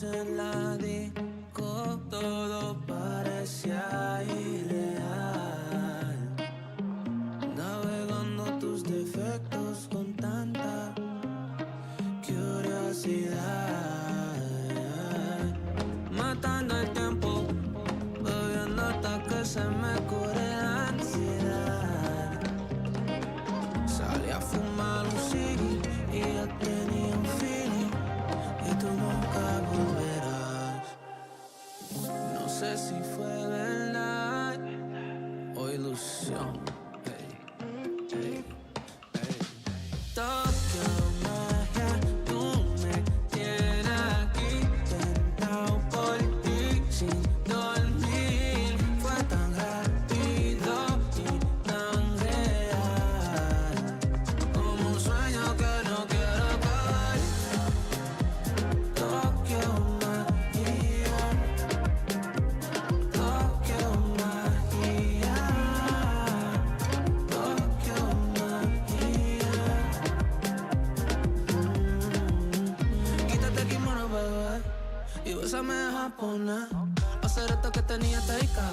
noche en la disco todo parecía irreal. Navegando tus defectos con tanta curiosidad. Matando el tiempo, bebiendo hasta que se me cure la ansiedad. Salí a fumar un ciggy y yo tenía un feeling y tú nunca volverás. No sé si fue verdad o ilusión. Hey, hey. Tokio, magia, tú me tienes aquí tentado por ti sin dormir. Fue tan rápido y tan real, como un sueño que no quiero acabar. Tokio, magia, Tokio, magia, Tokio, magia. Quítate el kimono, bebé, y bésame de japonés. Hacer esto que tenía taika,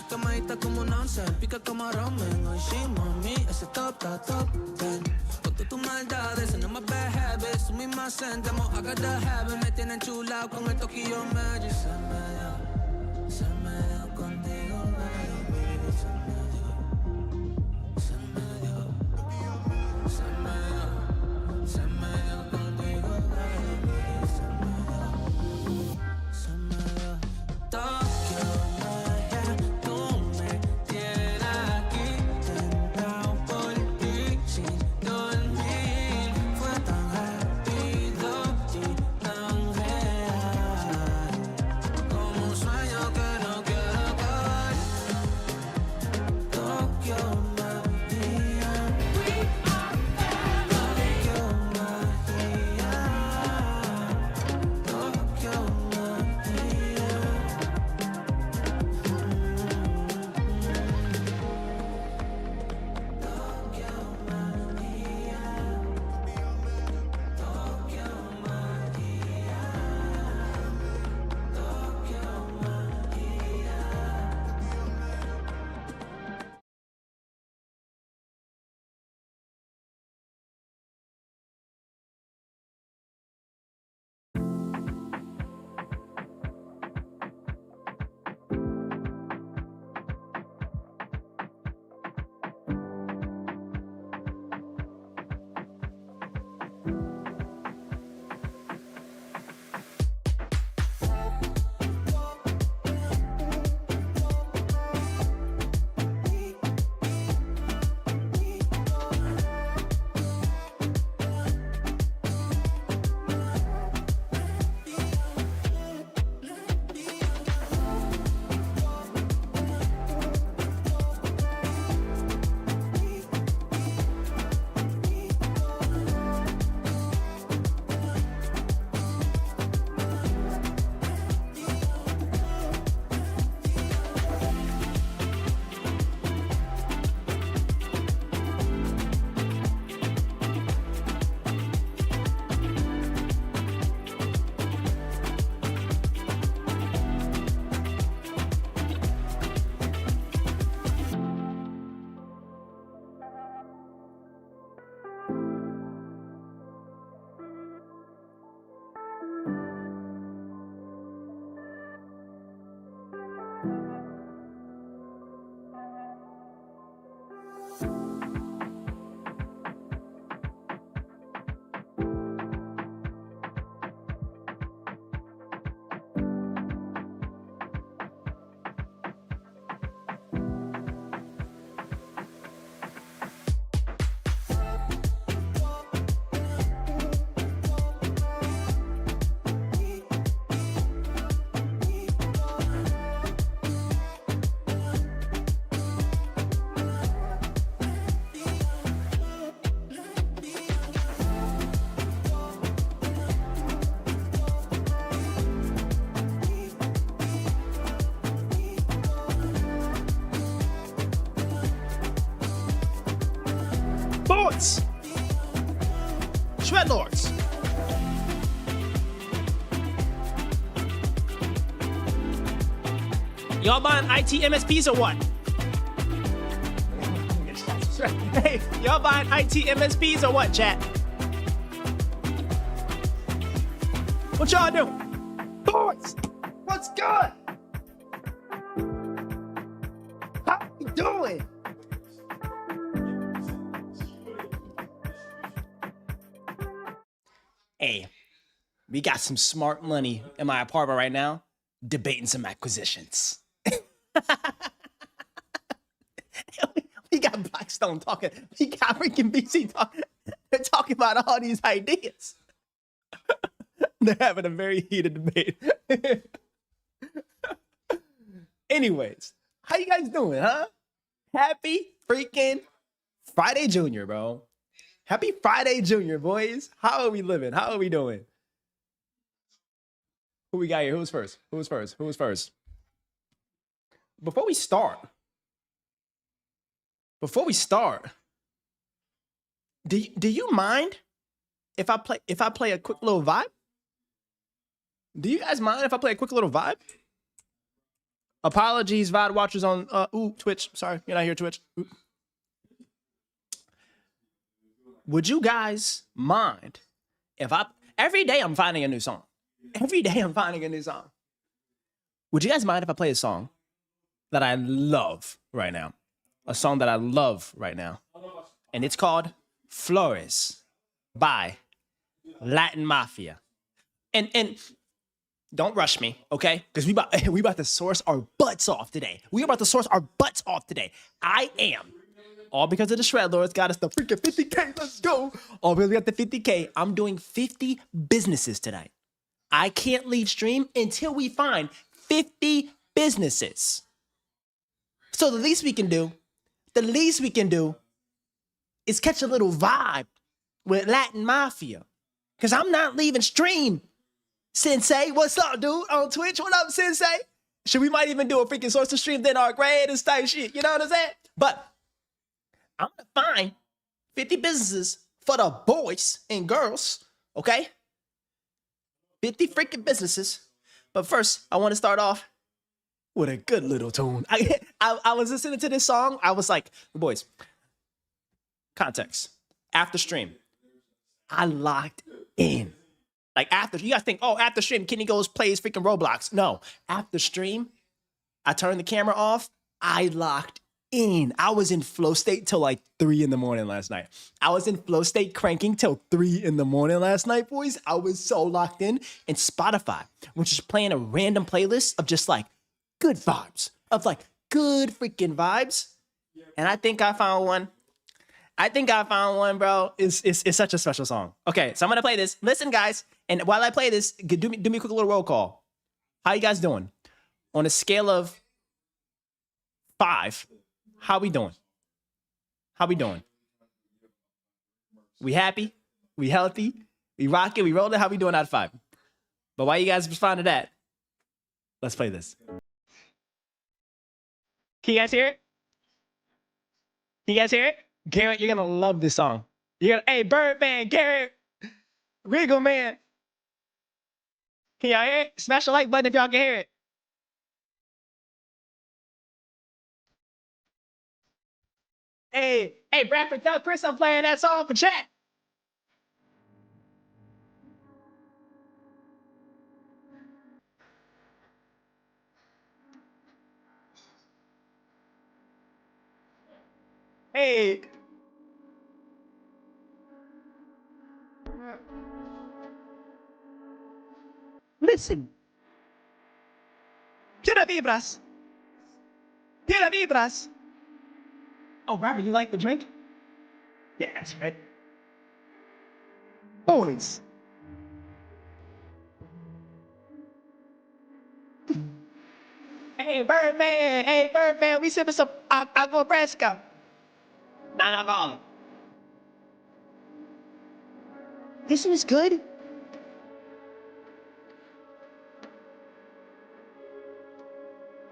quemadita como un once, pica como ramen. Hoy sí, mami, ese top está top 10. Con todas tus maldades, and my bad habits, tú misma sentemos, I got the habit. Me tienen chulado con el Tokyo Magic. Se me dio contigo, baby. Se me dio, se me dio, se me dio, se me dio contigo, baby. Se me dio. Tokio, magia, tú me tienes aquí tentado por ti sin dormir. Fue tan rápido y tan real, como un sueño que no quiero acabar. Tokio, magia, Tokio, magia, Tokio, magia. Lords, Shred Lords. Y'all buying IT MSPs or what? Hey, y'all buying IT MSPs or what, chat? What y'all doing? Boys, what's good? How you doing? Hey, we got some smart money in my apartment right now, debating some acquisitions. We got Blackstone talking. We got freaking BC talking. They're talking about all these ideas. They're having a very heated debate. Anyways, how you guys doing, huh? Happy freaking Friday Junior, bro. Happy Friday Junior, boys. How are we living? How are we doing? Who we got here? Who's first? Who's first? Who's first? Before we start, do you mind if I play a quick little vibe? Do you guys mind if I play a quick little vibe? Apologies, VOD watchers on Twitch. Sorry, you're not here, Twitch. Ooh. Would you guys mind if every day I'm finding a new song? Every day I'm finding a new song. Would you guys mind if I play a song that I love right now? A song that I love right now. And it's called Flores by Latin Mafia. And don't rush me, okay? Because we about to source our butts off today. We about to source our butts off today. I am. All because of the Shred Lords got us the freaking 50K. Let's go. All because we got the 50K. I'm doing 50 businesses tonight. I can't leave stream until we find 50 businesses. So the least we can do is catch a little vibe with Latin Mafia. Because I'm not leaving stream. Sensei, what's up, dude? On Twitch, what up, Sensei? Should we might even do a freaking source of stream then our greatest type shit. You know what I'm saying? But I'm going to find 50 businesses for the boys and girls, okay? 50 freaking businesses. But first, I want to start off with a good little tune. I was listening to this song. I was like, boys, context. After stream, I locked in. Like after, you guys think, oh, after stream, Kenny goes plays freaking Roblox. No, after stream, I turned the camera off. I locked in. I was in flow state till like 3 in the morning last night. I was in flow state cranking till 3 in the morning last night, boys. I was so locked in. And Spotify, which is playing a random playlist of just like good vibes, of like good freaking vibes. And I think I found one. Bro. It's such a special song. Okay, so I'm gonna play this. Listen, guys, and while I play this, do me a quick little roll call. How you guys doing? On a scale of 5, how we doing? We happy? We healthy? We rocking? We rolling? How we doing out of 5? But while you guys respond to that, let's play this. Can you guys hear it? Garrett, you're gonna love this song. Hey, Birdman, Garrett, Wiggle Man. Can y'all hear it? Smash the like button if y'all can hear it. Hey, Bradford, tell Chris I'm playing that song for chat. Hey. Listen. Tira vibras. Oh, Robert, you like the drink? Yeah, that's right. Boys. Hey, Birdman, we sipping some agua fresca. Not. This is good.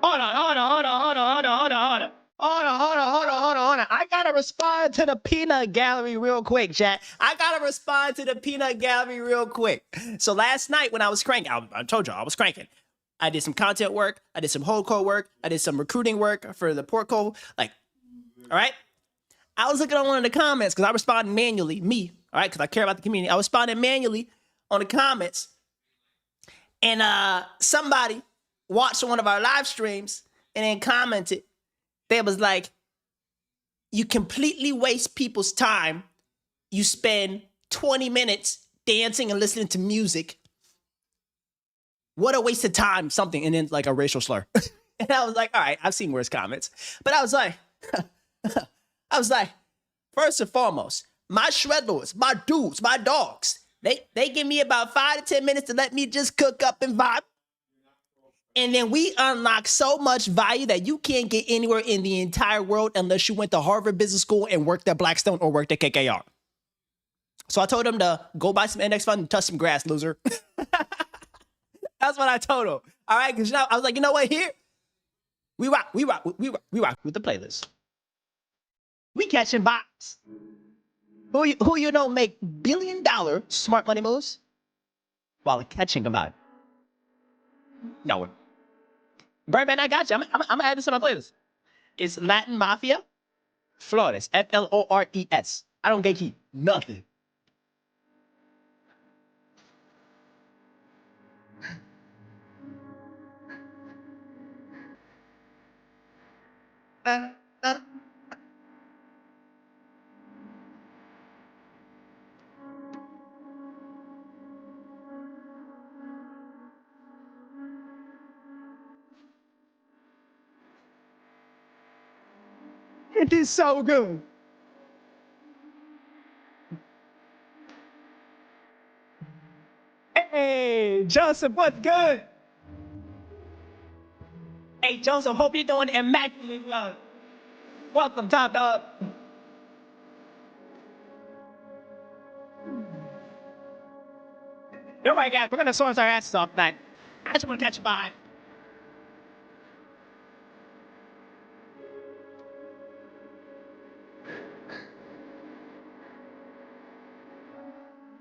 Hold on. I gotta respond to the peanut gallery real quick, chat. So last night when I was cranking, I told y'all I was cranking. I did some content work. I did some holdco work. I did some recruiting work for the portco. Like, all right. I was looking on one of the comments because I responded manually, all right, because I care about the community. I responded manually on the comments. And somebody watched one of our live streams and then commented. They was like, you completely waste people's time. You spend 20 minutes dancing and listening to music. What a waste of time, something. And then like a racial slur. And I was like, all right, I've seen worse comments. But I was like, first and foremost, my shredlords, my dudes, my dogs, they give me about 5 to 10 minutes to let me just cook up and vibe. And then we unlock so much value that you can't get anywhere in the entire world unless you went to Harvard Business School and worked at Blackstone or worked at KKR. So I told him to go buy some index fund and touch some grass, loser. That's what I told him. All right, because I was like, you know what? Here, we rock with the playlist. We catching vibes. Who you know make $1 billion smart money moves while catching a vibe? No one. Birdman, I got you. I'm gonna add this to my playlist. It's Latin Mafia, Flores, Flores. I don't gatekeep nothing. It is so good. Hey, Joseph, what's good? Hey, Joseph, hope you're doing immaculately well. Welcome, top dog. Don't worry, guys, we're gonna source our asses off tonight. I just wanna catch a vibe.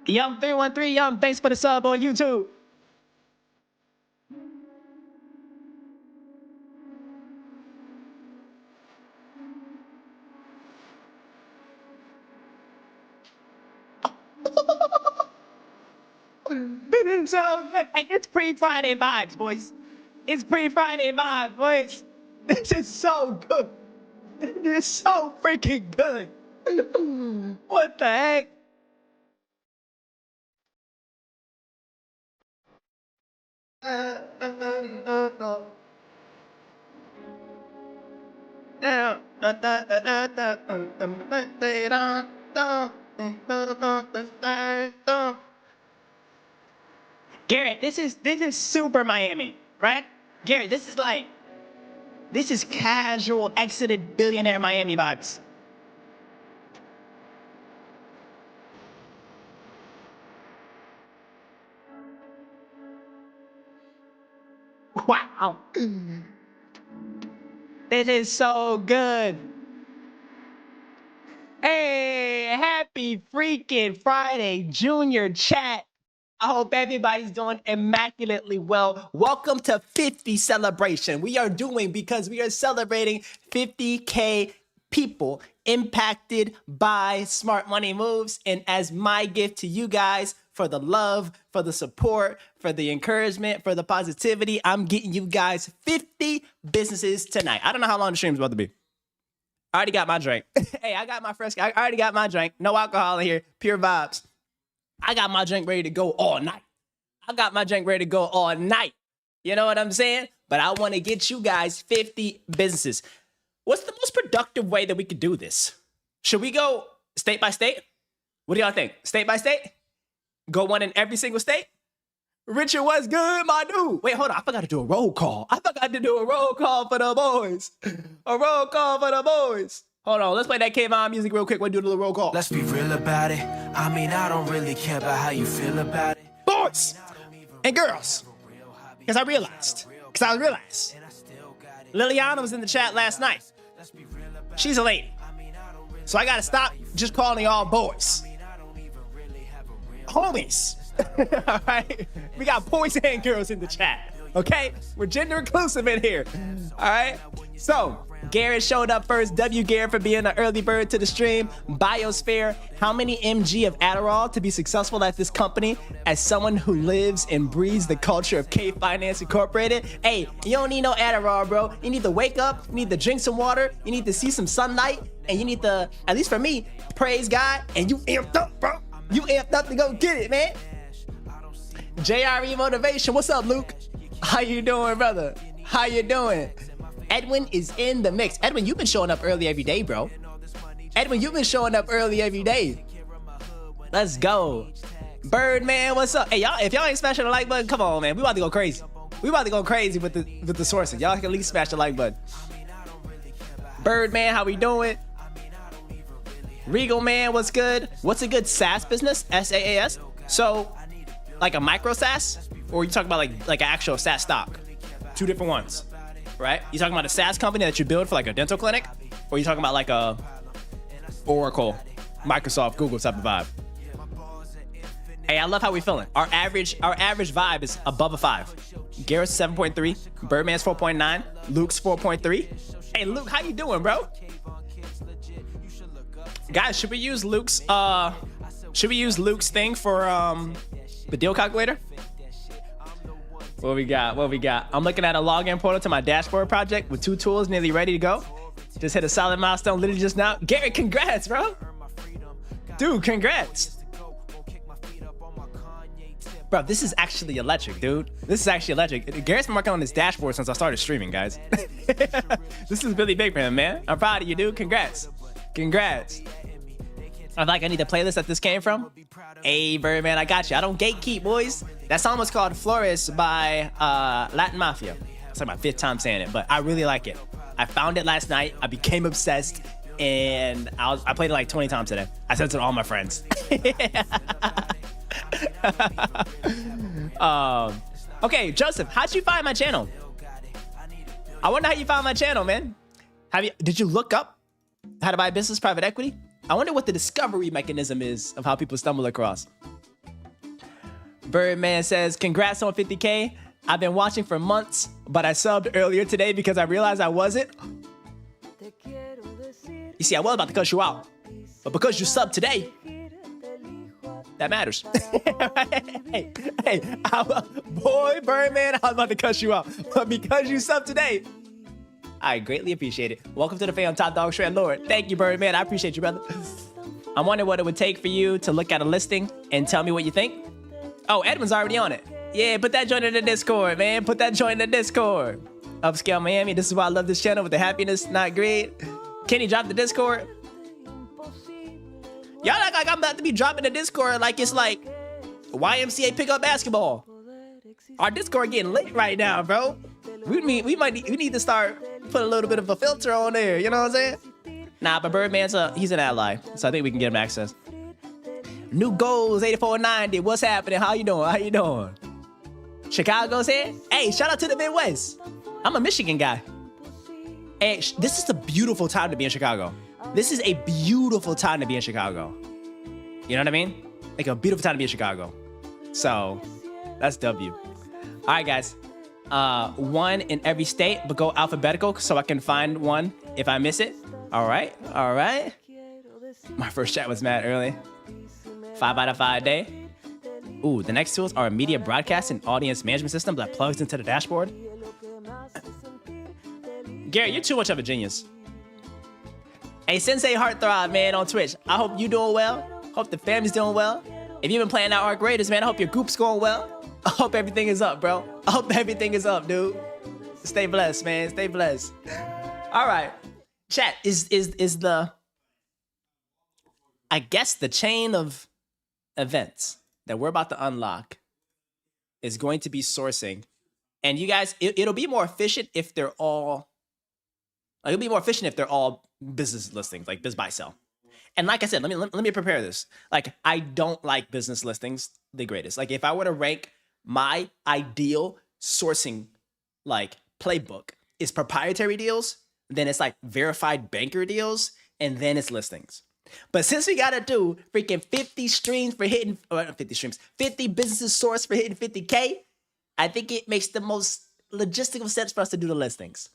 Yum313, thanks for the sub on YouTube. It's pre-Friday vibes, boys. It's pre-Friday vibes, boys. This is so good. It is so freaking good. What the heck? Garrett, this is super Miami, right? Garrett, this is casual exited billionaire Miami vibes. Wow. This is so good. Hey, happy freaking Friday, Junior chat. I hope everybody's doing immaculately well. Welcome to 50 celebration. We are doing because we are celebrating 50K people impacted by smart money moves. And as my gift to you guys for the love, for the support, for the encouragement, for the positivity, I'm getting you guys 50 businesses tonight. I don't know how long the stream's about to be. I already got my drink. Hey, I already got my drink. No alcohol in here. Pure vibes. I got my drink ready to go all night. You know what I'm saying? But I want to get you guys 50 businesses. What's the most productive way that we could do this? Should we go state by state? What do y'all think? State by state? Go one in every single state? Richard, what's good, my dude? Wait, hold on. I forgot to do a roll call. For the boys. A roll call for the boys. Hold on. Let's play that K-Von music real quick. We'll do a little roll call. Let's be real about it. I mean, I don't really care about how you feel about it. Boys and girls. Because I realized. Liliana was in the chat last night. She's a lady. So I got to stop just calling y'all boys. Homies. All right. We got boys and girls in the chat. Okay? We're gender inclusive in here. All right? So, Garrett showed up first. W. Garrett for being an early bird to the stream. Biosphere, how many mg of Adderall to be successful at this company as someone who lives and breathes the culture of K Finance Incorporated? Hey, you don't need no Adderall, bro. You need to wake up, you need to drink some water, you need to see some sunlight, and you need to, at least for me, praise God, and you amped up, bro. You amped up to go get it, man. JRE Motivation, what's up, Luke? How you doing, brother? How you doing? Edwin is in the mix. Edwin, you've been showing up early every day, bro. Edwin, you've been showing up early every day. Let's go. Birdman, what's up? Hey, y'all, if y'all ain't smashing the like button, come on, man. We about to go crazy. We about to go crazy with the sourcing. Y'all can at least smash the like button. Birdman, how we doing? Regal Man, what's good? What's a good SaaS business? SaaS? So, like a micro SaaS? Or you talking about like an actual SaaS stock? Two different ones. Right? You talking about a SaaS company that you build for like a dental clinic? Or you talking about like a Oracle, Microsoft, Google type of vibe? Hey, I love how we feeling. Our average vibe is above a 5. Garrett's 7.3, Birdman's 4.9, Luke's 4.3. Hey Luke, how you doing, bro? Guys, should we use Luke's thing for the deal calculator? What we got? I'm looking at a login portal to my dashboard project with 2 tools nearly ready to go. Just hit a solid milestone literally just now. Garrett, congrats, bro. Dude, congrats. Bro, this is actually electric, dude. This is actually electric. Garrett's been working on this dashboard since I started streaming, guys. This is really big for him, man. I'm proud of you, dude. Congrats. I'm like, I need the playlist that this came from. Hey, Birdman, I got you. I don't gatekeep, boys. That song was called Flores by Latin Mafia. It's like my 5th time saying it, but I really like it. I found it last night. I became obsessed, and I played it like 20 times today. I sent it to all my friends. Okay, Joseph, how'd you find my channel? I wonder how you found my channel, man. Did you look up how to buy business private equity? I wonder what the discovery mechanism is of how people stumble across. Birdman says, congrats on 50K. I've been watching for months, but I subbed earlier today because I realized I wasn't. You see, I was about to cut you out, but because you subbed today, that matters. hey, boy, Birdman, I was about to cut you out, but because you subbed today, I greatly appreciate it. Welcome to the fam, Top Dog Shred Lord. Thank you, Birdman. I appreciate you, brother. I'm wondering what it would take for you to look at a listing and tell me what you think. Oh, Edwin's already on it. Yeah, put that joint in the Discord, man. Put that joint in the Discord. Upscale Miami, this is why I love this channel with the happiness, not greed. Kenny, drop the Discord. Y'all act like I'm about to be dropping the Discord like it's like YMCA pickup basketball. Our Discord getting lit right now, bro. We need to start putting a little bit of a filter on there. You know what I'm saying? Nah, but Birdman's he's an ally, so I think we can get him access. New goals 8490. What's happening? How you doing? Chicago's here. Hey, shout out to the Midwest. I'm a Michigan guy. Hey, this is a beautiful time to be in Chicago. This is a beautiful time to be in Chicago. You know what I mean? Like a beautiful time to be in Chicago. So that's W. All right, guys. One in every state, but go alphabetical so I can find one if I miss it. All right. My first chat was mad early. 5 out of 5 day. Ooh, the next tools are a media broadcast and audience management system that plugs into the dashboard. Gary, you're too much of a genius. Hey, Sensei Heartthrob, man, on Twitch. I hope you doing well. Hope the family's doing well. If you've been playing out Arc Raiders, man, I hope your group's going well. I hope everything is up, bro. I hope everything is up, dude. Stay blessed, man. Stay blessed. All right. Chat, is the, I guess the chain of events that we're about to unlock is going to be sourcing. And you guys, it'll be more efficient if they're all, like, it'll be more efficient if they're all business listings, like biz buy sell. And like I said, let me prepare this. Like, I don't like business listings the greatest. Like, if I were to rank my ideal sourcing, like, playbook is proprietary deals, then it's like verified banker deals, and then it's listings. But since we gotta do freaking 50 streams for hitting, 50 businesses sourced for hitting 50K, I think it makes the most logistical steps for us to do the listings.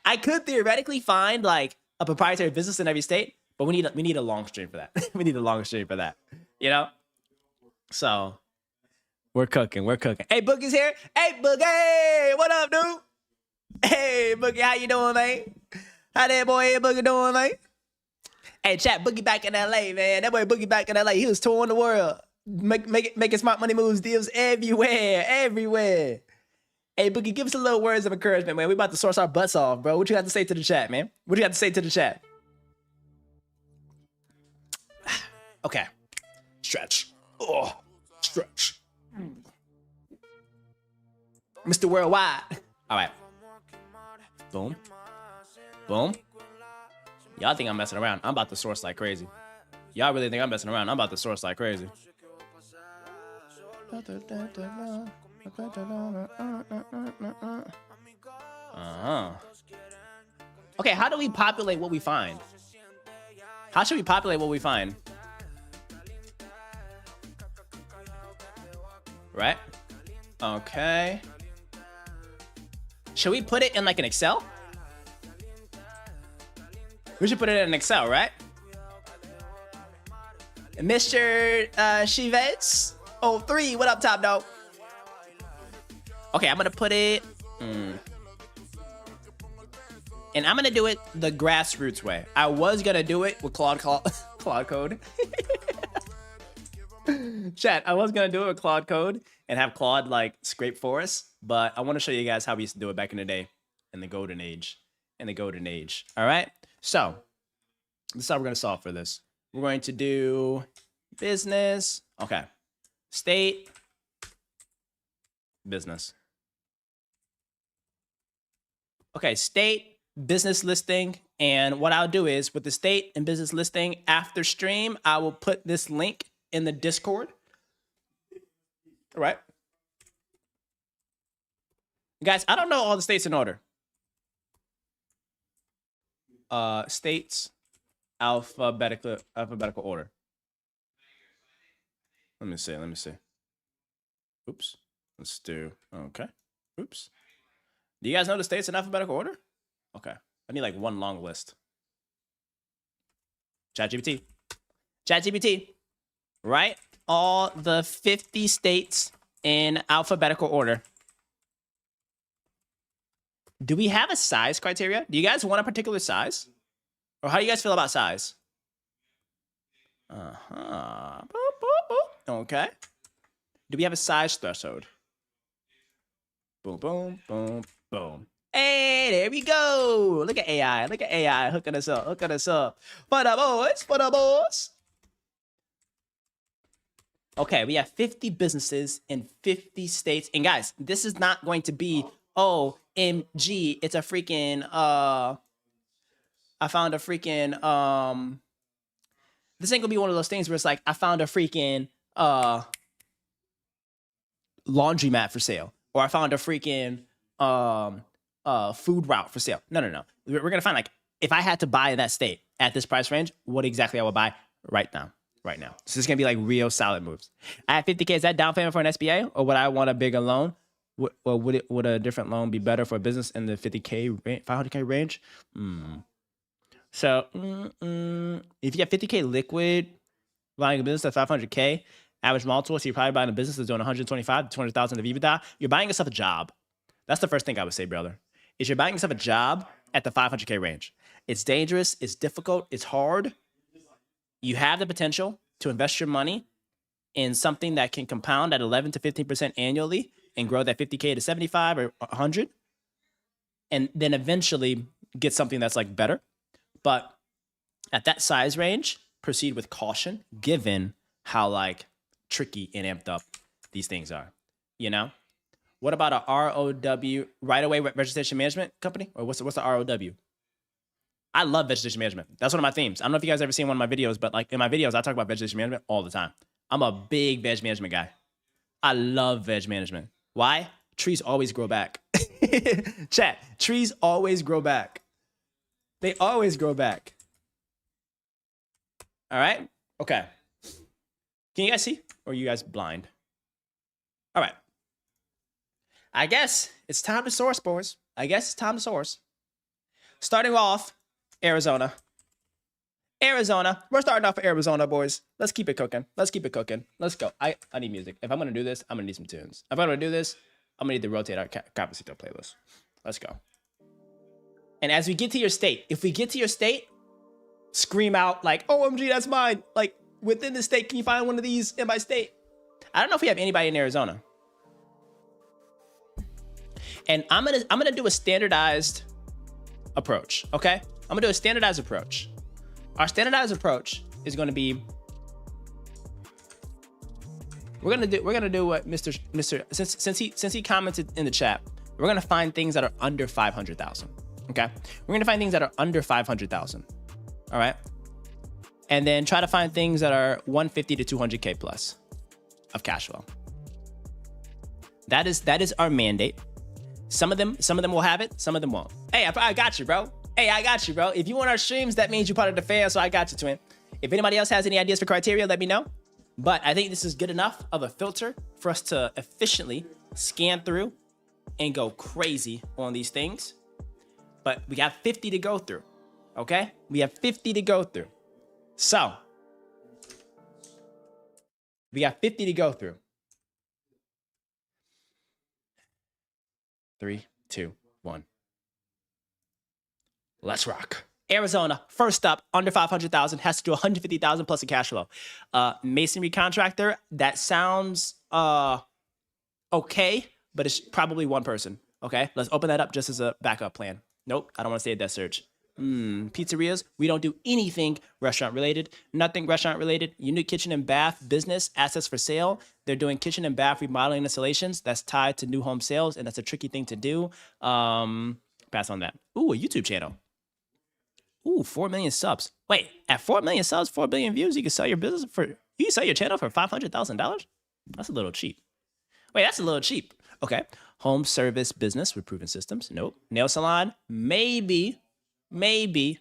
I could theoretically find like a proprietary business in every state, but we need a long stream for that. We need a long stream for that, you know? So we're cooking. Hey, Boogie's here. Hey, Boogie, what up, dude? Hey, Boogie, how you doing, man? How that boy Boogie doing, man? Hey, chat, Boogie back in LA, man. That boy Boogie back in LA. He was touring the world. Making smart money moves, deals everywhere. Hey, Boogie, give us a little words of encouragement, man. We about to source our butts off, bro. What you got to say to the chat, man? What you got to say to the chat? Okay. Stretch. Oh, stretch. Mr. Worldwide. All right. Boom. Boom. Y'all think I'm messing around. I'm about to source like crazy. Y'all really think I'm messing around. I'm about to source like crazy. Okay, how do we populate what we find? How should we populate what we find? Right? Okay. Should we put it in like an Excel? We should put it in an Excel, right? Mr. Chivets 03, what up, top dog? Okay, I'm gonna put it. And I'm gonna do it the grassroots way. I was gonna do it with Claude Code. Chat, I was gonna do it with Claude Code and have Claude like scrape for us, but I want to show you guys how we used to do it back in the day, in the golden age. All right. So this is how we're gonna solve for this. We're going to do business. Okay. State. Business. Okay, state, business listing. And what I'll do is with the state and business listing after stream, I will put this link in the Discord. All right. Guys, I don't know all the states in order. States, alphabetical order. Let me see. Oops. Let's do, okay. Oops. Do you guys know the states in alphabetical order? Okay. I need like one long list. ChatGPT. Right? All the 50 states in alphabetical order. Do we have a size criteria? Do you guys want a particular size? Or how do you guys feel about size? Boop, boop, boop. Okay. Do we have a size threshold? Boom, boom, boom, boom. Hey, there we go. Look at AI hooking us up. For the boys. Okay, we have 50 businesses in 50 states. And guys, this is not going to be, OMG, it's a freaking, I found a freaking, this ain't gonna be one of those things where it's like, I found a freaking, laundromat for sale. Or I found a freaking, food route for sale. No. We're gonna find like, if I had to buy in that state at this price range, what exactly I would buy right now. So it's gonna be like real solid moves. I have 50K, is that down payment for an SBA? Or would I want a bigger loan? Would a different loan be better for a business in the 50K, 500K range? So, if you have 50K liquid, buying a business at 500K, average multiple, so you're probably buying a business that's doing 125 to 200,000 of EBITDA, you're buying yourself a job. That's the first thing I would say, brother. Is you're buying yourself a job at the 500K range. It's dangerous, it's difficult, it's hard. You have the potential to invest your money in something that can compound at 11 to 15% annually and grow that 50K to 75 or 100, and then eventually get something that's like better. But at that size range, proceed with caution, given how like tricky and amped up these things are, you know? What about a ROW, right away vegetation management company? Or what's the ROW? I love vegetation management. That's one of my themes. I don't know if you guys ever seen one of my videos, but like in my videos, I talk about vegetation management all the time. I'm a big veg management guy. I love veg management. Why? Trees always grow back. Chat, trees always grow back. They always grow back. All right? Okay. Can you guys see? Or are you guys blind? All right. I guess it's time to source, boys. I guess it's time to source. Starting off, Arizona. Arizona. We're starting off with Arizona, boys. Let's keep it cooking. Let's keep it cooking. Let's go. I need music. If I'm going to do this, I'm going to need some tunes. If I'm going to do this, I'm going to need to rotate our Cafecito playlist. Let's go. And as we get to your state, if we get to your state, scream out like, OMG, that's mine. Like, within the state, can you find one of these in my state? I don't know if we have anybody in Arizona. And I'm gonna do a standardized approach, okay? I'm gonna do a standardized approach. Our standardized approach is gonna be, we're gonna do what Mr. since he commented in the chat, we're gonna find things that are under 500,000. Okay, we're gonna find things that are under 500,000. All right, and then try to find things that are 150 to 200K plus of cash flow. That is our mandate. Some of them will have it, some of them won't. Hey, I got you, bro. Hey, I got you, bro. If you want our streams, that means you're part of the fan, so I got you, twin. If anybody else has any ideas for criteria, let me know. But I think this is good enough of a filter for us to efficiently scan through and go crazy on these things. But we got 50 to go through, okay? We have 50 to go through. So, we got 50 to go through. 3, 2, 1. Let's rock. Arizona, first up, under 500,000, has to do 150,000 plus a cash flow. Masonry contractor, that sounds okay, but it's probably one person. Okay, let's open that up just as a backup plan. Nope, I don't want to say a death search. Pizzerias, we don't do anything restaurant related. Nothing restaurant related. Unit kitchen and bath business, assets for sale. They're doing kitchen and bath remodeling installations. That's tied to new home sales, and that's a tricky thing to do. Pass on that. Ooh, a YouTube channel. Ooh, 4 million subs. Wait, at 4 million subs, 4 billion views, you can sell your business for, you can sell your channel for $500,000? That's a little cheap. Wait, that's a little cheap. Okay. Home service business with proven systems. Nope. Nail salon. Maybe. We're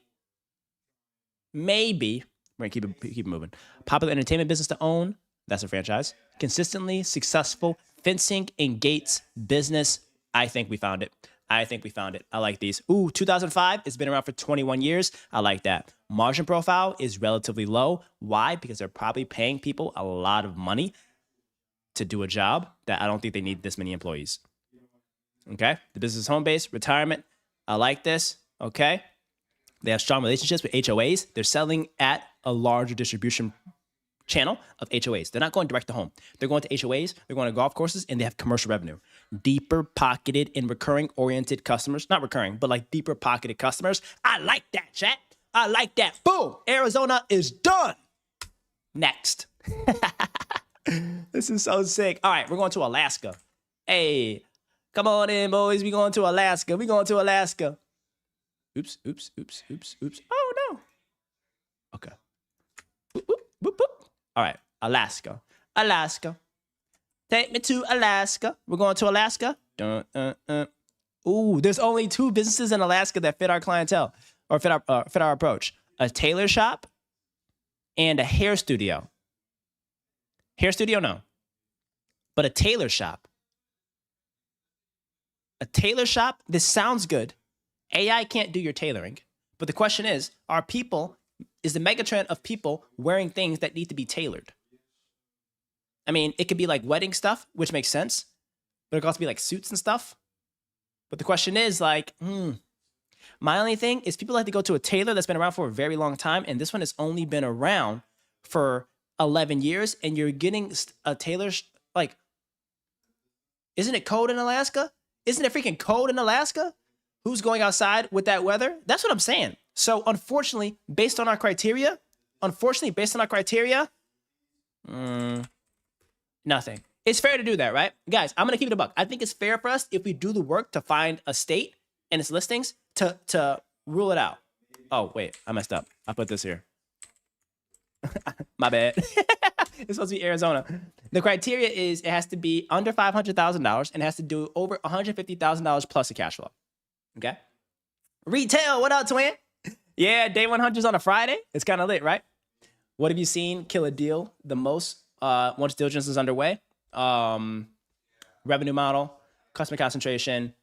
gonna keep it moving. Popular entertainment business to own. That's a franchise. Consistently successful fencing and gates business. I think we found it. I like these. Ooh, 2005. It's been around for 21 years. I like that. Margin profile is relatively low. Why? Because they're probably paying people a lot of money to do a job that I don't think they need this many employees. Okay. The business is home-based, retirement. I like this. Okay. They have strong relationships with HOAs. They're selling at a larger distribution channel of HOAs. They're not going direct to home. They're going to HOAs. They're going to golf courses, and they have commercial revenue. Deeper pocketed and recurring oriented customers. Not recurring, but like deeper pocketed customers. I like that, chat. I like that. Boom. Arizona is done. Next. This is so sick. All right, we're going to Alaska. Hey, come on in, boys. We going to Alaska. Oops. Oh, no. Okay. Boop, boop, boop, boop. All right, Alaska. Take me to Alaska. We're going to Alaska. Ooh, there's only 2 businesses in Alaska that fit our clientele or fit our approach. A tailor shop and a hair studio. Hair studio, no. But a tailor shop. This sounds good. AI can't do your tailoring. But the question is the megatrend of people wearing things that need to be tailored? I mean, it could be like wedding stuff, which makes sense. But it could also be like suits and stuff. But the question is like, my only thing is people like to go to a tailor that's been around for a very long time. And this one has only been around for 11 years. And you're getting a tailor, like, isn't it cold in Alaska? Isn't it freaking cold in Alaska? Who's going outside with that weather? That's what I'm saying. So unfortunately, based on our criteria, nothing. It's fair to do that, right? Guys, I'm going to keep it a buck. I think it's fair for us if we do the work to find a state and its listings to rule it out. Oh, wait, I messed up. I put this here. My bad. It's supposed to be Arizona. The criteria is it has to be under $500,000 and it has to do over $150,000 plus a cash flow. Okay. Retail, what up, twin? Yeah, day 100's on a Friday. It's kind of lit, right? What have you seen kill a deal the most once diligence is underway? Revenue model, customer concentration,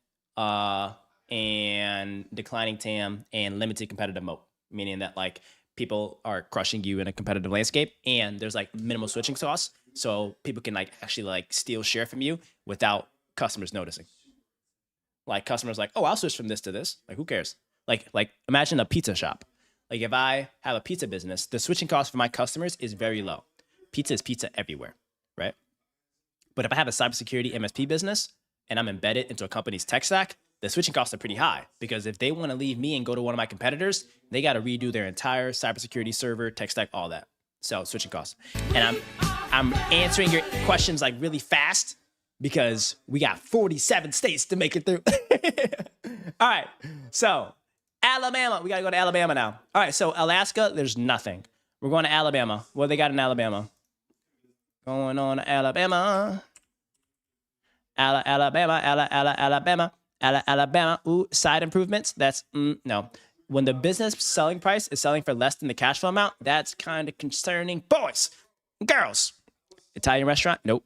and declining TAM and limited competitive moat, meaning that like people are crushing you in a competitive landscape and there's like minimal switching costs. So people can like actually like steal share from you without customers noticing. Like customers like, oh, I'll switch from this to this. Like, who cares? Like imagine a pizza shop. Like if I have a pizza business, the switching cost for my customers is very low. Pizza is pizza everywhere, right? But if I have a cybersecurity MSP business and I'm embedded into a company's tech stack, the switching costs are pretty high because if they want to leave me and go to one of my competitors, they got to redo their entire cybersecurity server, tech stack, all that. So switching costs. And I'm answering your questions like really fast because we got 47 states to make it through. All right. So Alabama, we got to go to Alabama now. All right. So Alaska, there's nothing. We're going to Alabama. What they got in Alabama? Going on to Alabama. Alabama. Ooh, side improvements. That's no. When the business selling price is selling for less than the cash flow amount, that's kind of concerning. Boys, girls. Italian restaurant? Nope.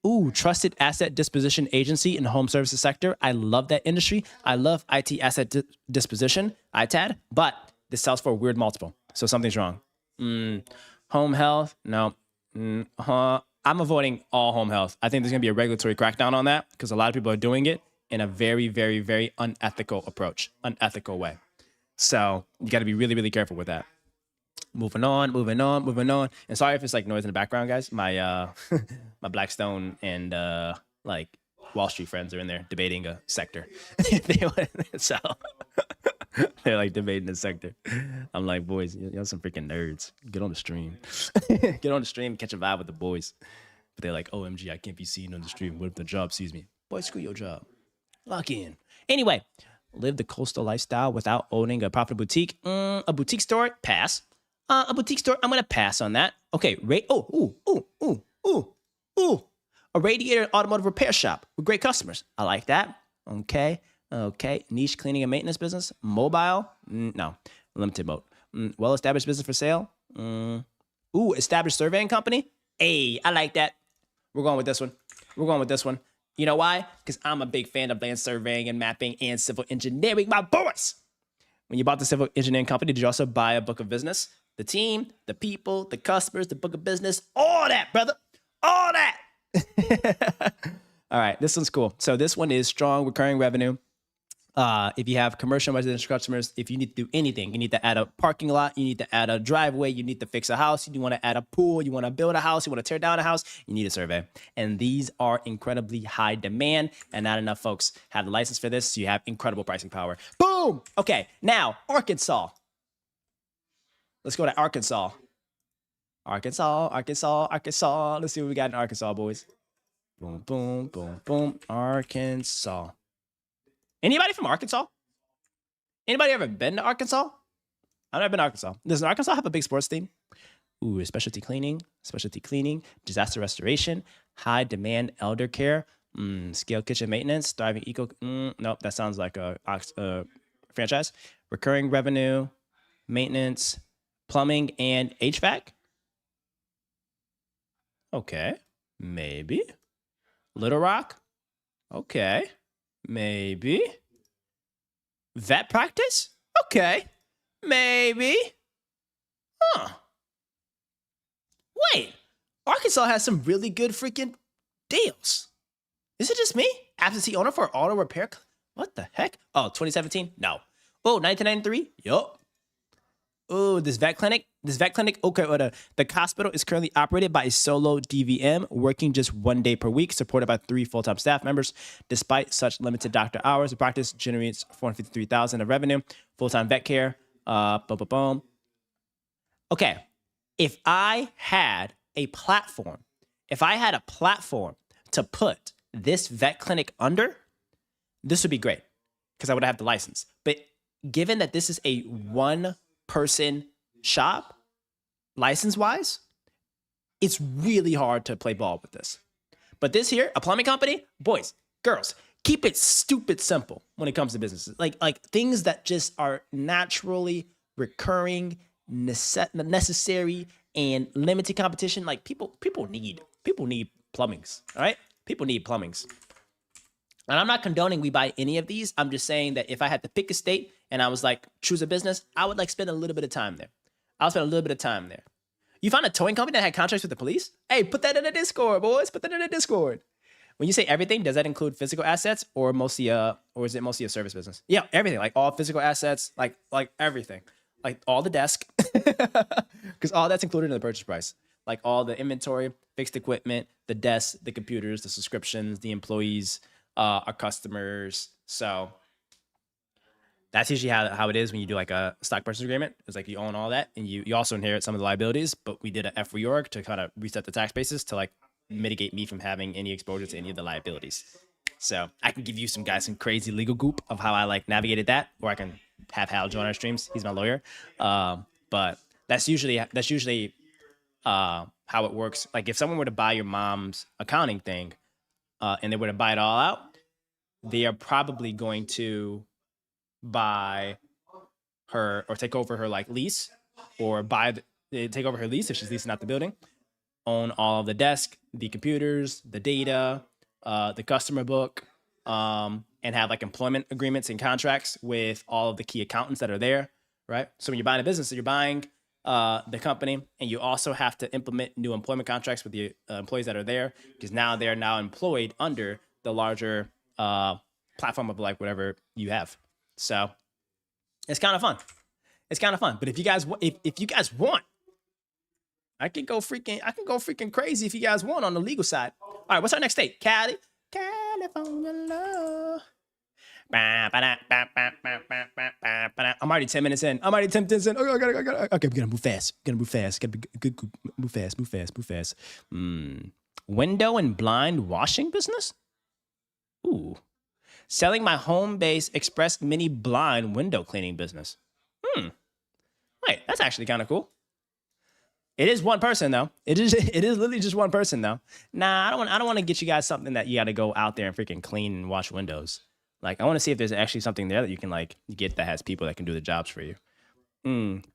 Ooh, trusted asset disposition agency in the home services sector. I love that industry. I love IT asset disposition, ITAD, but this sells for a weird multiple. So something's wrong. Home health? No. I'm avoiding all home health. I think there's going to be a regulatory crackdown on that because a lot of people are doing it in a very, very, very unethical approach, unethical way. So you got to be really, really careful with that. Moving on. And sorry if it's like noise in the background, guys. My my Blackstone and like Wall Street friends are in there debating a sector. So they're like debating a sector. I'm like, boys, y'all some freaking nerds. Get on the stream. Get on the stream, catch a vibe with the boys. But they're like, OMG, I can't be seen on the stream. What if the job sees me? Boy, screw your job. Lock in. Anyway, live the coastal lifestyle without owning a profitable boutique. A boutique store, pass. A boutique store, I'm gonna pass on that. Okay, a radiator automotive repair shop with great customers. I like that. Okay. Niche cleaning and maintenance business. Mobile, no. Limited mode. Well-established business for sale. Established surveying company. Hey, I like that. We're going with this one. You know why? Because I'm a big fan of land surveying and mapping and civil engineering, my boys. When you bought the civil engineering company, did you also buy a book of business? The team, the people, the customers, the book of business, all that, brother. All that. All right, this one's cool. So this one is strong recurring revenue. If you have commercial and residential customers, if you need to do anything, you need to add a parking lot, you need to add a driveway, you need to fix a house, you want to add a pool, you want to build a house, you want to tear down a house, you need a survey. And these are incredibly high demand and not enough folks have the license for this. So you have incredible pricing power. Boom. Okay. Now, Arkansas. Let's go to Arkansas. Arkansas. Let's see what we got in Arkansas, boys. Boom. Arkansas. Anybody from Arkansas? Anybody ever been to Arkansas? I've never been to Arkansas. Does Arkansas have a big sports team? Ooh, specialty cleaning, disaster restoration, high demand elder care, scale kitchen maintenance, thriving eco. Nope, that sounds like a franchise. Recurring revenue, maintenance, plumbing, and HVAC. Okay, maybe. Little Rock. Okay. Maybe. Vet practice? Okay. Maybe. Huh. Wait. Arkansas has some really good freaking deals. Is it just me? Absentee owner for auto repair? What the heck? Oh, 2017? No. Oh, 1993? Yup. Oh, this vet clinic, okay, the hospital is currently operated by a solo DVM, working just 1 day per week, supported by 3 full-time staff members. Despite such limited doctor hours, the practice generates $453,000 of revenue, full-time vet care, Okay, if I had a platform to put this vet clinic under, this would be great, because I would have the license. But given that this is a one-person shop, license-wise, it's really hard to play ball with this. But this here, a plumbing company, boys, girls, keep it stupid simple when it comes to businesses. Like things that just are naturally recurring, necessary, and limited competition. Like people need plumbings, all right? People need plumbings. And I'm not condoning we buy any of these. I'm just saying that if I had to pick a state and I was like, choose a business, I would like spend a little bit of time there. I'll spend a little bit of time there. You found a towing company that had contracts with the police? Hey, put that in the Discord, boys. Put that in the Discord. When you say everything, does that include physical assets or mostly or is it mostly a service business? Yeah, everything. Like all physical assets, like everything. Like all the desk. Because all that's included in the purchase price. Like all the inventory, fixed equipment, the desks, the computers, the subscriptions, the employees, our customers. So that's usually how it is when you do like a stock purchase agreement. It's like you own all that and you also inherit some of the liabilities, but we did an F reorg to kind of reset the tax basis to like mitigate me from having any exposure to any of the liabilities. So I can give you some crazy legal goop of how I like navigated that, or I can have Hal join our streams. He's my lawyer. But that's usually how it works. Like if someone were to buy your mom's accounting thing, and they were to buy it all out, they are probably going to buy her or take over her like lease, or they take over her lease if she's leasing out the building, own all of the desk, the computers, the data, the customer book, and have like employment agreements and contracts with all of the key accountants that are there, right? So when you're buying a business, you're buying the company, and you also have to implement new employment contracts with the employees that are there, because now they're now employed under the larger platform of like whatever you have. So it's kind of fun. But if you guys want, I can go freaking crazy if you guys want on the legal side. All right, what's our next state? California law. I'm already 10 minutes in. Okay, I gotta move fast. Gotta be good. Move fast. Window and blind washing business? Ooh. Selling my home-based express mini blind window cleaning business. Wait, that's actually kind of cool. It is one person though. It is literally just one person though. Nah, I don't want to get you guys something that you got to go out there and freaking clean and wash windows. Like I want to see if there's actually something there that you can like get that has people that can do the jobs for you.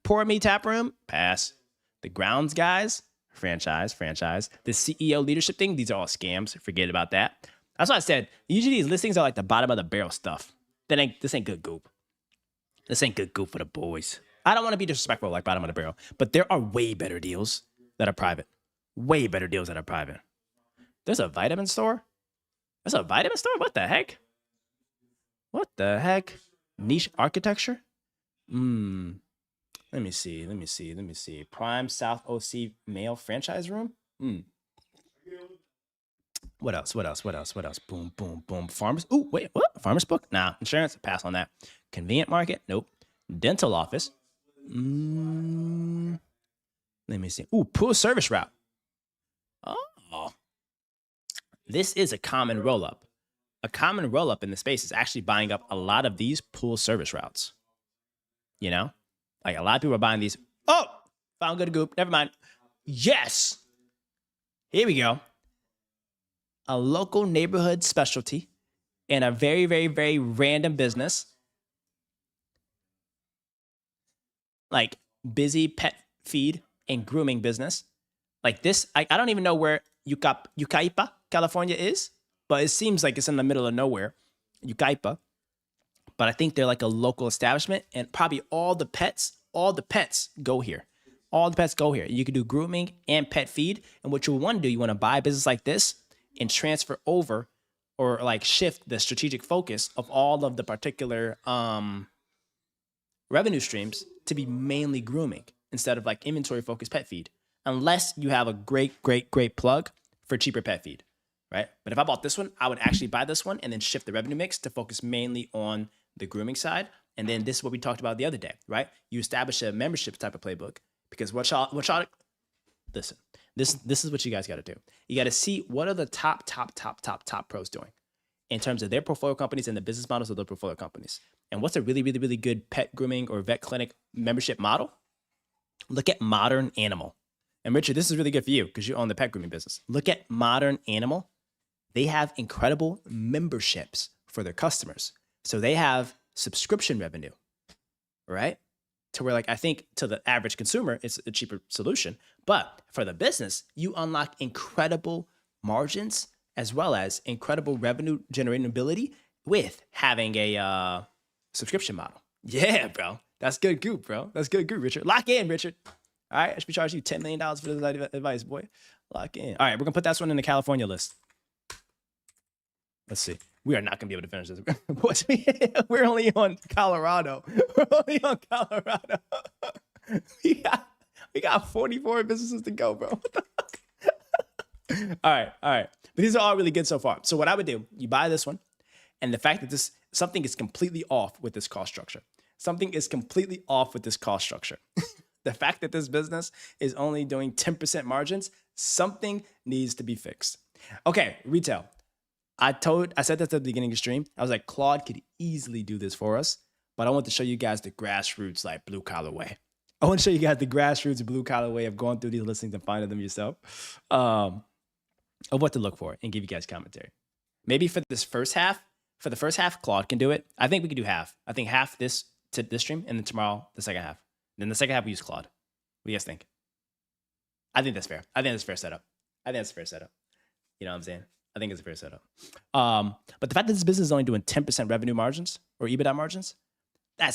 Pour Me Tap Room, pass. The Grounds Guys, franchise. The CEO leadership thing, these are all scams. Forget about that. That's why I said usually these listings are like the bottom of the barrel stuff. This ain't good goop. This ain't good goop for the boys. I don't want to be disrespectful like bottom of the barrel, but there are way better deals that are private. There's a vitamin store? What the heck? Niche architecture? Let me see. Prime South OC male franchise room? What else? Boom. Farmers. Ooh, wait, what? Farmers book? Nah. Insurance? Pass on that. Convenient market? Nope. Dental office? Let me see. Ooh, pool service route. Oh. This is a common roll-up. A common roll-up in the space is actually buying up a lot of these pool service routes. You know? Like a lot of people are buying these. Oh! Found good goop. Never mind. Yes! Here we go. A local neighborhood specialty in a very, very, very random business. Like busy pet feed and grooming business. Like this, I don't even know where Yucaipa, California is, but it seems like it's in the middle of nowhere, Yucaipa. But I think they're like a local establishment, and probably all the pets go here. You can do grooming and pet feed. And what you want to do, you want to buy a business like this and transfer over or like shift the strategic focus of all of the particular revenue streams to be mainly grooming instead of like inventory focused pet feed, unless you have a great plug for cheaper pet feed, right? But if I bought this one, I would actually buy this one and then shift the revenue mix to focus mainly on the grooming side. And then this is what we talked about the other day, right? You establish a membership type of playbook, because what y'all listen, this is what you guys got to do. You got to see what are the top pros doing in terms of their portfolio companies and the business models of their portfolio companies. And what's a really good pet grooming or vet clinic membership model? Look at Modern Animal. And Richard, this is really good for you because you own the pet grooming business. Look at Modern Animal. They have incredible memberships for their customers. So they have subscription revenue, right? To where, like, I think to the average consumer, it's a cheaper solution. But for the business, you unlock incredible margins as well as incredible revenue generating ability with having a subscription model. Yeah, bro. That's good goop, bro. That's good goop, Richard. Lock in, Richard. All right, I should be charging you $10 million for this advice, boy. Lock in. All right, we're gonna put that one in the California list. Let's see. We are not gonna be able to finish this. We're only on Colorado. We're only on Colorado. we got 44 businesses to go, bro. What the fuck? All right. But these are all really good so far. So what I would do, you buy this one, and the fact that something is completely off with this cost structure. Something is completely off with this cost structure. The fact that this business is only doing 10% margins, something needs to be fixed. Okay, retail. I said that at the beginning of the stream. I was like, Claude could easily do this for us, but I want to show you guys the grassroots, like blue collar way. I want to show you guys the grassroots blue collar way of going through these listings and finding them yourself, of what to look for and give you guys commentary. Maybe for the first half, Claude can do it. I think we could do half. I think half this to this stream, and then tomorrow the second half. Then the second half we use Claude. What do you guys think? I think that's fair. I think that's a fair setup. You know what I'm saying? I think it's a fair setup. But the fact that this business is only doing 10% revenue margins or EBITDA margins, I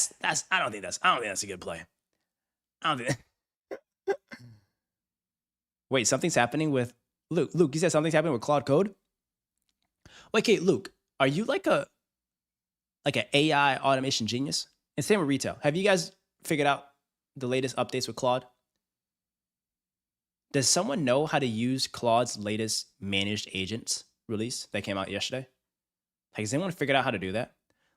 don't think that's a good play. I don't think. Wait, something's happening with Luke. Luke, you said something's happening with Claude Code? Wait, okay, Luke, are you like an AI automation genius? And same with retail. Have you guys figured out the latest updates with Claude? Does someone know how to use Claude's latest managed agents release that came out yesterday? Like, has anyone figured out how to do that?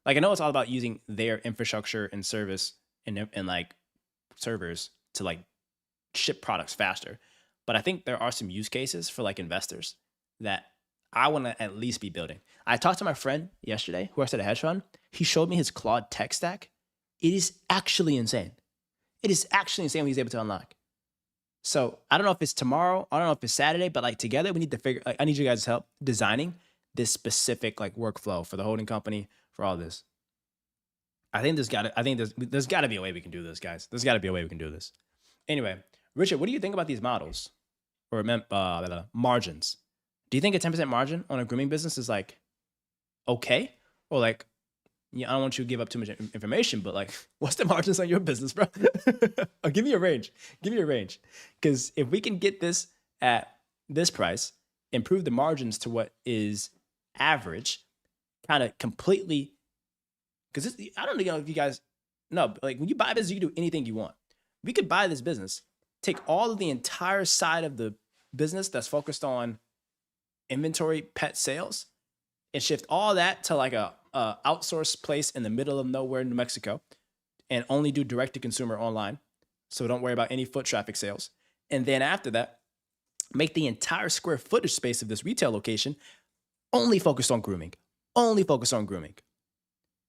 Like, I know it's all about using their infrastructure and service and like servers to like ship products faster. But I think there are some use cases for like investors that I want to at least be building. I talked to my friend yesterday who works at a hedge fund. He showed me his Claude tech stack. It is actually insane. It is actually insane what he's able to unlock. So I don't know if it's tomorrow. I don't know if it's Saturday, but like together we need to figure, I need you guys' help designing this specific like workflow for the holding company for all this. I think there's got to be a way we can do this, guys. There's got to be a way we can do this. Anyway, Richard, what do you think about these models or margins? Do you think a 10% margin on a grooming business is like okay? Or like, yeah, I don't want you to give up too much information, but like, what's the margins on your business, bro? Oh, give me a range. Because if we can get this at this price, improve the margins to what is average, kind of completely, because I don't know if you guys know, but like when you buy a business, you can do anything you want. We could buy this business, take all of the entire side of the business that's focused on inventory pet sales, and shift all that to like a outsourced place in the middle of nowhere, New Mexico, and only do direct to consumer online. So don't worry about any foot traffic sales. And then after that, make the entire square footage space of this retail location only focused on grooming. And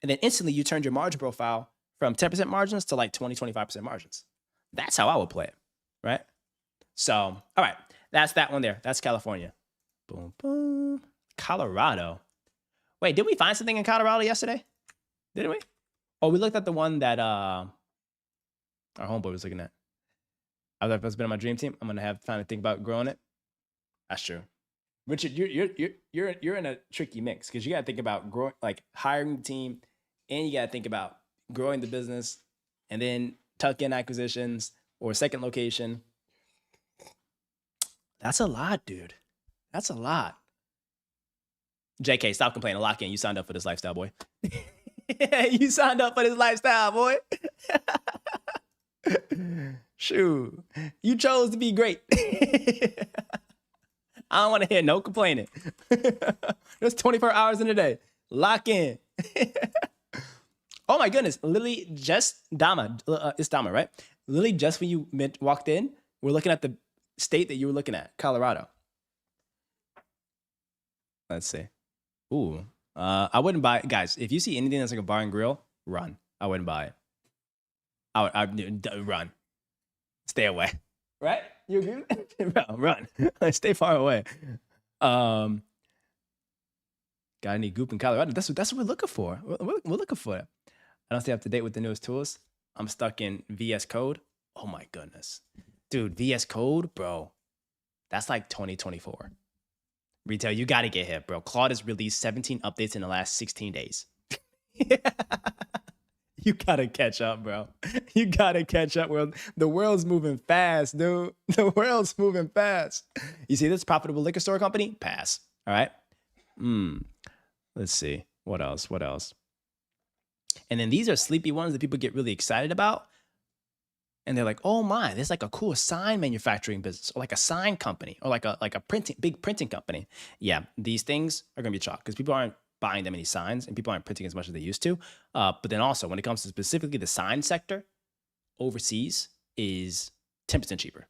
then instantly you turned your margin profile from 10% margins to like 20, 25% margins. That's how I would play it, right? So, all right, that's that one there. That's California. Boom, boom. Colorado. Wait, did we find something in Colorado yesterday? Didn't we? Oh, we looked at the one that our homeboy was looking at. I was like, if it's been on my dream team, I'm gonna have time to think about growing it. That's true. Richard, you're in a tricky mix because you gotta think about growing, like hiring the team, and you gotta think about growing the business, and then tuck-in acquisitions or second location. That's a lot, dude. That's a lot. JK, stop complaining. Lock in. You signed up for this lifestyle, boy. You signed up for this lifestyle, boy. Shoot. You chose to be great. I don't want to hear no complaining. There's 24 hours in a day. Lock in. Oh my goodness. Literally just Dama. It's Dama, right? Literally just when you walked in, we're looking at the state that you were looking at, Colorado. Let's see. Ooh, I wouldn't buy it. Guys, if you see anything that's like a bar and grill, run. I wouldn't buy it. I'd run. Stay away. Right? You agree? Run. Stay far away. Got any goop in Colorado? That's what we're looking for. We're looking for it. I don't stay up to date with the newest tools. I'm stuck in VS Code. Oh my goodness. Dude, VS Code, bro. That's like 2024. Retail, you got to get hip, bro. Claude has released 17 updates in the last 16 days. You got to catch up, bro. You got to catch up, world. The world's moving fast, dude. The world's moving fast. You see this profitable liquor store company? Pass. All right. Let's see. What else? What else? And then these are sleepy ones that people get really excited about. And they're like, oh my, there's like a cool sign manufacturing business, or like a sign company, or like a big printing company. Yeah, these things are gonna be chalk because people aren't buying that many signs and people aren't printing as much as they used to. But then also when it comes to specifically the sign sector, overseas is 10% cheaper.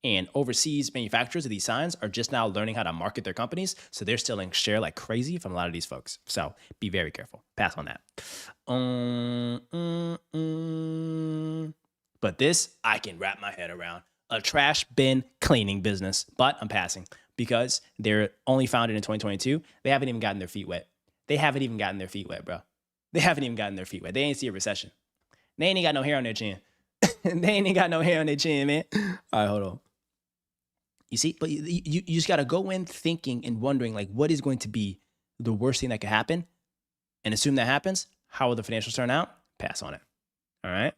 And overseas manufacturers of these signs are just now learning how to market their companies. So they're stealing share like crazy from a lot of these folks. So be very careful. Pass on that. But this, I can wrap my head around. A trash bin cleaning business. But I'm passing because they're only founded in 2022. They haven't even gotten their feet wet. They haven't even gotten their feet wet, bro. They haven't even gotten their feet wet. They ain't see a recession. They ain't even got no hair on their chin. They ain't even got no hair on their chin, man. All right, hold on. You see, but you just got to go in thinking and wondering, like, what is going to be the worst thing that could happen? And assume that happens. How will the financials turn out? Pass on it. All right.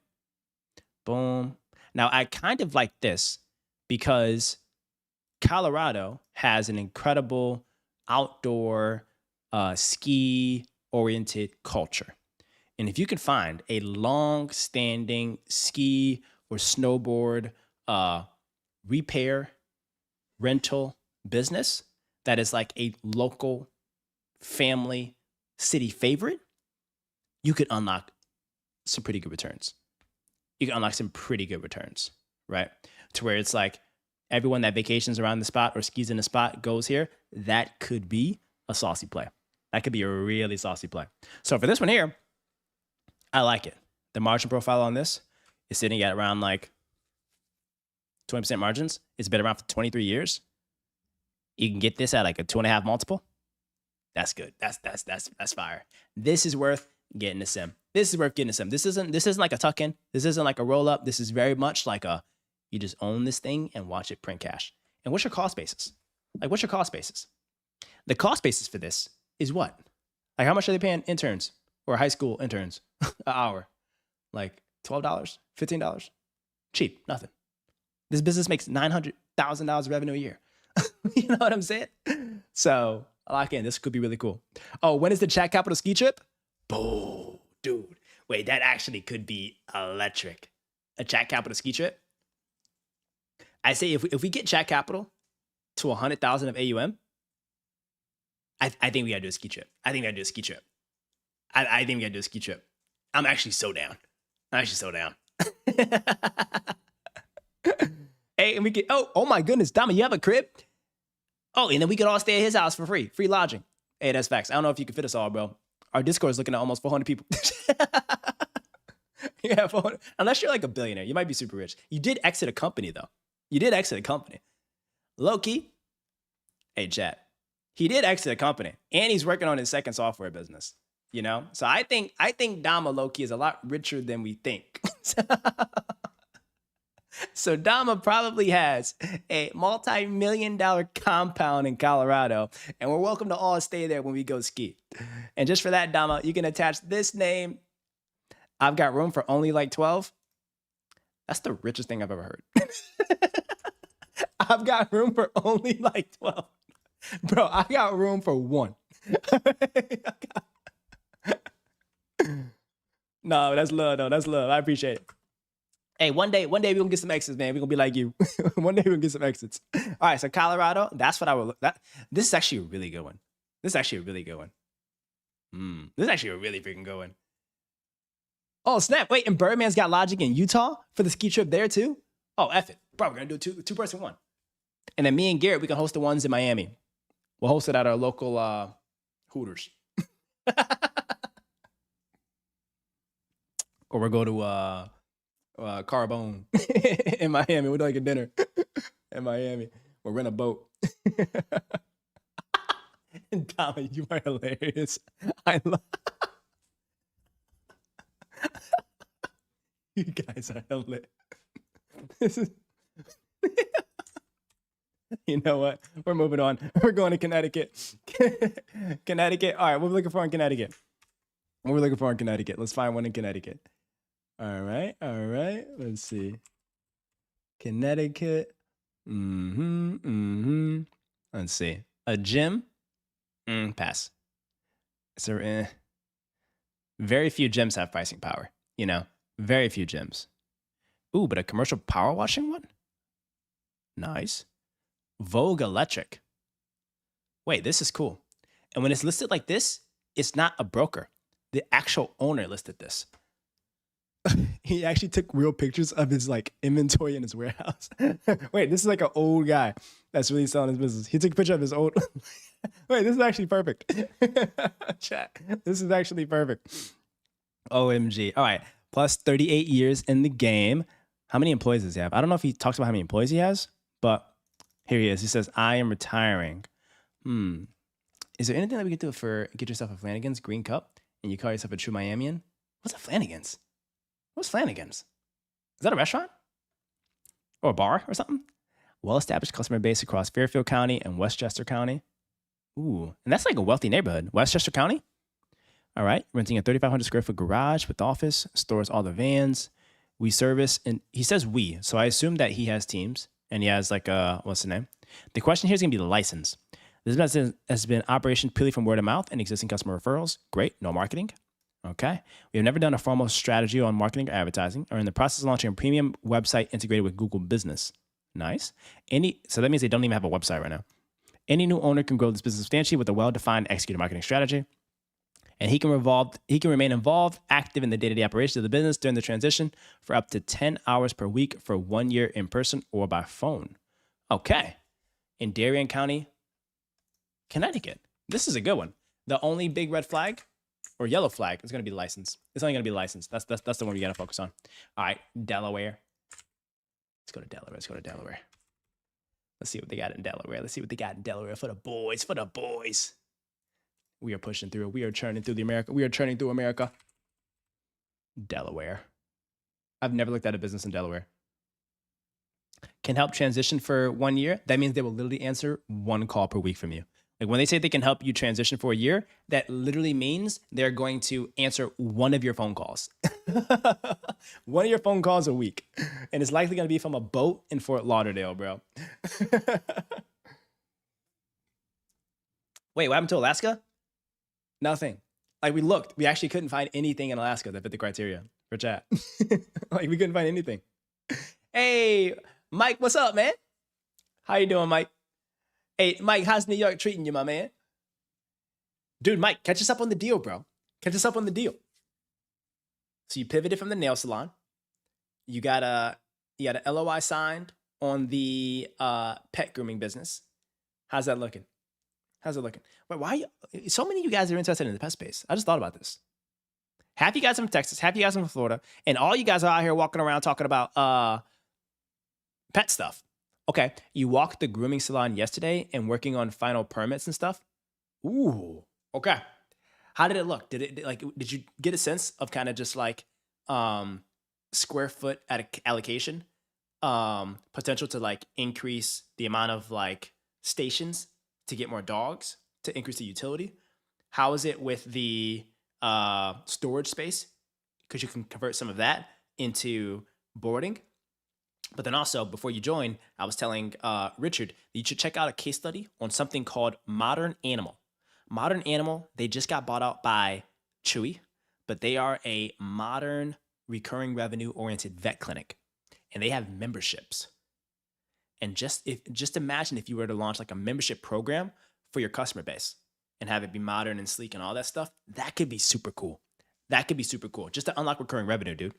Boom. Now, I kind of like this because Colorado has an incredible outdoor ski-oriented culture. And if you can find a long-standing ski or snowboard repair rental business that is like a local family city favorite, you could unlock some pretty good returns. You can unlock some pretty good returns, right? To where it's like everyone that vacations around the spot or skis in the spot goes here. That could be a saucy play. That could be a really saucy play. So for this one here, I like it. The margin profile on this is sitting at around like 20% margins. It's been around for 23 years. You can get this at like a 2.5 multiple. That's good. That's fire. This is worth getting a sim. This is worth getting a sim. This isn't like a tuck in. This isn't like a roll up. This is very much like you just own this thing and watch it print cash. And what's your cost basis? Like, what's your cost basis? The cost basis for this is what? Like, how much are they paying interns or high school interns an hour? Like $12, $15? Cheap, nothing. This business makes $900,000 revenue a year. You know what I'm saying? So lock in. This could be really cool. Oh, when is the Chat Capital ski trip? Boom, dude. Wait, that actually could be electric. A Chat Capital ski trip. I say if we get Chat Capital to 100,000 of AUM, I think we gotta do a ski trip. I think we gotta do a ski trip. I think we gotta do a ski trip. I'm actually so down. Hey, and we could, oh my goodness, Dama, you have a crib? Oh, and then we could all stay at his house for free lodging. Hey, that's facts. I don't know if you can fit us all, bro. Our Discord is looking at almost 400 people. Yeah, 400. Unless you're like a billionaire, you might be super rich. You did exit a company though. Low key. Hey, chat. He did exit a company, and he's working on his second software business. You know, so I think Dama low key is a lot richer than we think. So Dama probably has a multi-million-dollar compound in Colorado, and we're welcome to all stay there when we go ski. And just for that, Dama, you can attach this name. I've got room for only like 12. That's the richest thing I've ever heard. I've got room for only like 12. Bro, I got room for one. No, that's love, though. That's love. I appreciate it. Hey, one day we're gonna get some exits, man. We're gonna be like you. One day we're gonna get some exits. All right, so Colorado, that's what I would look at. This is actually a really good one. This is actually a really freaking good one. Oh, snap. Wait, and Birdman's got Logic in Utah for the ski trip there too? Oh, F it. Bro, we're gonna do two person one. And then me and Garrett, we can host the ones in Miami. We'll host it at our local Hooters. Or we'll go to Carbone in Miami. We'll do like a dinner in Miami. We'll rent a boat. Tommy, you are hilarious. I love you guys are hilarious. This is You know what? We're moving on. We're going to Connecticut. Connecticut. All right, what are we looking for in Connecticut? What are we looking for in Connecticut? Let's find one in Connecticut. All right. Let's see. Connecticut. Let's see. A gym. Pass. So, very few gyms have pricing power. You know, very few gyms. Ooh, but a commercial power washing one? Nice. Vogue Electric. Wait, this is cool. And when it's listed like this, it's not a broker. The actual owner listed this. He actually took real pictures of his like inventory in his warehouse. Wait, this is like an old guy that's really selling his business. He took a picture of his old. Wait, this is actually perfect. Chat. This is actually perfect. OMG. All right. Plus 38 years in the game. How many employees does he have? I don't know if he talks about how many employees he has, but here he is. He says, I am retiring. Is there anything that we could do for get yourself a Flanagan's Green Cup and you call yourself a true Miamian? What's a Flanagan's? What's Flanagan's? Is that a restaurant? Or a bar or something? Well-established customer base across Fairfield County and Westchester County. Ooh, and that's like a wealthy neighborhood. Westchester County? All right, renting a 3,500 square foot garage with office, stores all the vans. We service, and he says we, so I assume that he has teams, and he has like what's the name? The question here is going to be the license. This business has been operation purely from word of mouth and existing customer referrals. Great, no marketing. Okay. We have never done a formal strategy on marketing or advertising, or in the process of launching a premium website integrated with Google Business. Nice. So that means they don't even have a website right now. Any new owner can grow this business substantially with a well-defined executed marketing strategy. And he can remain involved, active in the day-to-day operations of the business during the transition for up to 10 hours per week for 1 year in person or by phone. Okay. In Darien County, Connecticut. This is a good one. The only big red flag or yellow flag is going to be license. It's only going to be license. That's the one we got to focus on. All right, Delaware. Let's go to Delaware. Let's see what they got in Delaware. For the boys. We are pushing through. We are churning through America. Delaware. I've never looked at a business in Delaware. Can help transition for 1 year. That means they will literally answer one call per week from you. Like when they say they can help you transition for a year, that literally means they're going to answer one of your phone calls. One of your phone calls a week. And it's likely going to be from a boat in Fort Lauderdale, bro. Wait, what happened to Alaska? Nothing. Like we looked, we actually couldn't find anything in Alaska that fit the criteria for chat. Like we couldn't find anything. Hey, Mike, what's up, man? How you doing, Mike? Hey, Mike, how's New York treating you, my man? Dude, Mike, catch us up on the deal, bro. Catch us up on the deal. So you pivoted from the nail salon. You got a LOI signed on the pet grooming business. How's that looking? Wait, why so many of you guys are interested in the pet space? I just thought about this. Half you guys are from Texas, half you guys are from Florida, and all you guys are out here walking around talking about pet stuff. Okay, you walked the grooming salon yesterday and working on final permits and stuff. Ooh, okay. How did it look? Did you get a sense of kind of just like square foot allocation, potential to like increase the amount of like stations to get more dogs, to increase the utility? How is it with the storage space? Because you can convert some of that into boarding. But then also, before you join, I was telling Richard that you should check out a case study on something called Modern Animal. Modern Animal, they just got bought out by Chewy, but they are a modern recurring revenue-oriented vet clinic, and they have memberships. And just imagine if you were to launch like a membership program for your customer base and have it be modern and sleek and all that stuff. That could be super cool. Just to unlock recurring revenue, dude.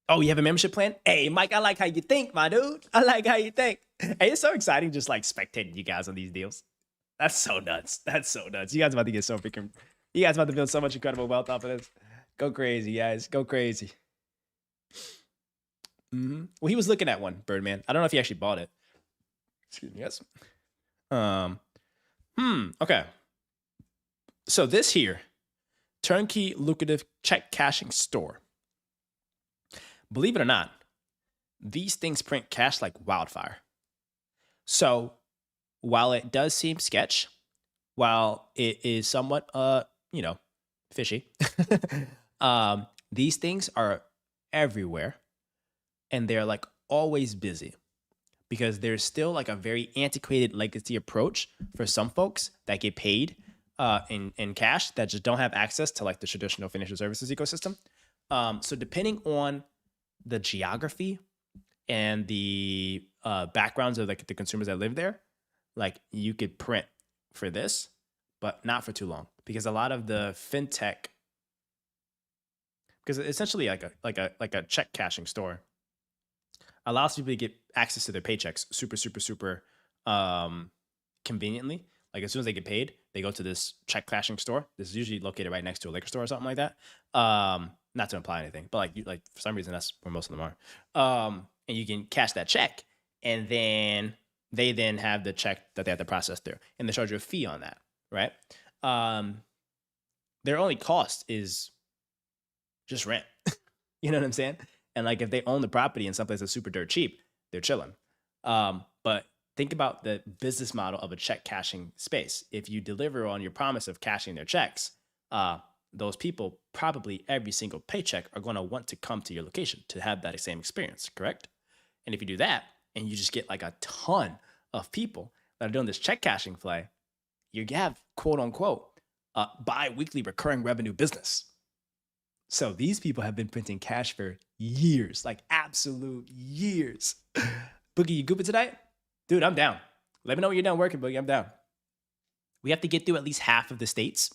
Oh, you have a membership plan? Hey, Mike, I like how you think, my dude. Hey, it's so exciting just like spectating you guys on these deals. That's so nuts. You guys about to get you guys about to build so much incredible wealth off of this. Go crazy, guys. Go crazy. Mm-hmm. Well, he was looking at one, Birdman. I don't know if he actually bought it. Excuse me, guys. Okay. So this here, turnkey lucrative check cashing store. Believe it or not, these things print cash like wildfire. So while it does seem sketch, while it is somewhat, fishy, these things are everywhere and they're like always busy because there's still like a very antiquated legacy approach for some folks that get paid in cash that just don't have access to like the traditional financial services ecosystem. So depending on the geography and the backgrounds of like the consumers that live there, like you could print for this, but not for too long because a lot of the fintech, because it's essentially like a check cashing store, allows people to get access to their paychecks super conveniently. Like as soon as they get paid, they go to this check cashing store. This is usually located right next to a liquor store or something like that. Not to imply anything, but like for some reason that's where most of them are. And you can cash that check, and then they then have the check that they have to process through, and they charge you a fee on that, right? Their only cost is just rent. You know what I'm saying? And like if they own the property in someplace that's super dirt cheap, they're chilling. But think about the business model of a check cashing space. If you deliver on your promise of cashing their checks, those people probably every single paycheck are going to want to come to your location to have that same experience, correct? And if you do that and you just get like a ton of people that are doing this check cashing play, you have quote unquote bi-weekly recurring revenue business. So these people have been printing cash for years, like absolute years. Boogie, you gooping tonight? Dude, I'm down. Let me know when you're done working, Boogie. I'm down. We have to get through at least half of the states.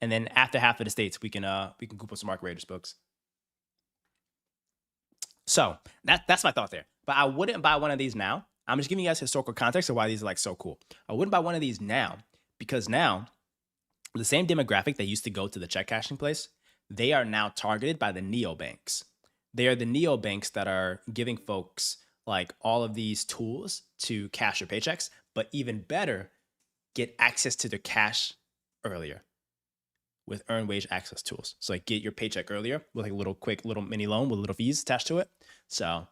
And then after half of the states, we can goop on some Mark Raiders books. So that's my thought there. But I wouldn't buy one of these now. I'm just giving you guys historical context of why these are like so cool. I wouldn't buy one of these now because now the same demographic that used to go to the check cashing place, they are now targeted by the neobanks. They are the neobanks that are giving folks like all of these tools to cash your paychecks, but even better, get access to their cash earlier with earned wage access tools. So like get your paycheck earlier with like a little quick little mini loan with little fees attached to it. So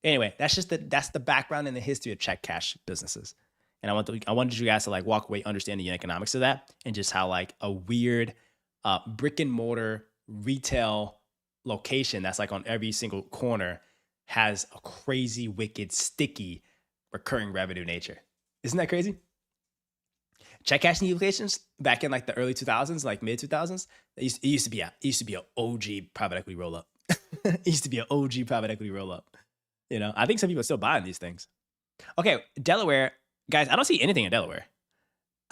anyway, that's the background and the history of check cash businesses. And I wanted you guys to like walk away understanding the economics of that and just how like a weird brick and mortar retail location that's like on every single corner has a crazy, wicked, sticky, recurring revenue nature. Isn't that crazy? Check cashing locations back in like the early 2000s, like mid 2000s, it used to be a OG private equity roll up. It used to be an OG private equity roll up. You know, I think some people are still buying these things. Okay, Delaware, guys, I don't see anything in Delaware.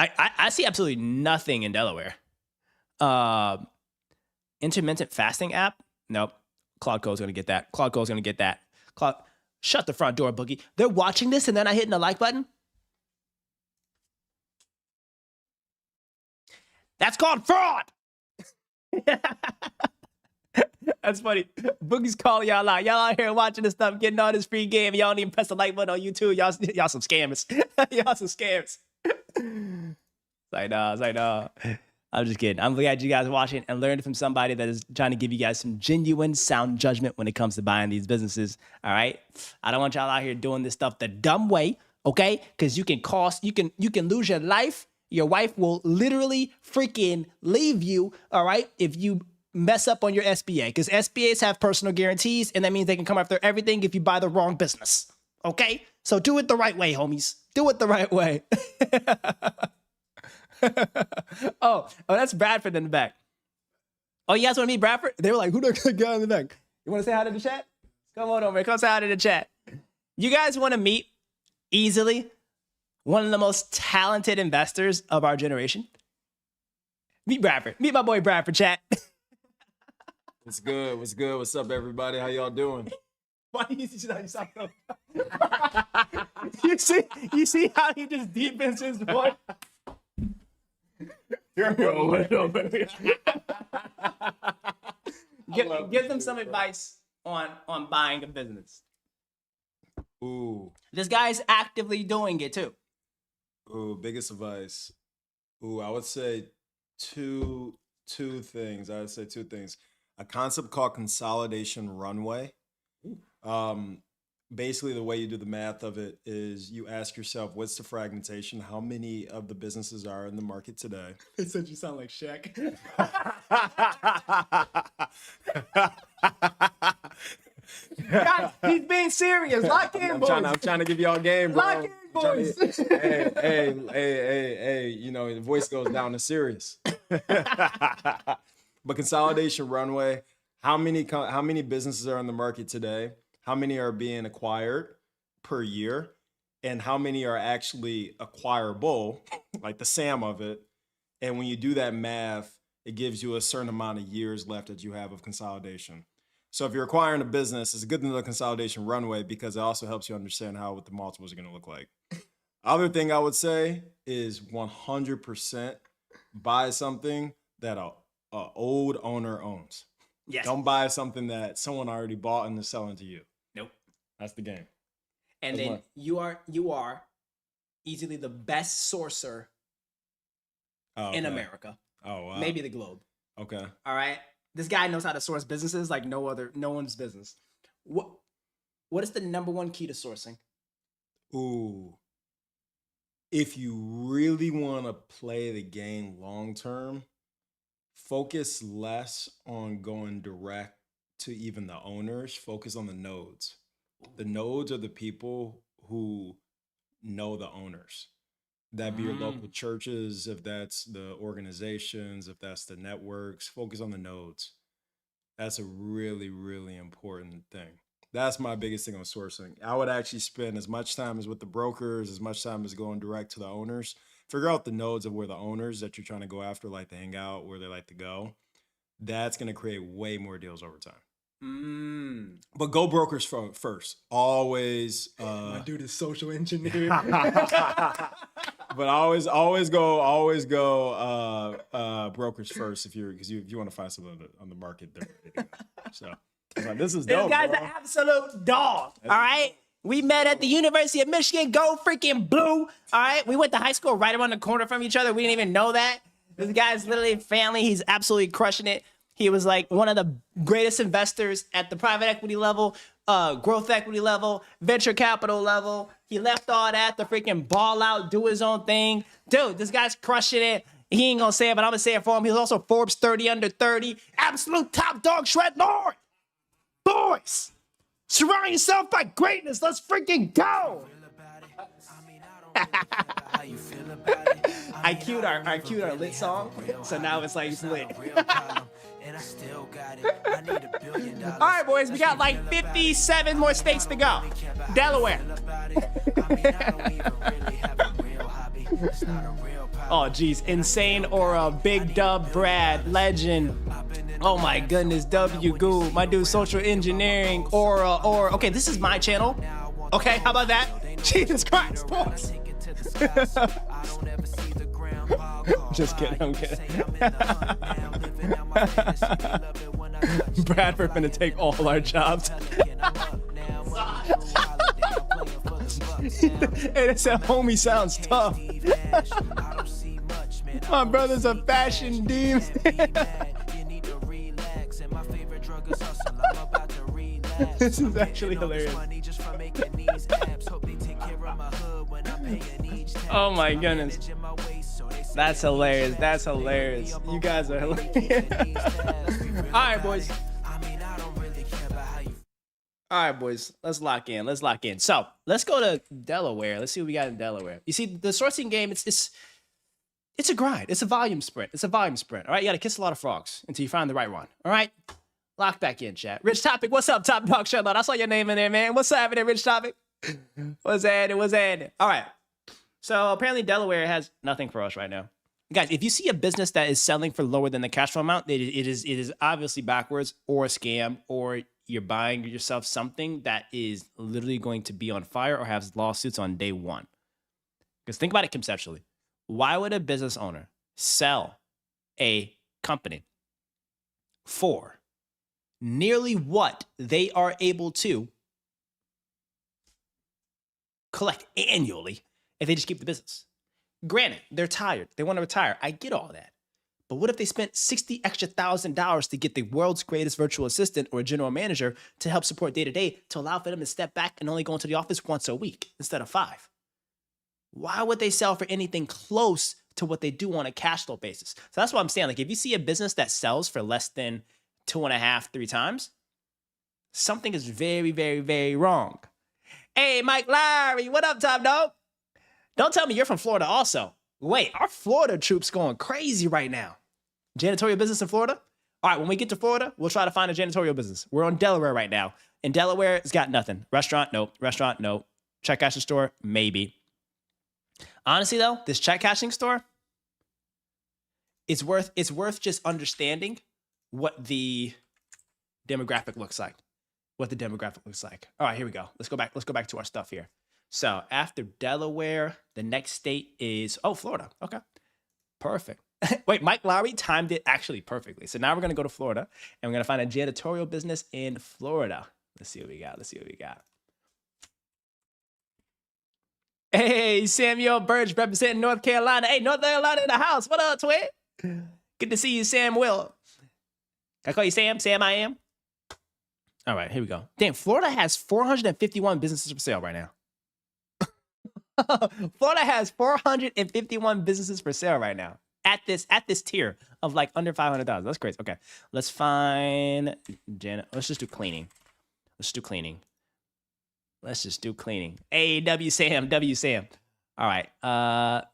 I see absolutely nothing in Delaware. Intermittent fasting app? Nope. Cloud Code's gonna get that. Cloud Code's gonna get that. Shut the front door, Boogie. They're watching this and they're not hitting the like button? That's called fraud. That's funny. Boogie's calling y'all out. Y'all out here watching this stuff, getting all this free game. Y'all don't even press the like button on YouTube. Y'all some scammers. Y'all some scammers. It's like, no. I'm just kidding. I'm glad you guys are watching and learned from somebody that is trying to give you guys some genuine sound judgment when it comes to buying these businesses. All right. I don't want y'all out here doing this stuff the dumb way. Okay. Because you can lose your life. Your wife will literally freaking leave you. All right. If you mess up on your SBA, because SBAs have personal guarantees, and that means they can come after everything if you buy the wrong business. Okay. So do it the right way, homies. Do it the right way. Oh, that's Bradford in the back. Oh, you guys want to meet Bradford? They were like, who the guy in the back? You want to say hi to the chat? Come on over. Come say hi to the chat. You guys want to meet easily one of the most talented investors of our generation? Meet Bradford. Meet my boy Bradford, chat. What's good? What's good? What's up, everybody? How y'all doing? Why do you sound so you see how he just deepens his voice? Give them some advice on buying a business. Ooh. This guy's actively doing it too. Ooh, biggest advice. Ooh, I would say two things. I would say two things. A concept called consolidation runway. basically the way you do the math of it is you ask yourself, what's the fragmentation? How many of the businesses are in the market today? It said you sound like Shaq. Guys, he's being serious. Lock in, boys. I'm trying to give y'all game, bro. Lock in, boys. Hey, you know, the voice goes down to serious. But consolidation runway, how many businesses are in the market today? How many are being acquired per year? And how many are actually acquirable, like the SAM of it? And when you do that math, it gives you a certain amount of years left that you have of consolidation. So if you're acquiring a business, it's a good thing to know consolidation runway because it also helps you understand what the multiples are going to look like. Other thing I would say is 100% buy something that a old owner owns. Yes. Don't buy something that someone already bought and is selling to you. Nope. That's the game. And then you are easily the best sourcer in America. Oh, wow. Maybe the globe. Okay. All right. This guy knows how to source businesses like no one's business. What is the number one key to sourcing? Ooh. If you really want to play the game long term, focus less on going direct to even the owners. Focus on the nodes. The nodes are the people who know the owners. That'd be your local churches, if that's the organizations, if that's the networks. Focus on the nodes. That's a really, really important thing. That's my biggest thing on sourcing. I would actually spend as much time as with the brokers, as much time as going direct to the owners. Figure out the nodes of where the owners that you're trying to go after like to hang out, where they like to go. That's going to create way more deals over time. But go brokers first. Always. My dude is social engineering. But always go brokers first if you want to find something on the market. So this is dope. This guy's bro. an absolute dog. All right. We met at the University of Michigan. Go freaking blue. All right. We went to high school right around the corner from each other. We didn't even know that. This guy's literally family. He's absolutely crushing it. He was like one of the greatest investors at the private equity level, growth equity level, venture capital level. He left all that to freaking ball out, do his own thing. Dude, this guy's crushing it. He ain't gonna say it, but I'm gonna say it for him. He was also Forbes 30 under 30. Absolute top dog shred lord. Boys, surround yourself by greatness. Let's freaking go. I queued our lit song, so now it's like it's lit. All right, boys, we got like 57 more states to go. Delaware. Oh, geez. Insane Aura, Big Dub, Brad, Legend. Oh, my goodness. W. Goo, my dude, Social Engineering, Aura. Okay, this is my channel. Okay, how about that? Jesus Christ, boys. Just kidding, I'm kidding. Bradford finna take all our jobs. Hey, that said, homie sounds tough. My brother's a fashion demon. This is actually hilarious. Oh my goodness. That's hilarious. That's hilarious. You guys are hilarious. All right, boys. All right, boys. Let's lock in. So let's go to Delaware. Let's see what we got in Delaware. You see, the sourcing game, it's a grind. It's a volume sprint. All right, you got to kiss a lot of frogs until you find the right one. All right, lock back in, chat. Rich Topic, what's up, Top Dog Shutdown? I saw your name in there, man. What's happening, Rich Topic? What's happening? All right. So apparently Delaware has nothing for us right now. Guys, if you see a business that is selling for lower than the cash flow amount, it is obviously backwards or a scam, or you're buying yourself something that is literally going to be on fire or has lawsuits on day one. Because think about it conceptually. Why would a business owner sell a company for nearly what they are able to collect annually if they just keep the business? Granted, they're tired. They want to retire. I get all that. But what if they spent $60,000 to get the world's greatest virtual assistant or a general manager to help support day to day to allow for them to step back and only go into the office once a week instead of 5? Why would they sell for anything close to what they do on a cash flow basis? So that's what I'm saying. Like, if you see a business that sells for less than 2.5, 3 times, something is very, very, very wrong. Hey, Mike Lowry, what up, top dog? Don't tell me you're from Florida also. Wait, our Florida troops going crazy right now. Janitorial business in Florida? All right, when we get to Florida, we'll try to find a janitorial business. We're on Delaware right now. In Delaware, it's got nothing. Restaurant, nope. Restaurant, nope. Check cashing store, maybe. Honestly, though, this check cashing store, it's worth just understanding what the demographic looks like. All right, here we go. Let's go back to our stuff here. So after Delaware, the next state is, Florida. Okay, perfect. Wait, Mike Lowry timed it actually perfectly. So now we're going to go to Florida, and we're going to find a janitorial business in Florida. Let's see what we got. Hey, Samuel Burge representing North Carolina. Hey, North Carolina in the house. What up, twin? Good to see you, Sam Will. Can I call you Sam? Sam I am? All right, here we go. Damn, Florida has 451 businesses for sale right now. Florida has 451 businesses for sale right now at this tier of like under 500,000. That's crazy. Okay, let's find Janet. Let's just do cleaning. Hey, W Sam. All right.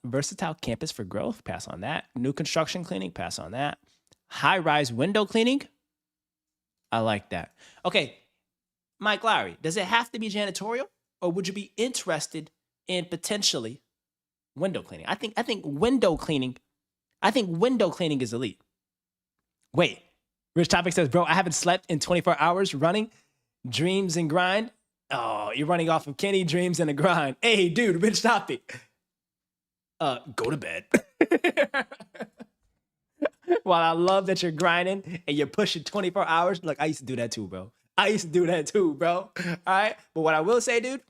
Versatile campus for growth. Pass on that. New construction cleaning. Pass on that. High-rise window cleaning. I like that. Okay, Mike Lowry, does it have to be janitorial, or would you be interested in potentially window cleaning? I think window cleaning is elite. Wait, Rich Topic says, bro, I haven't slept in 24 hours running dreams and grind. Oh, you're running off of Kenny dreams and a grind. Hey, dude, Rich Topic. Go to bed. While I love that you're grinding and you're pushing 24 hours, look, I used to do that too, bro. All right, but what I will say, dude,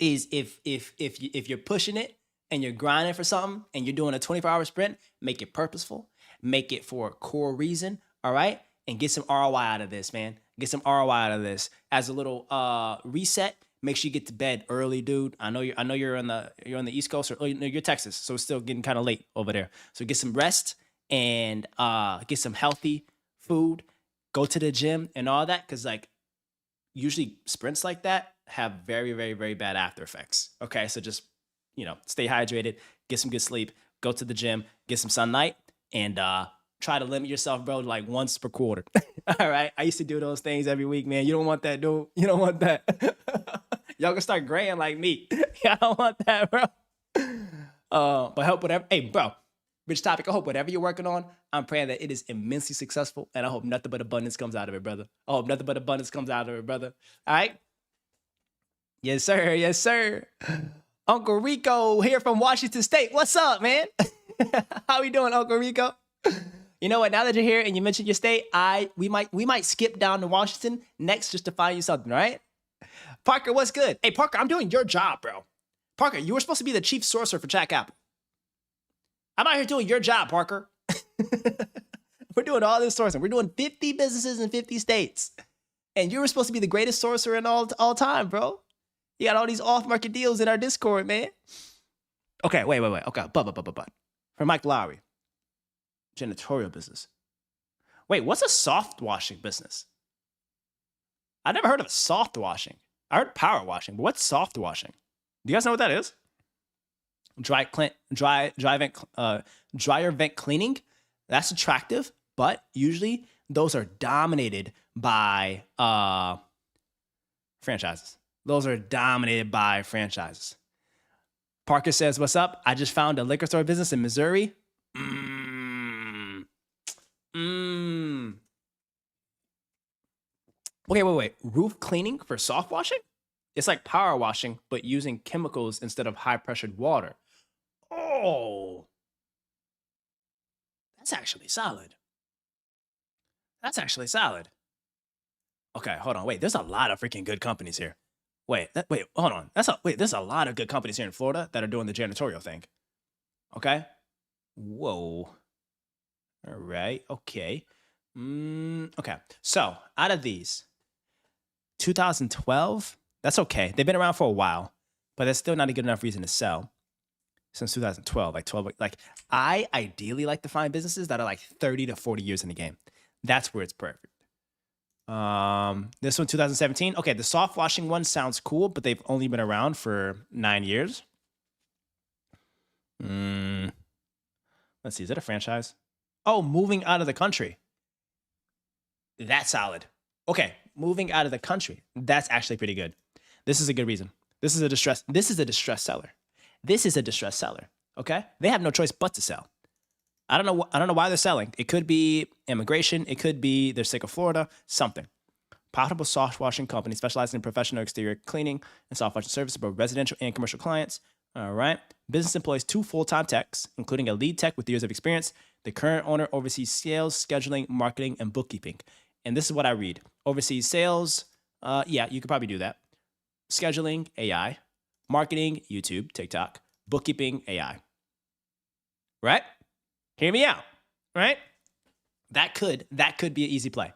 is if you're pushing it and you're grinding for something and you're doing a 24-hour sprint, make it purposeful, make it for a core reason, all right, and get some ROI out of this, man. Get some ROI out of this as a little reset. Make sure you get to bed early, dude. I know you're on the East Coast, or you're Texas, so it's still getting kind of late over there. So get some rest and get some healthy food, go to the gym and all that, because like usually sprints like that have very, very, very bad after effects. Okay, so just stay hydrated, get some good sleep, go to the gym, get some sunlight, and try to limit yourself, bro, to like once per quarter. All right, I used to do those things every week, man. You don't want that, dude. You don't want that. Y'all gonna start graying like me. I don't want that, bro. But help whatever. Hey, bro. Rich Topic, I hope whatever you're working on, I'm praying that it is immensely successful, and I hope nothing but abundance comes out of it, brother. All right? Yes, sir. Uncle Rico here from Washington State. What's up, man? How we doing, Uncle Rico? You know what? Now that you're here and you mentioned your state, we might skip down to Washington next just to find you something, right? Parker, what's good? Hey, Parker, I'm doing your job, bro. Parker, you were supposed to be the chief sorcerer for Jack Apple. I'm out here doing your job, Parker. We're doing all this sourcing. We're doing 50 businesses in 50 states. And you were supposed to be the greatest sorcerer in all time, bro. You got all these off-market deals in our Discord, man. Okay, wait. Okay, but. For Mike Lowry, janitorial business. Wait, what's a soft washing business? I never heard of soft washing. I heard power washing, but what's soft washing? Do you guys know what that is? Dryer vent cleaning. That's attractive, but usually those are dominated by franchises. Parker says, what's up? I just found a liquor store business in Missouri. Okay, wait. Roof cleaning for soft washing? It's like power washing, but using chemicals instead of high-pressured water. Oh, that's actually solid. Okay, hold on. Wait, there's a lot of freaking good companies here. Hold on. There's a lot of good companies here in Florida that are doing the janitorial thing. Okay? Whoa. All right. Okay. Okay. So out of these, 2012, that's okay. They've been around for a while, but that's still not a good enough reason to sell since 2012. Like I ideally like to find businesses that are like 30 to 40 years in the game. That's where it's perfect. This one, 2017. Okay, the soft washing one sounds cool, but they've only been around for 9 years. Let's see, is it a franchise? Oh, moving out of the country. That's solid. Okay, moving out of the country. That's actually pretty good. This is a good reason. This is a distressed seller. This is a distressed seller. Okay? They have no choice but to sell. I don't know why they're selling. It could be immigration. It could be they're sick of Florida. Something. Profitable soft washing company specializing in professional exterior cleaning and soft washing services for both residential and commercial clients. All right. Business employs 2 full-time techs, including a lead tech with years of experience. The current owner oversees sales, scheduling, marketing, and bookkeeping. And this is what I read. Oversees sales. Yeah, you could probably do that. Scheduling, AI. Marketing, YouTube, TikTok. Bookkeeping, AI. Right? Hear me out, right? That could be an easy play.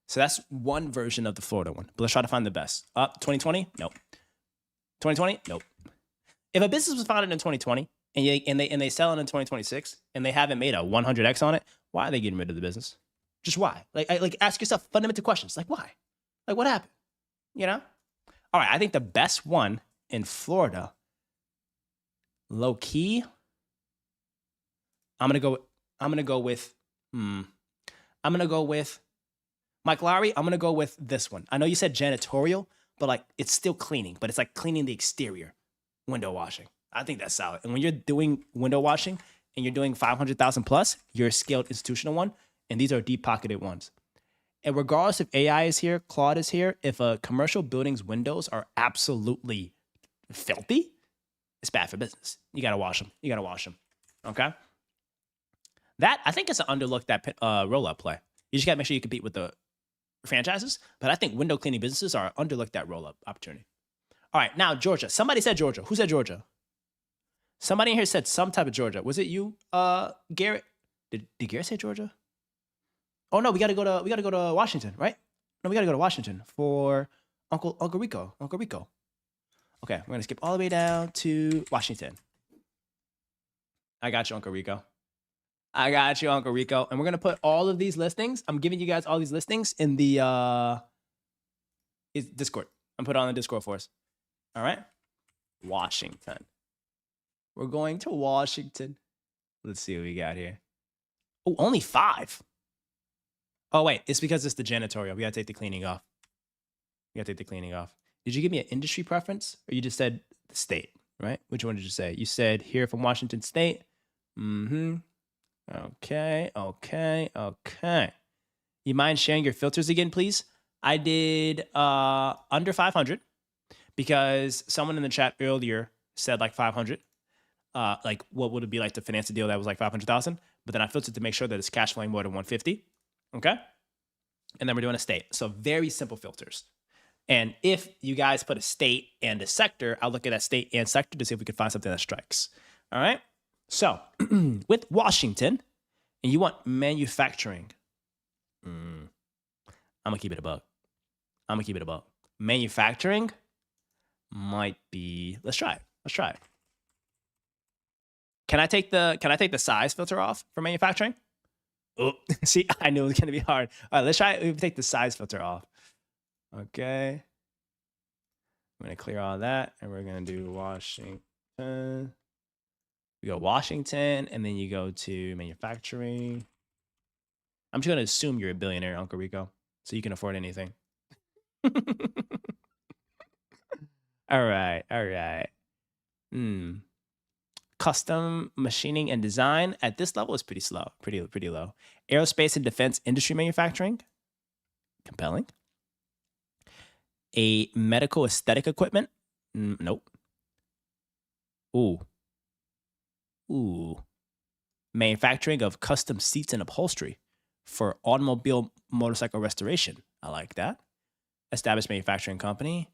So that's one version of the Florida one. But let's try to find the best. 2020? Nope. 2020? Nope. If a business was founded in 2020 and they sell it in 2026 and they haven't made a 100x on it, why are they getting rid of the business? Just why? Like ask yourself fundamental questions. Like why? Like what happened? You know? All right, I think the best one in Florida, low key, I'm gonna go with Mike Lowry. I'm gonna go with this one. I know you said janitorial, but like it's still cleaning, but it's like cleaning the exterior, window washing. I think that's solid. And when you're doing window washing and you're doing 500,000 plus, you're a scaled institutional one, and these are deep pocketed ones. And regardless if AI is here, Claude is here, if a commercial building's windows are absolutely filthy, it's bad for business. You gotta wash them. Okay. That, I think it's an underlooked roll-up play. You just got to make sure you compete with the franchises. But I think window cleaning businesses are underlooked that roll-up opportunity. All right, now Georgia. Somebody said Georgia. Who said Georgia? Somebody in here said some type of Georgia. Was it you, Garrett? Did Garrett say Georgia? Oh no, we gotta go to Washington, right? No, we gotta go to Washington for Uncle Rico. Okay, we're gonna skip all the way down to Washington. I got you, Uncle Rico. And we're gonna put all of these listings. I'm giving you guys all these listings in the Discord. I'm putting it on the Discord for us. All right, Washington. We're going to Washington. Let's see what we got here. Oh, only 5. Oh wait, it's because it's the janitorial. We gotta take the cleaning off. Did you give me an industry preference, or you just said the state? Right? Which one did you say? You said here from Washington State. Okay. You mind sharing your filters again, please? I did under 500 because someone in the chat earlier said like 500. Like what would it be like to finance a deal that was like 500,000? But then I filtered to make sure that it's cash flowing more than 150. Okay. And then we're doing a state. So very simple filters. And if you guys put a state and a sector, I'll look at that state and sector to see if we can find something that strikes. All right. So with Washington, and you want manufacturing, I'm gonna keep it a buck. Manufacturing might be. Let's try it. Can I take the size filter off for manufacturing? Oh, see, I knew it was gonna be hard. All right, let's try it. We take the size filter off. Okay. I'm gonna clear all that, and we're gonna do Washington. We go Washington, and then you go to manufacturing. I'm just gonna assume you're a billionaire, Uncle Rico, so you can afford anything. All right. Custom machining and design at this level is pretty slow, pretty low. Aerospace and defense industry manufacturing, compelling. A medical aesthetic equipment, nope. Ooh. Manufacturing of custom seats and upholstery for automobile motorcycle restoration. I like that. Established manufacturing company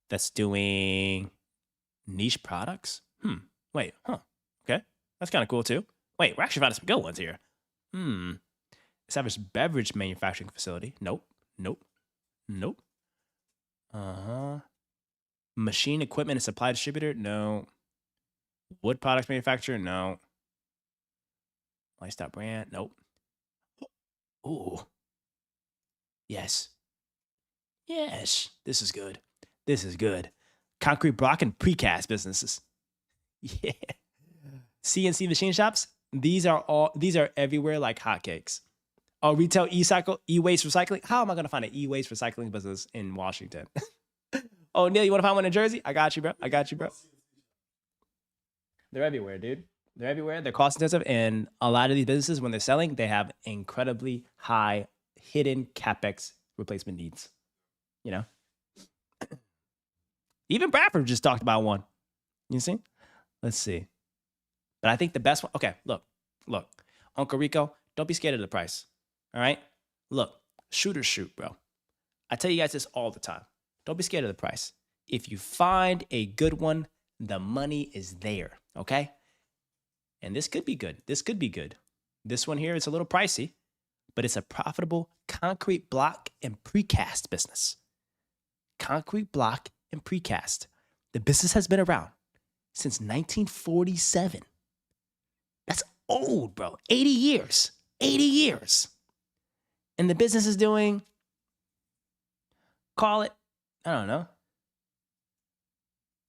that's doing niche products. Okay. That's kind of cool too. Wait, we're actually finding some good ones here. Established beverage manufacturing facility. Nope. Machine equipment and supply distributor. No. Wood products manufacturer. No. Lifestyle brand. Nope. Ooh. Yes. This is good. Concrete block and precast businesses. Yeah. CNC machine shops. These are everywhere like hotcakes. Oh, retail e-waste recycling. How am I gonna find an e-waste recycling business in Washington? Oh, Neil, you want to find one in Jersey? I got you, bro. They're everywhere, dude. They're everywhere. They're cost intensive, and a lot of these businesses, when they're selling, they have incredibly high hidden capex replacement needs. You know, even Bradford just talked about one. You see? Let's see. But I think the best one. Okay, look, Uncle Rico, don't be scared of the price. All right, look, shoot, bro. I tell you guys this all the time. Don't be scared of the price. If you find a good one, the money is there. Okay, and this could be good. This one here is a little pricey, but it's a profitable concrete block and precast business. Concrete block and precast. The business has been around since 1947. That's old, bro. 80 years. And the business is doing, call it, I don't know,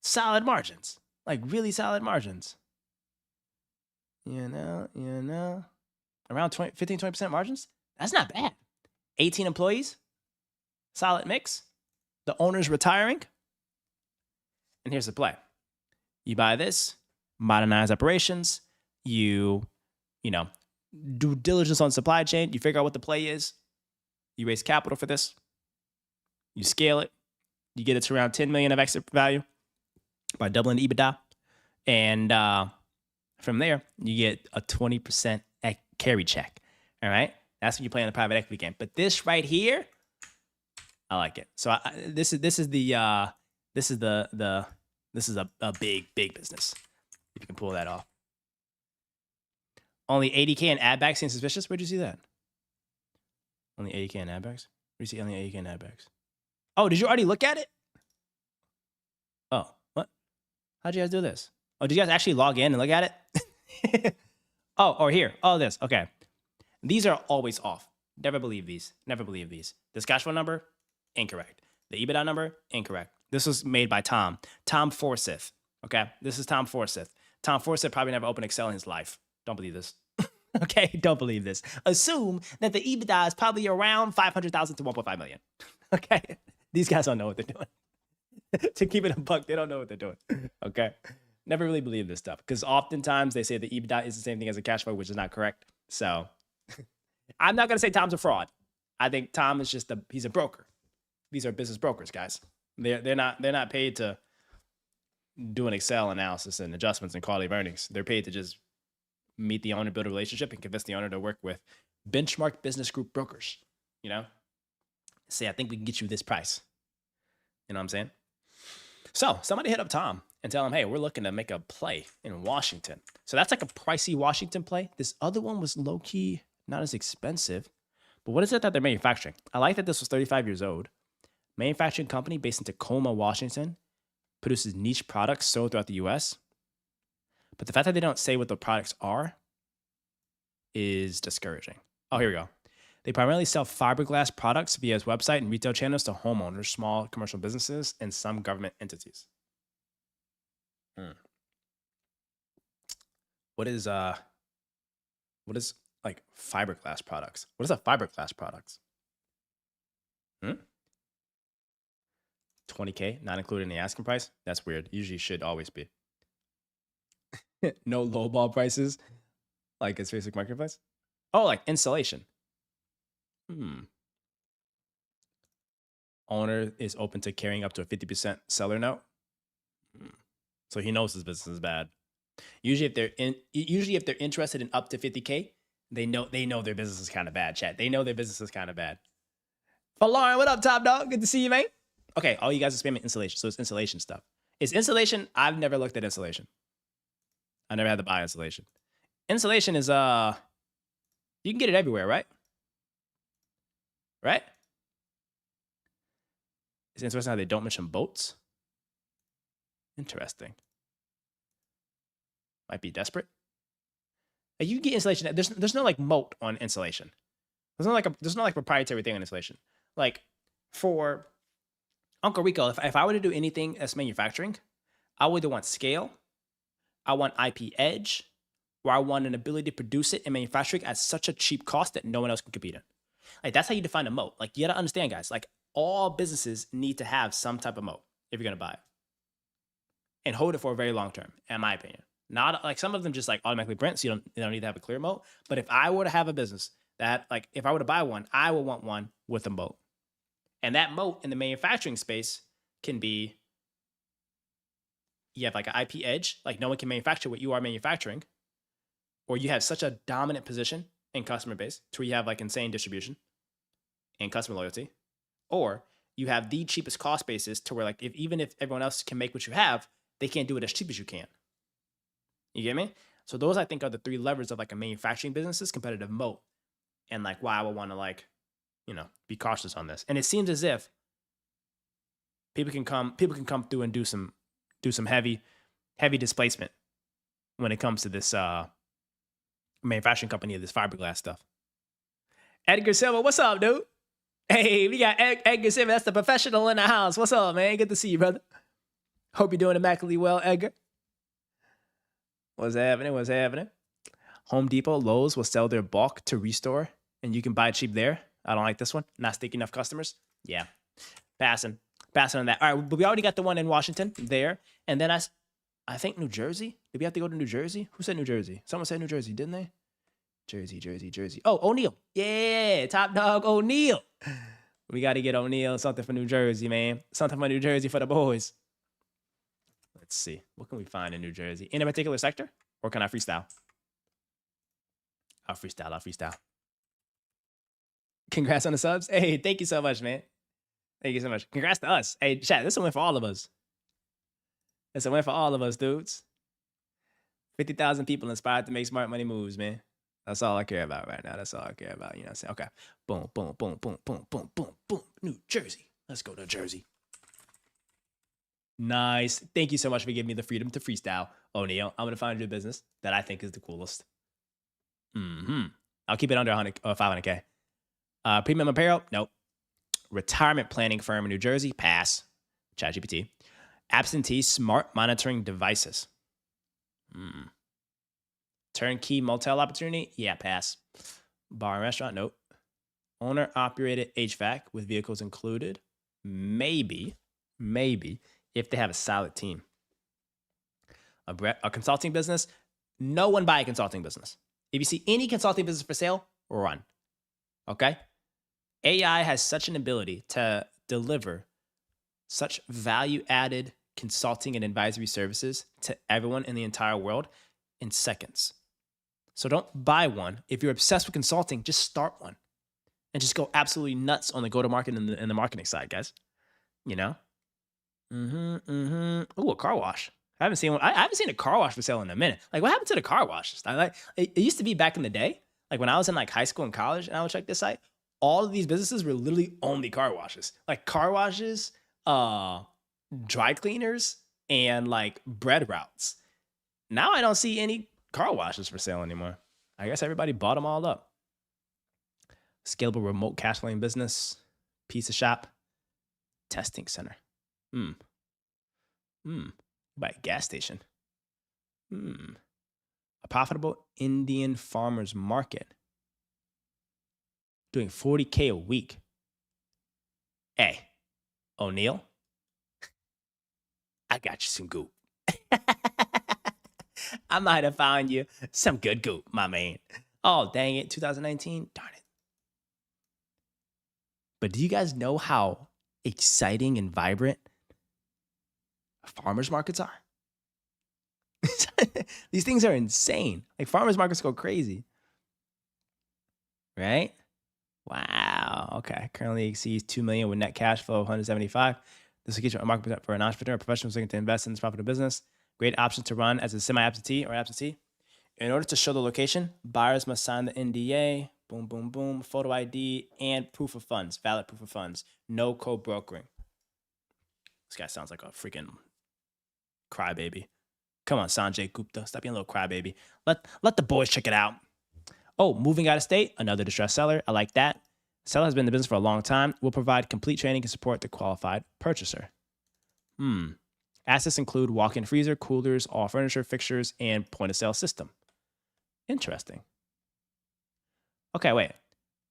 solid margins. Like really solid margins. You know. Around 15-20% margins? That's not bad. 18 employees. Solid mix. The owner's retiring. And here's the play. You buy this, modernize operations, you know, do diligence on supply chain, you figure out what the play is, you raise capital for this, you scale it, you get it to around 10 million of exit value by doubling the EBITDA. And from there, you get a 20% carry check. All right? That's when you play in the private equity game. But this right here, I like it. So this is a big business. If you can pull that off. Only 80K in ad backs seems suspicious. Where'd you see that? Only 80K in ad backs? Where'd you see only 80K in ad backs? Oh, did you already look at it? Oh, what? How'd you guys do this? Oh, did you guys actually log in and look at it? Oh, or here. Oh, this. Okay. These are always off. Never believe these. This cash flow number, incorrect. The EBITDA number, incorrect. This was made by Tom Forsyth. Okay, this is Tom Forsyth. Tom Forsyth probably never opened Excel in his life. Don't believe this. Okay, don't believe this. Assume that the EBITDA is probably around 500,000 to 1.5 million. Okay, these guys don't know what they're doing. To keep it a buck, they don't know what they're doing. Okay, never really believe this stuff because oftentimes they say the EBITDA is the same thing as a cash flow, which is not correct. So I'm not gonna say Tom's a fraud. I think Tom is he's a broker. These are business brokers, guys. They're not paid to do an Excel analysis and adjustments and quality of earnings. They're paid to just meet the owner, build a relationship, and convince the owner to work with benchmark business group brokers. You know, say I think we can get you this price. You know what I'm saying? So somebody hit up Tom and tell him, hey, we're looking to make a play in Washington. So that's like a pricey Washington play. This other one was low key, not as expensive. But what is it that they're manufacturing? I like that this was 35 years old. Manufacturing company based in Tacoma, Washington, produces niche products sold throughout the U.S. But the fact that they don't say what the products are is discouraging. Oh, here we go. They primarily sell fiberglass products via its website and retail channels to homeowners, small commercial businesses, and some government entities. What is like fiberglass products? What is a fiberglass products? 20K, not included in the asking price? That's weird. Usually should always be. No lowball prices, like its basic marketplace. Oh, like installation. Owner is open to carrying up to a 50% seller note. So he knows his business is bad. Usually if they're interested in up to 50K, they know their business is kind of bad, chat. They know their business is kind of bad. But Lauren, what up, top dog? Good to see you, mate. Okay, all you guys are spamming installation. So it's installation stuff. Is installation? I've never looked at installation. I never had to buy installation. Installation is you can get it everywhere, right? right? It's interesting how they don't mention boats. Interesting. Might be desperate. Like, you get insulation. There's no like moat on insulation. There's no like proprietary thing on insulation. Like for Uncle Rico, if I were to do anything that's manufacturing, I would either want scale, I want IP edge, or I want an ability to produce it and manufacture it at such a cheap cost that no one else can compete in. Like, that's how you define a moat. Like, you gotta understand, guys, like, all businesses need to have some type of moat if you're gonna buy it. And hold it for a very long term, in my opinion. Not like some of them just like automatically print, so you don't need to have a clear moat. But if I were to have a business that, like, if I were to buy one, I would want one with a moat. And that moat in the manufacturing space can be, you have like an IP edge, like no one can manufacture what you are manufacturing, or you have such a dominant position in customer base to where you have like insane distribution and customer loyalty, or you have the cheapest cost basis to where like even if everyone else can make what you have, they can't do it as cheap as you can. You get me? So those, I think, are the three levers of like a manufacturing business's competitive moat, and like why I would want to like, be cautious on this. And it seems as if people can come through and do some heavy displacement when it comes to this manufacturing company of this fiberglass stuff. Edgar Silva, what's up, dude? Hey, we got Edgar Silva. That's the professional in the house. What's up, man? Good to see you, brother. Hope you're doing immaculately well, Edgar. What's happening? Home Depot, Lowe's will sell their bulk to Restore, and you can buy it cheap there. I don't like this one. Not sticky enough customers. Yeah. Passing on that. All right, but we already got the one in Washington there. And then I think New Jersey. Did we have to go to New Jersey? Who said New Jersey? Someone said New Jersey, didn't they? Jersey. Oh, O'Neal. Yeah, top dog O'Neal. We got to get O'Neal something for New Jersey, man. Something for New Jersey for the boys. Let's see. What can we find in New Jersey? In a particular sector? Or can I freestyle? I'll freestyle. Congrats on the subs. Hey, thank you so much, man. Thank you so much. Congrats to us. Hey, chat, this is a win for all of us. It's a win for all of us, dudes. 50,000 people inspired to make smart money moves, man. That's all I care about right now. That's all I care about. You know what I'm saying? Okay. Boom, boom, boom, boom, boom, boom, boom, boom. New Jersey. Let's go to Jersey. Nice. Thank you so much for giving me the freedom to freestyle, O'Neal. I'm going to find a new business that I think is the coolest. I'll keep it under 500K. Premium apparel? Nope. Retirement planning firm in New Jersey? Pass. ChatGPT. Absentee smart monitoring devices. Turnkey motel opportunity? Yeah, pass. Bar and restaurant? Nope. Owner operated HVAC with vehicles included? Maybe, if they have a solid team. A consulting business? No one buy a consulting business. If you see any consulting business for sale, run. Okay? AI has such an ability to deliver such value-added consulting and advisory services to everyone in the entire world in seconds. So don't buy one. If you're obsessed with consulting, just start one and just go absolutely nuts on the go-to-market and the marketing side, guys. You know? Ooh, a car wash. I haven't seen one. I haven't seen a car wash for sale in a minute. Like, what happened to the car washes? It used to be back in the day, like when I was in like high school and college, and I would check this site. All of these businesses were literally only car washes, like car washes, dry cleaners, and like bread routes. Now I don't see any car washes for sale anymore. I guess everybody bought them all up. Scalable remote cash flowing business, pizza shop, testing center. By a gas station. A profitable Indian farmers market. Doing 40K a week. Hey, O'Neal, I got you some goop. I might have found you some good goop, my man. Oh, dang it, 2019? Darn it. But do you guys know how exciting and vibrant farmers markets are? These things are insane. Like, farmers markets go crazy. Right? Wow. Okay. Currently exceeds 2 million with net cash flow of 175. This will get you a market for an entrepreneur, professionals looking to invest in this profitable business. Great option to run as a semi-absentee or absentee. In order to show the location, buyers must sign the NDA. Boom, boom, boom. Photo ID and proof of funds. Valid proof of funds. No co-brokering. This guy sounds like a freaking crybaby. Come on, Sanjay Gupta. Stop being a little crybaby. Let the boys check it out. Oh, moving out of state. Another distressed seller. I like that. Seller has been in the business for a long time. Will provide complete training and support the qualified purchaser. Assets include walk-in freezer, coolers, all furniture, fixtures, and point-of-sale system. Interesting. Okay, wait.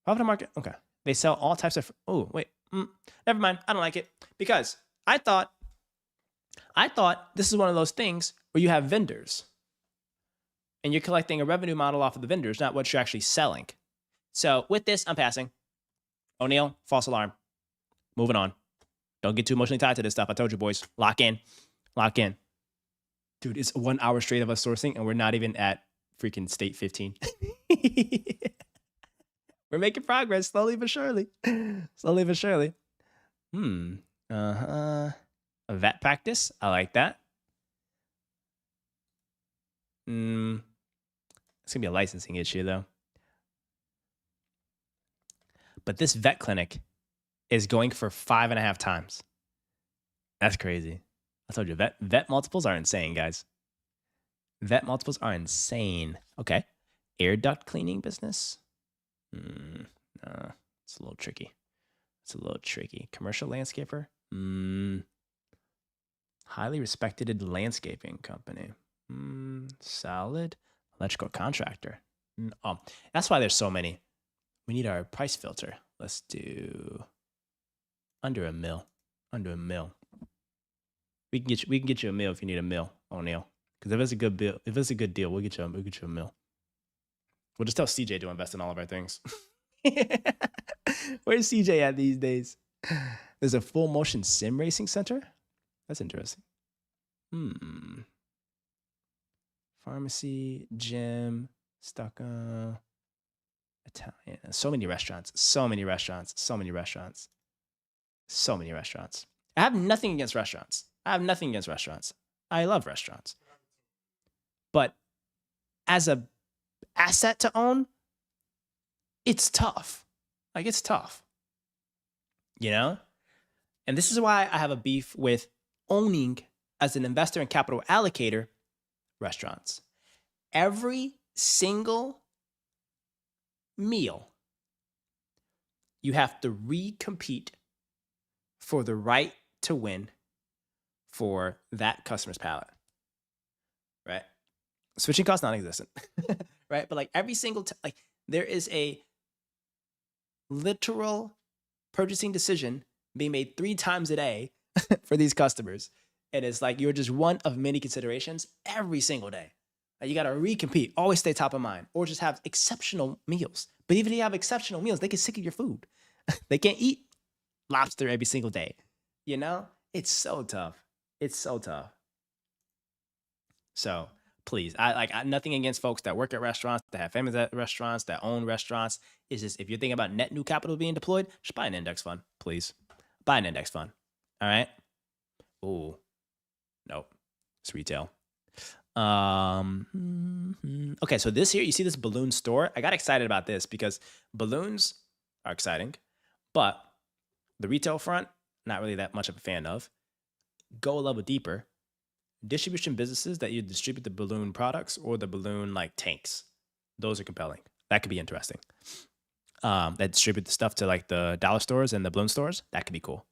Profit market. Okay. They sell all types of. Oh, wait. Never mind. I don't like it because I thought this is one of those things where you have vendors and you're collecting a revenue model off of the vendors, not what you're actually selling. So with this, I'm passing. O'Neill, false alarm. Moving on. Don't get too emotionally tied to this stuff. I told you, boys. Lock in. Lock in. Dude, it's 1 hour straight of us sourcing, and we're not even at freaking state 15. We're making progress slowly but surely. Slowly but surely. A vet practice. I like that. It's going to be a licensing issue, though. But this vet clinic is going for 5.5 times. That's crazy. I told you, vet multiples are insane, guys. Vet multiples are insane. Okay. Air duct cleaning business. It's a little tricky. It's a little tricky. Commercial landscaper. Highly respected landscaping company. Solid. Electrical contractor. That's why there's so many. We need our price filter. Let's do under $1 mil. Under $1 mil. We can get you $1 mil if you need $1 mil, O'Neill. Because if it's a good deal, we'll get you $1 mil. We'll just tell CJ to invest in all of our things. Where's CJ at these days? There's a full motion sim racing center. That's interesting. Pharmacy, gym, stucco, Italian. So many restaurants. So many restaurants. So many restaurants. So many restaurants. I have nothing against restaurants. I have nothing against restaurants. I love restaurants. But as a asset to own, it's tough. Like, it's tough. You know? And this is why I have a beef with owning, as an investor and capital allocator, restaurants. Every single meal, you have to recompete for the right to win for that customer's palate. Right? Switching costs non-existent. Right? But like every single like there is a literal purchasing decision being made 3 times a day for these customers. And it's like you're just one of many considerations every single day. Like, you got to recompete, always stay top of mind, or just have exceptional meals. But even if you have exceptional meals, they get sick of your food. They can't eat lobster every single day. You know? It's so tough. It's so tough. So please, I nothing against folks that work at restaurants, that have families at restaurants, that own restaurants. It's just, if you're thinking about net new capital being deployed, just buy an index fund, please. Buy an index fund. All right? Ooh. Nope. It's retail. Okay, so this here, you see this balloon store? I got excited about this because balloons are exciting, but the retail front, not really that much of a fan of. Go a level deeper. Distribution businesses that you distribute the balloon products or the balloon like tanks. Those are compelling. That could be interesting. That distribute the stuff to like the dollar stores and the balloon stores. That could be cool.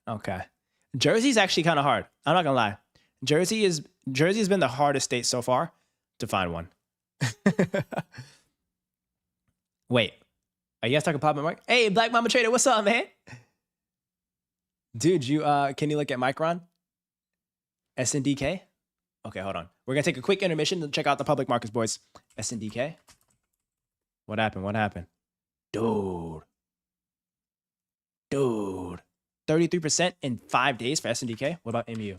Okay. Jersey's actually kind of hard. I'm not gonna lie. Jersey has been the hardest state so far to find one. Wait, are you guys talking Pop and Mark? Hey, Black Mama Trader, what's up, man? Dude, can you look at Micron? SNDK? Okay, hold on. We're gonna take a quick intermission to check out the public markets, boys. SNDK? What happened? Dude. 33% in 5 days for SNDK. What about MU?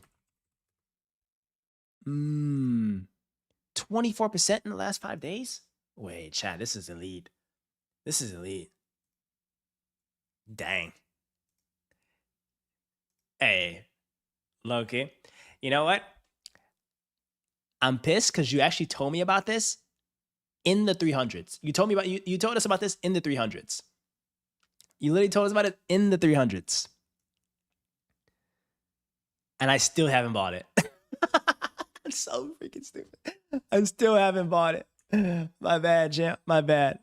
24% in the last 5 days? Wait, chat, this is elite. Dang. Hey, Loki. You know what? I'm pissed because you actually told me about this in the 300s. You told me about you told us about this in the 300s. You literally told us about it in the 300s. And I still haven't bought it. I'm so freaking stupid. I still haven't bought it. My bad, champ. My bad.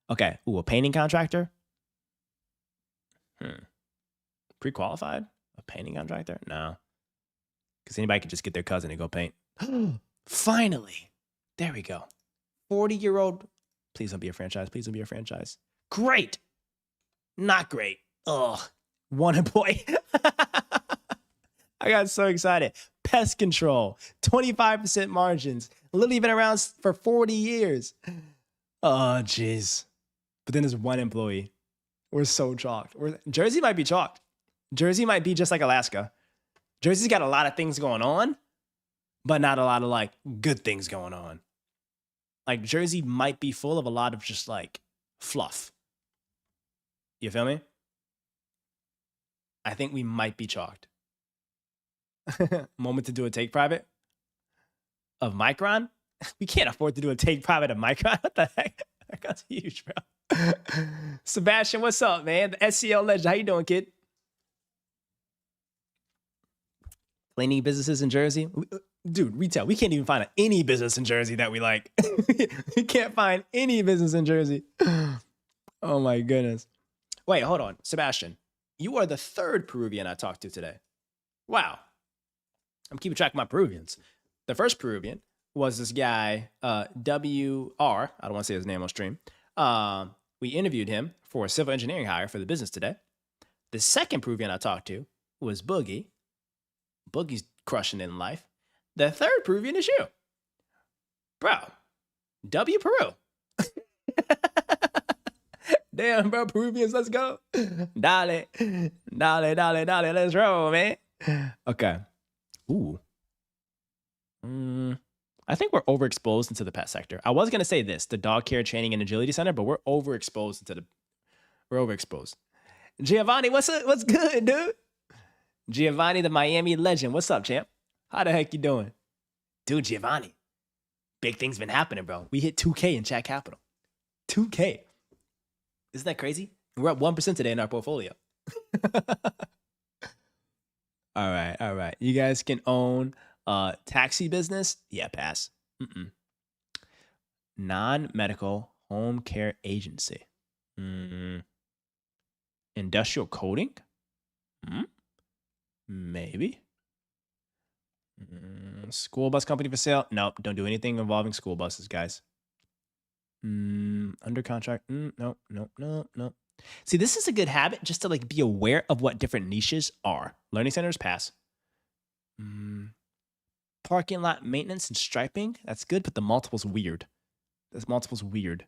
Okay. Ooh, a painting contractor? Pre-qualified? A painting contractor? No. Because anybody could just get their cousin and go paint. Finally. There we go. 40-year-old. Please don't be a franchise. Please don't be a franchise. Great. Not great. Ugh. One employee. I got so excited. Pest control. 25% margins. Literally been around for 40 years. Oh, jeez. But then there's one employee. We're so chalked. Jersey might be chalked. Jersey might be just like Alaska. Jersey's got a lot of things going on, but not a lot of like good things going on. Like Jersey might be full of a lot of just like fluff. You feel me? I think we might be chalked. Moment to do a take private of Micron. We can't afford to do a take private of Micron. What the heck? That's huge, bro. Sebastian, what's up, man? The SCL legend. How you doing, kid? Cleaning businesses in Jersey. Dude, retail. We can't even find any business in Jersey that we like. We can't find any business in Jersey. Oh my goodness. Wait, hold on. Sebastian, you are the third Peruvian I talked to today. Wow. I'm keeping track of my Peruvians. The first Peruvian was this guy, WR. I don't want to say his name on stream. We interviewed him for a civil engineering hire for the business today. The second Peruvian I talked to was Boogie. Boogie's crushing it in life. The third Peruvian is you. Bro, W Peru. Damn, bro, Peruvians, let's go. Dale, let's roll, man. Okay. Ooh. I think we're overexposed into the pet sector. I was going to say this, the dog care training and agility center, but we're overexposed. Giovanni, what's up? What's good, dude? Giovanni, the Miami legend. What's up, champ? How the heck you doing? Dude, Giovanni. Big things been happening, bro. We hit 2K in chat capital. 2K. Isn't that crazy? We're up 1% today in our portfolio. All right. You guys can own taxi business? Yeah, pass. Non-medical home care agency. Industrial coding? Maybe. School bus company for sale? Nope, don't do anything involving school buses, guys. Under contract? Nope. See, this is a good habit just to like be aware of what different niches are. Learning centers, pass. Parking lot maintenance and striping? That's good, but the multiple's weird. This multiple's weird.